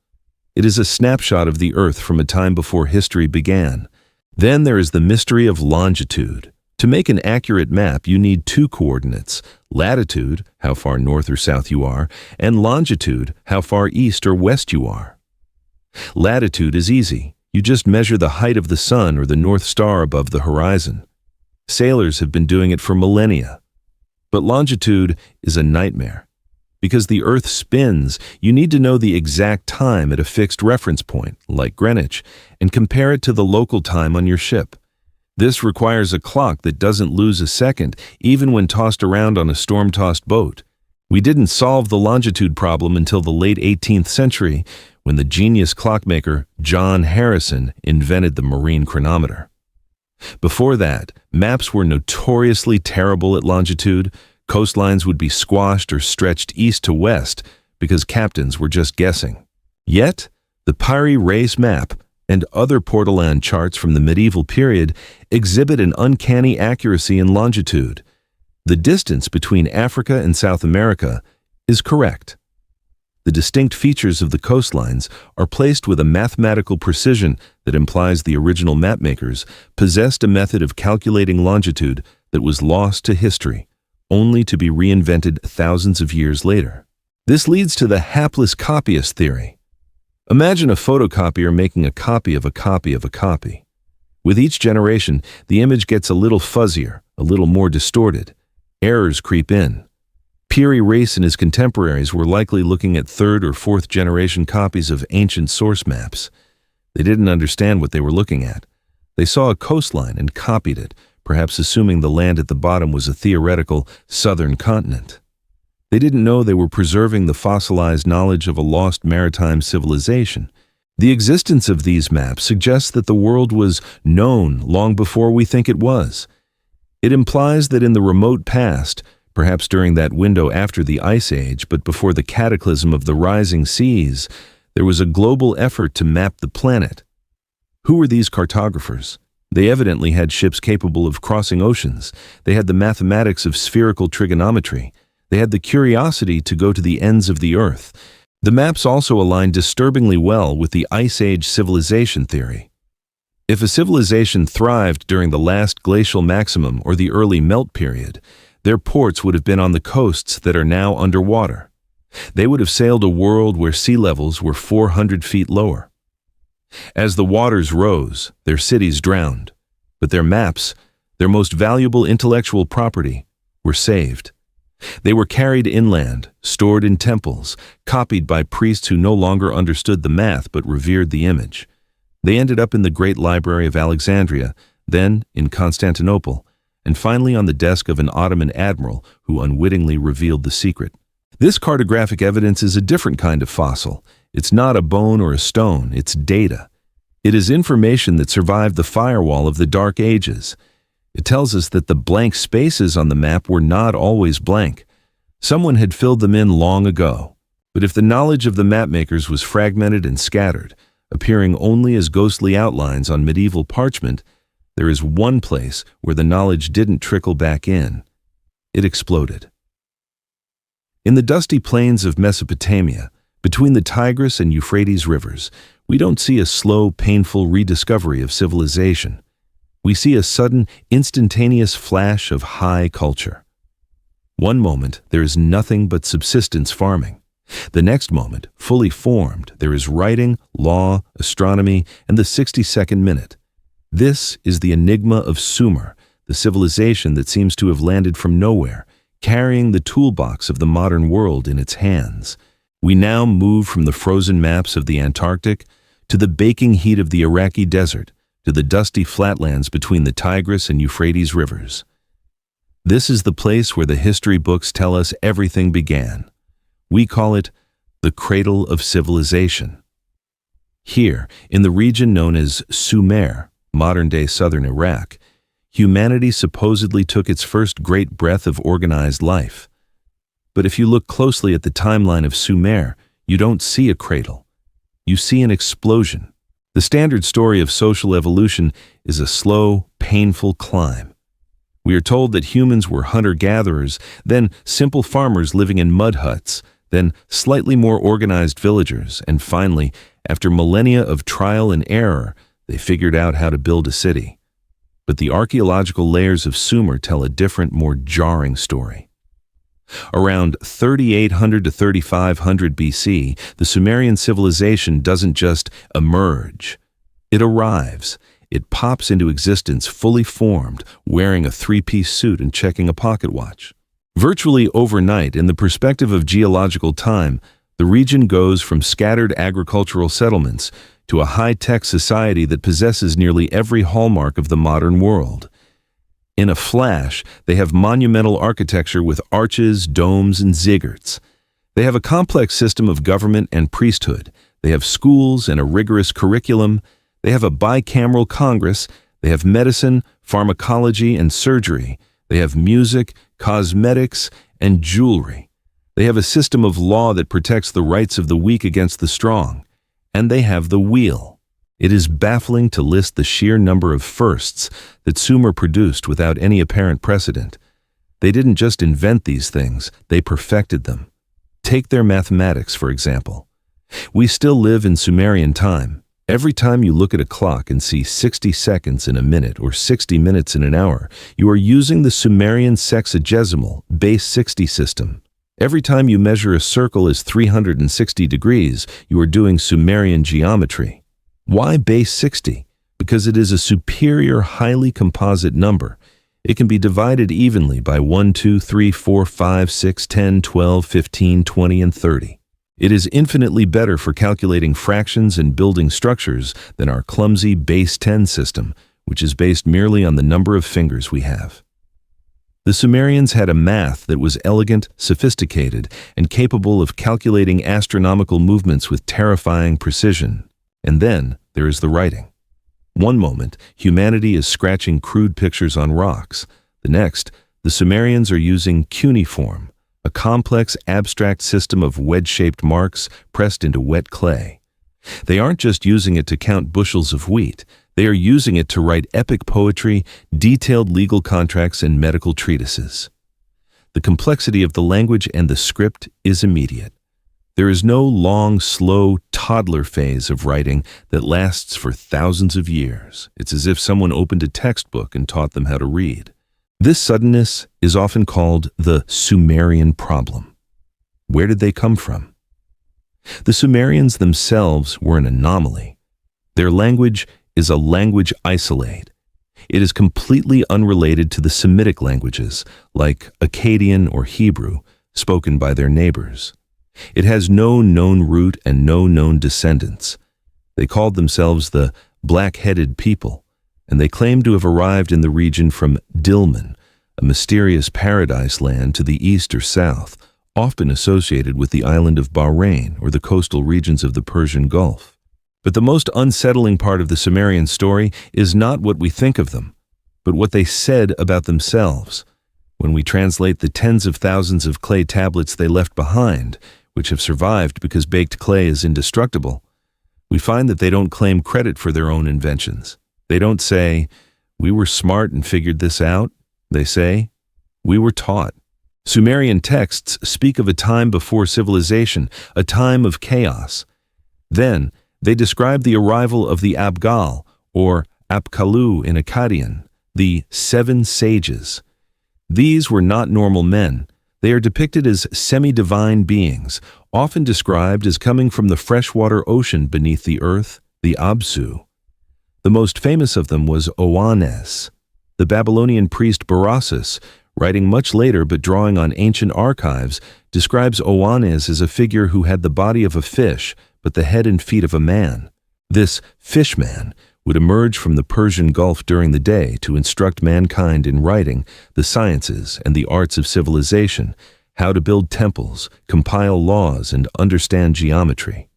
It is a snapshot of the Earth from a time before history began. Then there is the mystery of longitude. To make an accurate map, you need two coordinates: latitude, how far north or south you are, and longitude, how far east or west you are. Latitude is easy. You just measure the height of the sun or the North Star above the horizon. Sailors have been doing it for millennia. But longitude is a nightmare. Because the Earth spins, you need to know the exact time at a fixed reference point, like Greenwich, and compare it to the local time on your ship. This requires a clock that doesn't lose a second, even when tossed around on a storm-tossed boat. We didn't solve the longitude problem until the late 18th century, when the genius clockmaker John Harrison invented the marine chronometer. Before that, maps were notoriously terrible at longitude. Coastlines would be squashed or stretched east to west because captains were just guessing. Yet, the Piri Reis map and other Portolan charts from the medieval period exhibit an uncanny accuracy in longitude. The distance between Africa and South America is correct. The distinct features of the coastlines are placed with a mathematical precision that implies the original mapmakers possessed a method of calculating longitude that was lost to history, only to be reinvented thousands of years later. This leads to the hapless copyist theory. Imagine a photocopier making a copy of a copy of a copy. With each generation, the image gets a little fuzzier, a little more distorted. Errors creep in. Piri Reis and his contemporaries were likely looking at third or fourth generation copies of ancient source maps. They didn't understand what they were looking at. They saw a coastline and copied it, perhaps assuming the land at the bottom was a theoretical southern continent. They didn't know they were preserving the fossilized knowledge of a lost maritime civilization. The existence of these maps suggests that the world was known long before we think it was. It implies that in the remote past, perhaps during that window after the Ice Age but before the cataclysm of the rising seas, there was a global effort to map the planet. Who were these cartographers? They evidently had ships capable of crossing oceans. They had the mathematics of spherical trigonometry. They had the curiosity to go to the ends of the Earth. The maps also aligned disturbingly well with the Ice Age civilization theory. If a civilization thrived during the last glacial maximum or the early melt period, their ports would have been on the coasts that are now underwater. They would have sailed a world where sea levels were 400 feet lower. As the waters rose, their cities drowned, but their maps, their most valuable intellectual property, were saved. They were carried inland, stored in temples, copied by priests who no longer understood the math but revered the image. They ended up in the Great Library of Alexandria, then in Constantinople, and finally on the desk of an Ottoman admiral who unwittingly revealed the secret. This cartographic evidence is a different kind of fossil. It's not a bone or a stone, it's data. It is information that survived the firewall of the Dark Ages. It tells us that the blank spaces on the map were not always blank. Someone had filled them in long ago. But if the knowledge of the mapmakers was fragmented and scattered, appearing only as ghostly outlines on medieval parchment, there is one place where the knowledge didn't trickle back in. It exploded. In the dusty plains of Mesopotamia, between the Tigris and Euphrates rivers, we don't see a slow, painful rediscovery of civilization. We see a sudden, instantaneous flash of high culture. One moment, there is nothing but subsistence farming. The next moment, fully formed, there is writing, law, astronomy, and the 60-second minute. This is the enigma of Sumer, the civilization that seems to have landed from nowhere, carrying the toolbox of the modern world in its hands. We now move from the frozen maps of the Antarctic to the baking heat of the Iraqi desert, to the dusty flatlands between the Tigris and Euphrates rivers. This is the place where the history books tell us everything began. We call it the cradle of civilization. Here, in the region known as Sumer, modern-day southern Iraq, humanity supposedly took its first great breath of organized life. But if you look closely at the timeline of Sumer, you don't see a cradle. you see an explosion. The standard story of social evolution is a slow, painful climb. We are told that humans were hunter-gatherers, then simple farmers living in mud huts, then slightly more organized villagers, and finally, after millennia of trial and error, they figured out how to build a city. But the archaeological layers of Sumer tell a different, more jarring story. Around 3800 to 3500 BC, the Sumerian civilization doesn't just emerge. It arrives. It pops into existence fully formed, wearing a three-piece suit and checking a pocket watch. Virtually overnight, in the perspective of geological time, the region goes from scattered agricultural settlements to a high-tech society that possesses nearly every hallmark of the modern world. In a flash, they have monumental architecture with arches, domes, and ziggurats. They have a complex system of government and priesthood. They have schools and a rigorous curriculum. They have a bicameral Congress. They have medicine, pharmacology, and surgery. They have music, cosmetics, and jewelry. They have a system of law that protects the rights of the weak against the strong. And they have the wheel. It is baffling to list the sheer number of firsts that Sumer produced without any apparent precedent. They didn't just invent these things, they perfected them. Take their mathematics, for example. We still live in Sumerian time. Every time you look at a clock and see 60 seconds in a minute or 60 minutes in an hour, you are using the Sumerian sexagesimal, base 60 system. Every time you measure a circle as 360 degrees, you are doing Sumerian geometry. Why base 60? Because it is a superior, highly composite number. It can be divided evenly by 1, 2, 3, 4, 5, 6, 10, 12, 15, 20, and 30. It is infinitely better for calculating fractions and building structures than our clumsy base 10 system, which is based merely on the number of fingers we have. The Sumerians had a math that was elegant, sophisticated, and capable of calculating astronomical movements with terrifying precision. And then there is the writing. One moment, humanity is scratching crude pictures on rocks. The next, the Sumerians are using cuneiform, a complex, abstract system of wedge-shaped marks pressed into wet clay. They aren't just using it to count bushels of wheat. They are using it to write epic poetry, detailed legal contracts, and medical treatises. The complexity of the language and the script is immediate. There is no long, slow, toddler phase of writing that lasts for thousands of years. It's as if someone opened a textbook and taught them how to read. This suddenness is often called the Sumerian problem. Where did they come from? The Sumerians themselves were an anomaly. Their language is a language isolate. It is completely unrelated to the Semitic languages, like Akkadian or Hebrew, spoken by their neighbors. It has no known root and no known descendants. They called themselves the black-headed people, and they claimed to have arrived in the region from Dilmun, a mysterious paradise land to the east or south, often associated with the island of Bahrain or the coastal regions of the Persian Gulf. But the most unsettling part of the Sumerian story is not what we think of them, but what they said about themselves. When we translate the tens of thousands of clay tablets they left behind, which have survived because baked clay is indestructible, we find that they don't claim credit for their own inventions. They don't say, "We were smart and figured this out." They say, "We were taught." Sumerian texts speak of a time before civilization, a time of chaos. Then, they describe the arrival of the Abgal, or Apkallu in Akkadian, the 7 sages. These were not normal men. They are depicted as semi-divine beings, often described as coming from the freshwater ocean beneath the earth, the Absu. The most famous of them was Oannes. The Babylonian priest Berossus, writing much later but drawing on ancient archives, describes Oannes as a figure who had the body of a fish but the head and feet of a man. This fishman would emerge from the Persian Gulf during the day to instruct mankind in writing, the sciences, and the arts of civilization, how to build temples, compile laws, and understand geometry.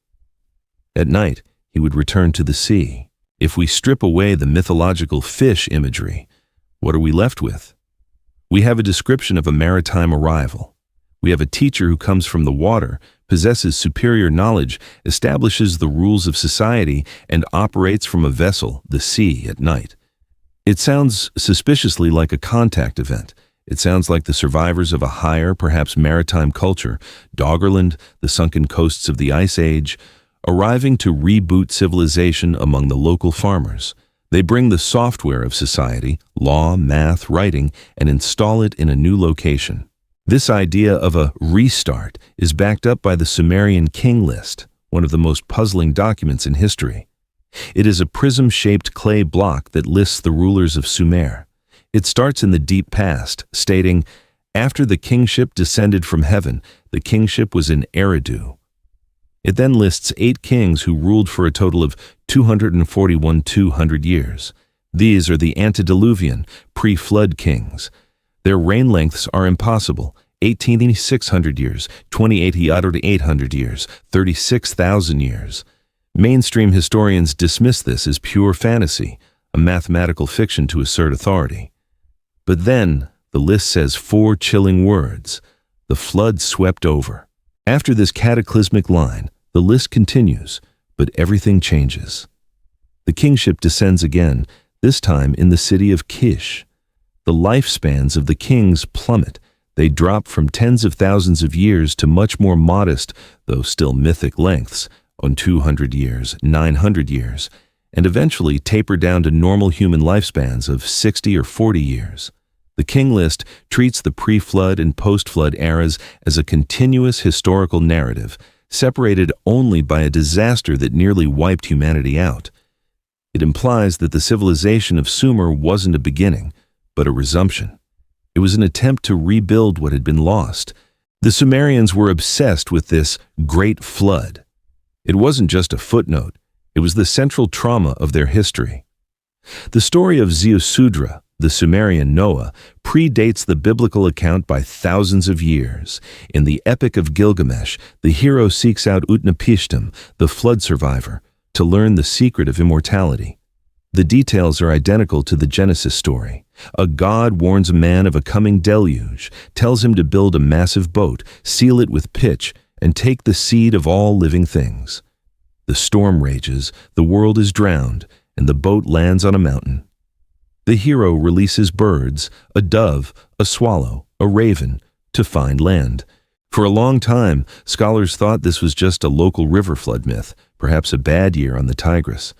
At night, he would return to the sea. If we strip away the mythological fish imagery, what are we left with? We have a description of a maritime arrival. We have a teacher who comes from the water, possesses superior knowledge, establishes the rules of society, and operates from a vessel, the sea, at night. It sounds suspiciously like a contact event. It sounds like the survivors of a higher, perhaps maritime culture, Doggerland, the sunken coasts of the Ice Age, arriving to reboot civilization among the local farmers. They bring the software of society, law, math, writing, and install it in a new location. This idea of a restart is backed up by the Sumerian king list, one of the most puzzling documents in history. It is a prism-shaped clay block that lists the rulers of Sumer. It starts in the deep past, stating, "After the kingship descended from heaven, the kingship was in Eridu." It then lists 8 kings who ruled for a total of 241 years. These are the antediluvian, pre-flood kings. Their reign lengths are impossible: 18,600 years, 28,800 years, 36,000 years. Mainstream historians dismiss this as pure fantasy, a mathematical fiction to assert authority. But then, the list says 4 chilling words: the flood swept over. After this cataclysmic line, the list continues, but everything changes. The kingship descends again, this time in the city of Kish. The lifespans of the kings plummet. They drop from tens of thousands of years to much more modest, though still mythic lengths, on 200 years, 900 years, and eventually taper down to normal human lifespans of 60 or 40 years. The king list treats the pre-flood and post-flood eras as a continuous historical narrative, separated only by a disaster that nearly wiped humanity out. It implies that the civilization of Sumer wasn't a beginning, but a resumption. It was an attempt to rebuild what had been lost. The Sumerians were obsessed with this great flood. It wasn't just a footnote, it was the central trauma of their history. The story of Ziusudra, the Sumerian Noah, predates the biblical account by thousands of years. In the Epic of Gilgamesh, the hero seeks out Utnapishtim, the flood survivor, to learn the secret of immortality. The details are identical to the Genesis story. A god warns a man of a coming deluge, tells him to build a massive boat, seal it with pitch, and take the seed of all living things. The storm rages, the world is drowned, and the boat lands on a mountain. The hero releases birds, a dove, a swallow, a raven, to find land. For a long time, scholars thought this was just a local river flood myth, perhaps a bad year on the Tigris.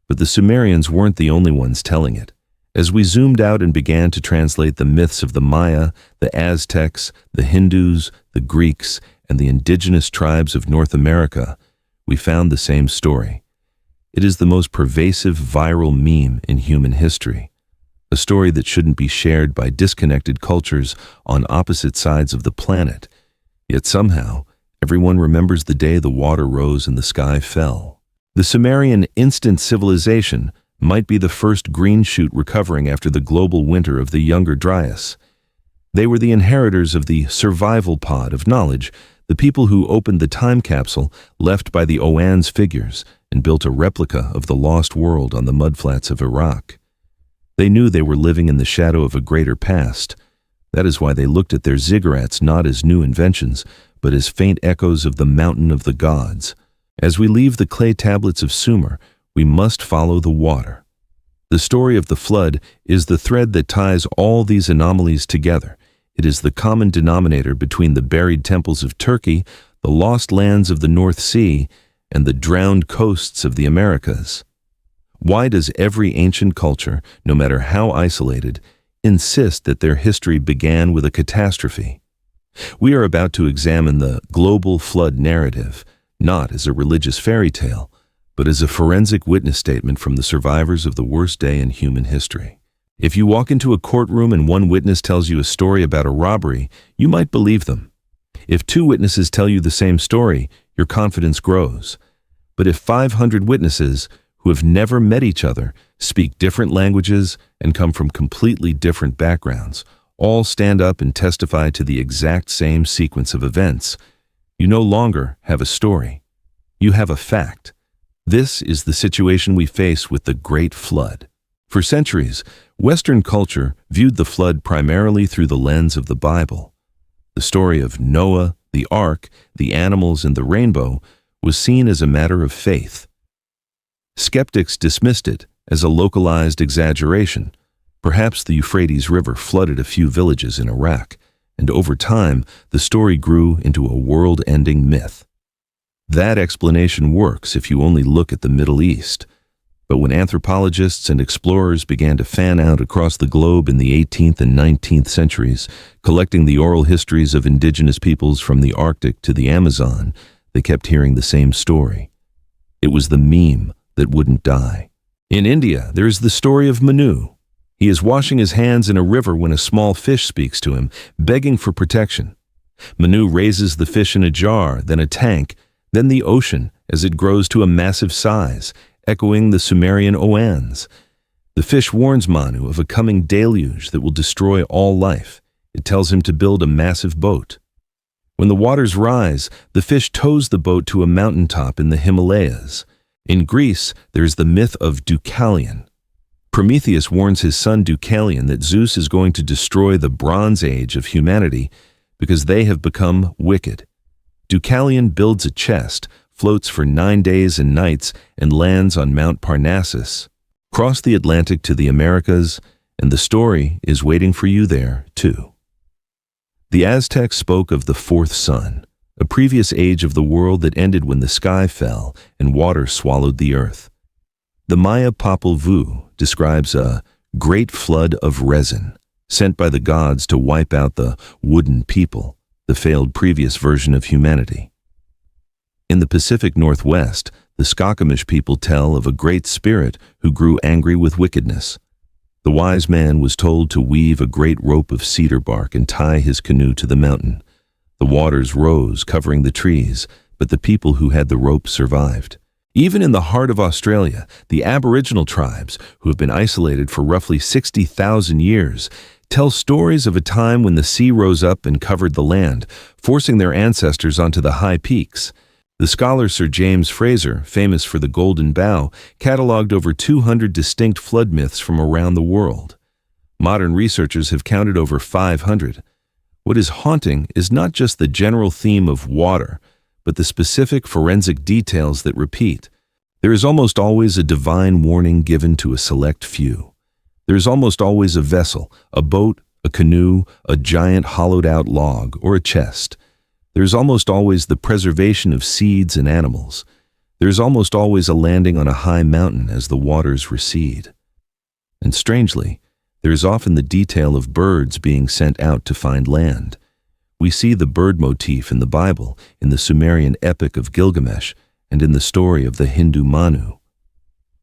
But the Sumerians weren't the only ones telling it. As we zoomed out and began to translate the myths of the Maya, the Aztecs, the Hindus, the Greeks, and the indigenous tribes of North America, we found the same story. It is the most pervasive viral meme in human history. A story that shouldn't be shared by disconnected cultures on opposite sides of the planet. Yet somehow, everyone remembers the day the water rose and the sky fell. The Sumerian instant civilization might be the first green shoot recovering after the global winter of the Younger Dryas. They were the inheritors of the survival pod of knowledge, the people who opened the time capsule left by the Oan's figures and built a replica of the lost world on the mudflats of Iraq. They knew they were living in the shadow of a greater past. That is why they looked at their ziggurats not as new inventions, but as faint echoes of the mountain of the gods. As we leave the clay tablets of Sumer, we must follow the water. The story of the flood is the thread that ties all these anomalies together. It is the common denominator between the buried temples of Turkey, the lost lands of the North Sea, and the drowned coasts of the Americas. Why does every ancient culture, no matter how isolated, insist that their history began with a catastrophe? We are about to examine the global flood narrative, not as a religious fairy tale, but as a forensic witness statement from the survivors of the worst day in human history. If you walk into a courtroom and one witness tells you a story about a robbery, you might believe them. If 2 witnesses tell you the same story, your confidence grows. But if 500 witnesses, who have never met each other, speak different languages, and come from completely different backgrounds, all stand up and testify to the exact same sequence of events, you no longer have a story. You have a fact. This is the situation we face with the Great Flood. For centuries, Western culture viewed the flood primarily through the lens of the Bible. The story of Noah, the ark, the animals, and the rainbow was seen as a matter of faith. Skeptics dismissed it as a localized exaggeration. Perhaps the Euphrates River flooded a few villages in Iraq, and over time, the story grew into a world-ending myth. That explanation works if you only look at the Middle East. But when anthropologists and explorers began to fan out across the globe in the 18th and 19th centuries, collecting the oral histories of indigenous peoples from the Arctic to the Amazon, they kept hearing the same story. It was the meme that wouldn't die. In India, there is the story of Manu. He is washing his hands in a river when a small fish speaks to him, begging for protection. Manu raises the fish in a jar, then a tank, then the ocean as it grows to a massive size, echoing the Sumerian Oans. The fish warns Manu of a coming deluge that will destroy all life. It tells him to build a massive boat. When the waters rise, the fish tows the boat to a mountaintop in the Himalayas. In Greece, there is the myth of Deucalion. Prometheus warns his son Deucalion that Zeus is going to destroy the Bronze Age of humanity because they have become wicked. Deucalion builds a chest, floats for 9 days and nights, and lands on Mount Parnassus. Cross the Atlantic to the Americas, and the story is waiting for you there, too. The Aztecs spoke of the fourth sun, a previous age of the world that ended when the sky fell and water swallowed the earth. The Maya Popol Vuh describes a great flood of resin sent by the gods to wipe out the wooden people, the failed previous version of humanity. In the Pacific Northwest, the Skokomish people tell of a great spirit who grew angry with wickedness. The wise man was told to weave a great rope of cedar bark and tie his canoe to the mountain. The waters rose, covering the trees, but the people who had the rope survived. Even in the heart of Australia, the Aboriginal tribes, who have been isolated for roughly 60,000 years, tell stories of a time when the sea rose up and covered the land, forcing their ancestors onto the high peaks. The scholar Sir James Fraser, famous for the Golden Bough, catalogued over 200 distinct flood myths from around the world. Modern researchers have counted over 500. What is haunting is not just the general theme of water, but the specific forensic details that repeat. There is almost always a divine warning given to a select few. There is almost always a vessel, a boat, a canoe, a giant hollowed-out log, or a chest. There is almost always the preservation of seeds and animals. There is almost always a landing on a high mountain as the waters recede. And strangely, there is often the detail of birds being sent out to find land. We see the bird motif in the Bible, in the Sumerian epic of Gilgamesh, and in the story of the Hindu Manu.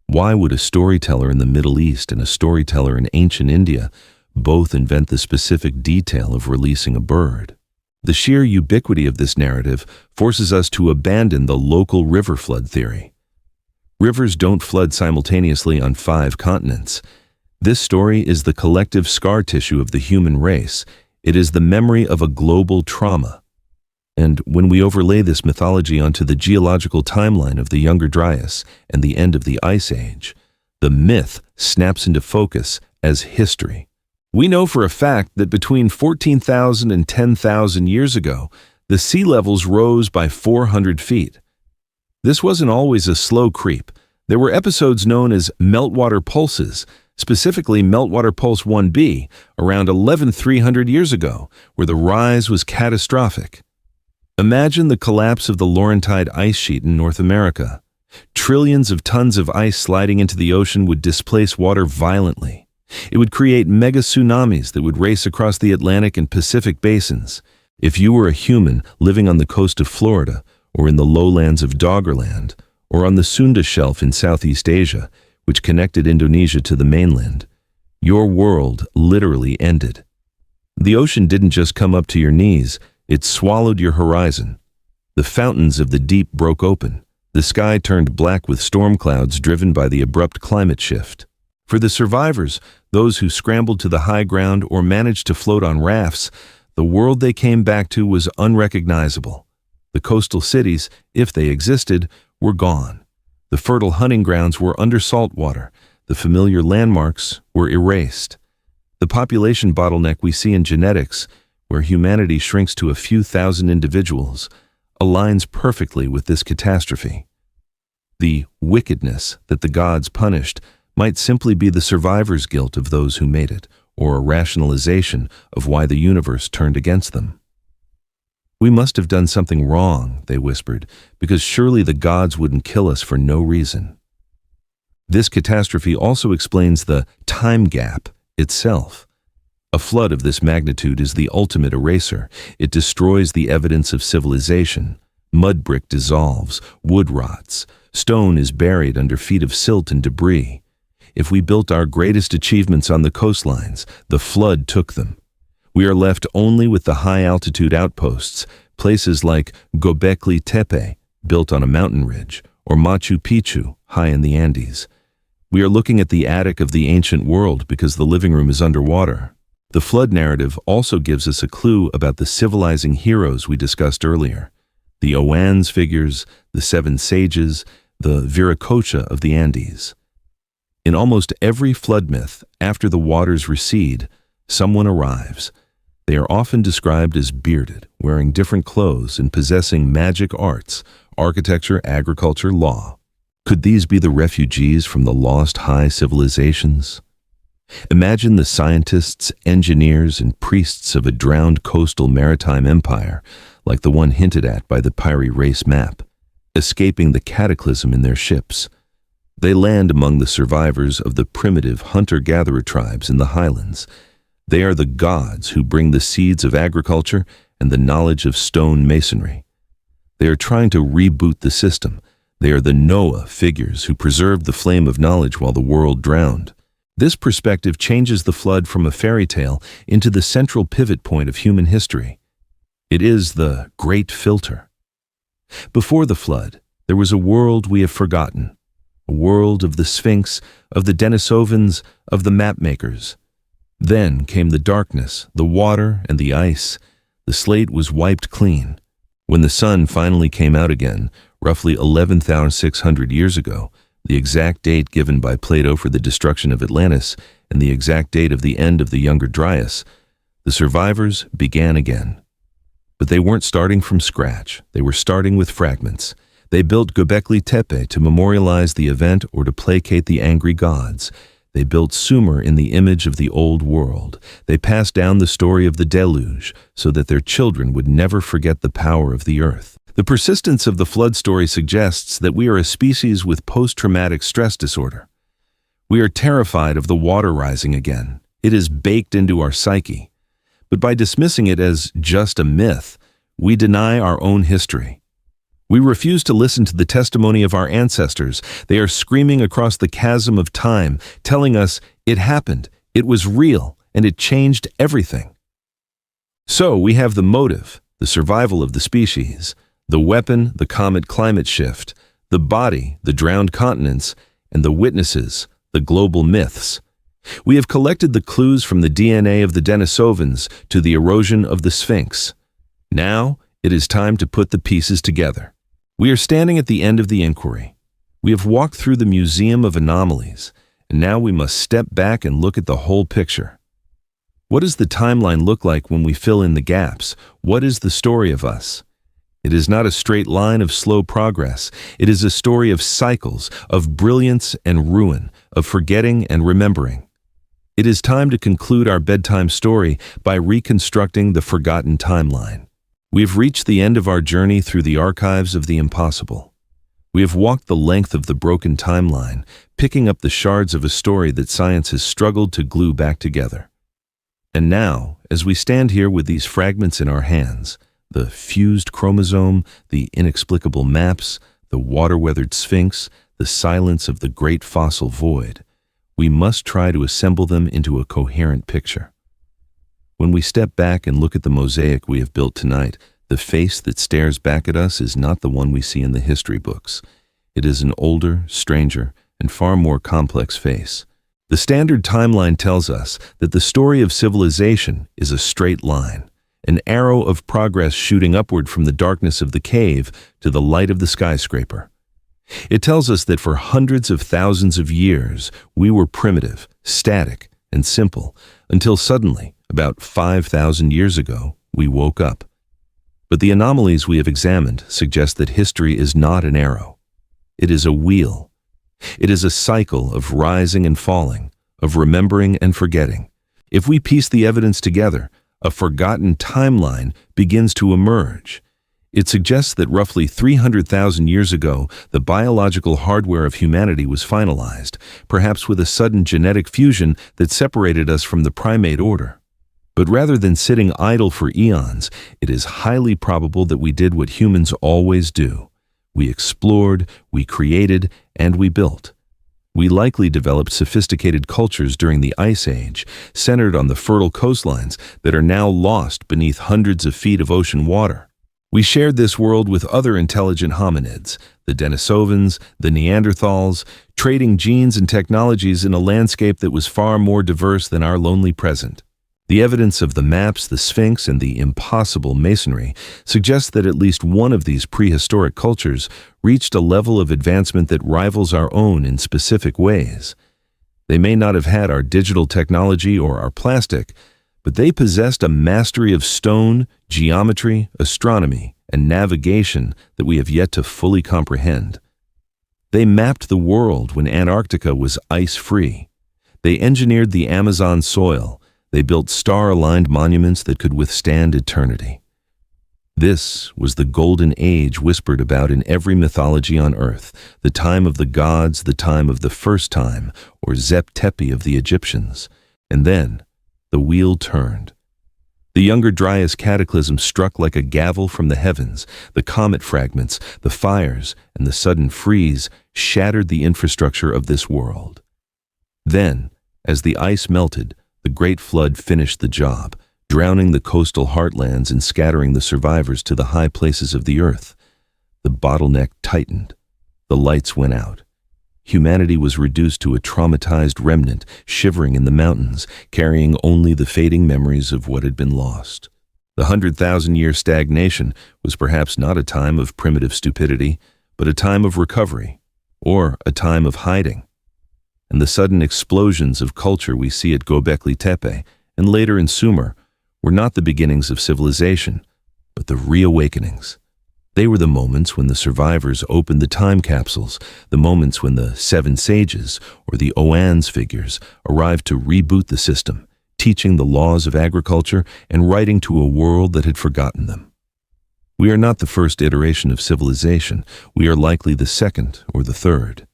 Why would a storyteller in the Middle East and a storyteller in ancient India both invent the specific detail of releasing a bird? The sheer ubiquity of this narrative forces us to abandon the local river flood theory. Rivers don't flood simultaneously on 5 continents. This story is the collective scar tissue of the human race. It is the memory of a global trauma. And when we overlay this mythology onto the geological timeline of the Younger Dryas and the end of the Ice Age, the myth snaps into focus as history. We know for a fact that between 14,000 and 10,000 years ago, the sea levels rose by 400 feet. This wasn't always a slow creep. There were episodes known as meltwater pulses, specifically Meltwater Pulse 1b, around 11,300 years ago, where the rise was catastrophic. Imagine the collapse of the Laurentide ice sheet in North America. Trillions of tons of ice sliding into the ocean would displace water violently. It would create mega tsunamis that would race across the Atlantic and Pacific basins. If you were a human living on the coast of Florida, or in the lowlands of Doggerland, or on the Sunda Shelf in Southeast Asia, which connected Indonesia to the mainland, your world literally ended. The ocean didn't just come up to your knees, it swallowed your horizon. The fountains of the deep broke open. The sky turned black with storm clouds driven by the abrupt climate shift. For the survivors, those who scrambled to the high ground or managed to float on rafts, the world they came back to was unrecognizable. The coastal cities, if they existed, were gone. The fertile hunting grounds were under salt water. The familiar landmarks were erased. The population bottleneck we see in genetics, where humanity shrinks to a few thousand individuals, aligns perfectly with this catastrophe. The wickedness that the gods punished might simply be the survivor's guilt of those who made it, or a rationalization of why the universe turned against them. "We must have done something wrong," they whispered, "because surely the gods wouldn't kill us for no reason." This catastrophe also explains the time gap itself. A flood of this magnitude is the ultimate eraser. It destroys the evidence of civilization. Mud brick dissolves, wood rots, stone is buried under feet of silt and debris. If we built our greatest achievements on the coastlines, the flood took them. We are left only with the high-altitude outposts, places like Göbekli Tepe, built on a mountain ridge, or Machu Picchu, high in the Andes. We are looking at the attic of the ancient world because the living room is underwater. The flood narrative also gives us a clue about the civilizing heroes we discussed earlier. The Oannes figures, the seven sages, the Viracocha of the Andes. In almost every flood myth, after the waters recede, someone arrives. They are often described as bearded, wearing different clothes and possessing magic arts, architecture, agriculture, law. Could these be the refugees from the lost high civilizations? Imagine the scientists, engineers, and priests of a drowned coastal maritime empire, like the one hinted at by the Piri Reis map, escaping the cataclysm in their ships. They land among the survivors of the primitive hunter-gatherer tribes in the highlands. They are the gods who bring the seeds of agriculture and the knowledge of stone masonry. They are trying to reboot the system. They are the Noah figures who preserved the flame of knowledge while the world drowned. This perspective changes the flood from a fairy tale into the central pivot point of human history. It is the great filter. Before the flood, there was a world we have forgotten, a world of the Sphinx, of the Denisovans, of the mapmakers. Then came the darkness, the water, and the ice. The slate was wiped clean. When the sun finally came out again, roughly 11,600 years ago, the exact date given by Plato for the destruction of Atlantis, and the exact date of the end of the Younger Dryas, the survivors began again. But they weren't starting from scratch. They were starting with fragments. They built Göbekli Tepe to memorialize the event or to placate the angry gods. They built Sumer in the image of the old world. They passed down the story of the deluge so that their children would never forget the power of the earth. The persistence of the flood story suggests that we are a species with post-traumatic stress disorder. We are terrified of the water rising again. It is baked into our psyche. But by dismissing it as just a myth, we deny our own history. We refuse to listen to the testimony of our ancestors. They are screaming across the chasm of time, telling us it happened, it was real, and it changed everything. So we have the motive, the survival of the species, the weapon, the comet climate shift, the body, the drowned continents, and the witnesses, the global myths. We have collected the clues from the DNA of the Denisovans to the erosion of the Sphinx. Now, it is time to put the pieces together. We are standing at the end of the inquiry. We have walked through the Museum of Anomalies, and now we must step back and look at the whole picture. What does the timeline look like when we fill in the gaps? What is the story of us? It is not a straight line of slow progress. It is a story of cycles, of brilliance and ruin, of forgetting and remembering. It is time to conclude our bedtime story by reconstructing the forgotten timeline. We have reached the end of our journey through the archives of the impossible. We have walked the length of the broken timeline, picking up the shards of a story that science has struggled to glue back together. And now, as we stand here with these fragments in our hands, the fused chromosome, the inexplicable maps, the water-weathered Sphinx, the silence of the great fossil void, we must try to assemble them into a coherent picture. When we step back and look at the mosaic we have built tonight, the face that stares back at us is not the one we see in the history books. It is an older, stranger, and far more complex face. The standard timeline tells us that the story of civilization is a straight line, an arrow of progress shooting upward from the darkness of the cave to the light of the skyscraper. It tells us that for hundreds of thousands of years, we were primitive, static, and simple, until suddenly, about 5,000 years ago, we woke up. But the anomalies we have examined suggest that history is not an arrow. It is a wheel. It is a cycle of rising and falling, of remembering and forgetting. If we piece the evidence together, a forgotten timeline begins to emerge. It suggests that roughly 300,000 years ago, the biological hardware of humanity was finalized, perhaps with a sudden genetic fusion that separated us from the primate order. But rather than sitting idle for eons, it is highly probable that we did what humans always do. We explored, we created, and we built. We likely developed sophisticated cultures during the Ice Age, centered on the fertile coastlines that are now lost beneath hundreds of feet of ocean water. We shared this world with other intelligent hominids, the Denisovans, the Neanderthals, trading genes and technologies in a landscape that was far more diverse than our lonely present. The evidence of the maps, the Sphinx, and the impossible masonry suggests that at least one of these prehistoric cultures reached a level of advancement that rivals our own in specific ways. They may not have had our digital technology or our plastic, but they possessed a mastery of stone, geometry, astronomy, and navigation that we have yet to fully comprehend. They mapped the world when Antarctica was ice-free. They engineered the Amazon soil. They built star-aligned monuments that could withstand eternity. This was the golden age whispered about in every mythology on Earth, the time of the gods, the time of the first time, or Zep Tepi of the Egyptians. And then, the wheel turned. The Younger Dryas cataclysm struck like a gavel from the heavens. The comet fragments, the fires, and the sudden freeze shattered the infrastructure of this world. Then, as the ice melted, the Great Flood finished the job, drowning the coastal heartlands and scattering the survivors to the high places of the earth. The bottleneck tightened. The lights went out. Humanity was reduced to a traumatized remnant, shivering in the mountains, carrying only the fading memories of what had been lost. The 100,000-year stagnation was perhaps not a time of primitive stupidity, but a time of recovery, or a time of hiding. And the sudden explosions of culture we see at Göbekli Tepe and later in Sumer were not the beginnings of civilization, but the reawakenings. They were the moments when the survivors opened the time capsules, the moments when the Seven Sages or the Oannes figures arrived to reboot the system, teaching the laws of agriculture and writing to a world that had forgotten them. We are not the first iteration of civilization. We are likely the second or the third.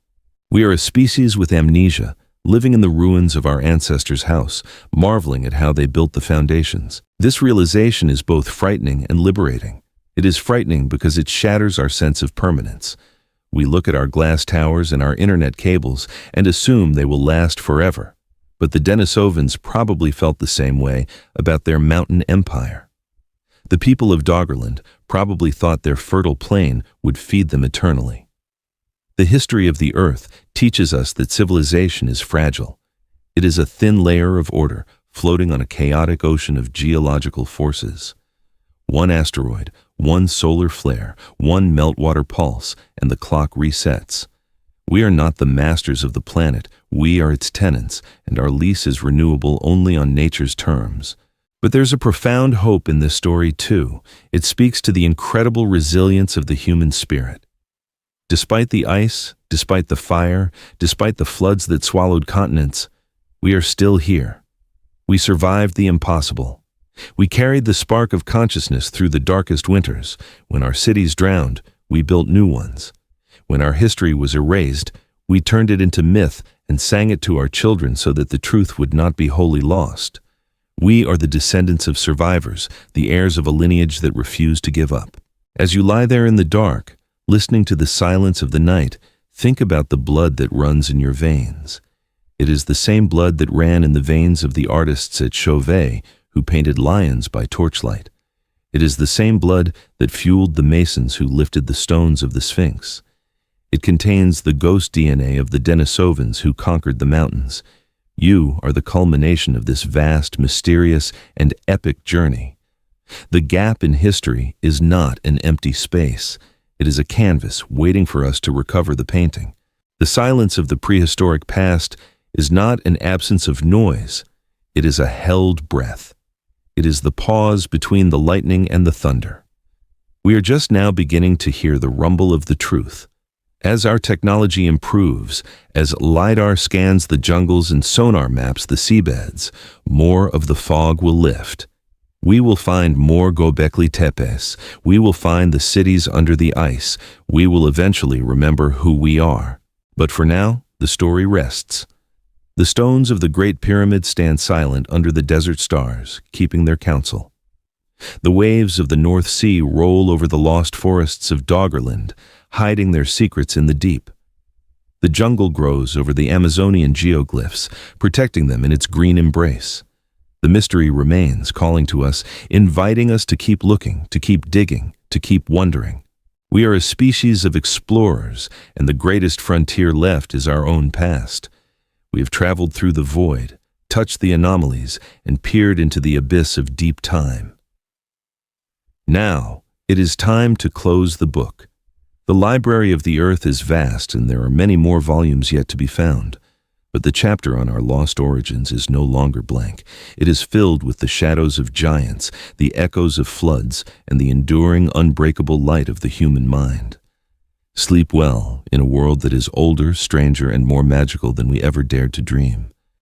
We are a species with amnesia, living in the ruins of our ancestors' house, marveling at how they built the foundations. This realization is both frightening and liberating. It is frightening because it shatters our sense of permanence. We look at our glass towers and our internet cables and assume they will last forever. But the Denisovans probably felt the same way about their mountain empire. The people of Doggerland probably thought their fertile plain would feed them eternally. The history of the Earth teaches us that civilization is fragile. It is a thin layer of order floating on a chaotic ocean of geological forces. One asteroid, one solar flare, one meltwater pulse, and the clock resets. We are not the masters of the planet, we are its tenants, and our lease is renewable only on nature's terms. But there's a profound hope in this story too. It speaks to the incredible resilience of the human spirit. Despite the ice, despite the fire, despite the floods that swallowed continents, we are still here. We survived the impossible. We carried the spark of consciousness through the darkest winters. When our cities drowned, we built new ones. When our history was erased, we turned it into myth and sang it to our children so that the truth would not be wholly lost. We are the descendants of survivors, the heirs of a lineage that refused to give up. As you lie there in the dark, listening to the silence of the night, think about the blood that runs in your veins. It is the same blood that ran in the veins of the artists at Chauvet who painted lions by torchlight. It is the same blood that fueled the masons who lifted the stones of the Sphinx. It contains the ghost DNA of the Denisovans who conquered the mountains. You are the culmination of this vast, mysterious, and epic journey. The gap in history is not an empty space. It is a canvas waiting for us to recover the painting. The silence of the prehistoric past is not an absence of noise. It is a held breath. It is the pause between the lightning and the thunder. We are just now beginning to hear the rumble of the truth. As our technology improves, as LiDAR scans the jungles and sonar maps the seabeds, more of the fog will lift. We will find more Göbekli Tepes. We will find the cities under the ice. We will eventually remember who we are. But for now, the story rests. The stones of the Great Pyramid stand silent under the desert stars, keeping their counsel. The waves of the North Sea roll over the lost forests of Doggerland, hiding their secrets in the deep. The jungle grows over the Amazonian geoglyphs, protecting them in its green embrace. The mystery remains, calling to us, inviting us to keep looking, to keep digging, to keep wondering. We are a species of explorers, and the greatest frontier left is our own past. We have traveled through the void, touched the anomalies, and peered into the abyss of deep time. Now, it is time to close the book. The library of the earth is vast, and there are many more volumes yet to be found. But the chapter on our lost origins is no longer blank. It is filled with the shadows of giants, the echoes of floods, and the enduring, unbreakable light of the human mind. Sleep well in a world that is older, stranger, and more magical than we ever dared to dream.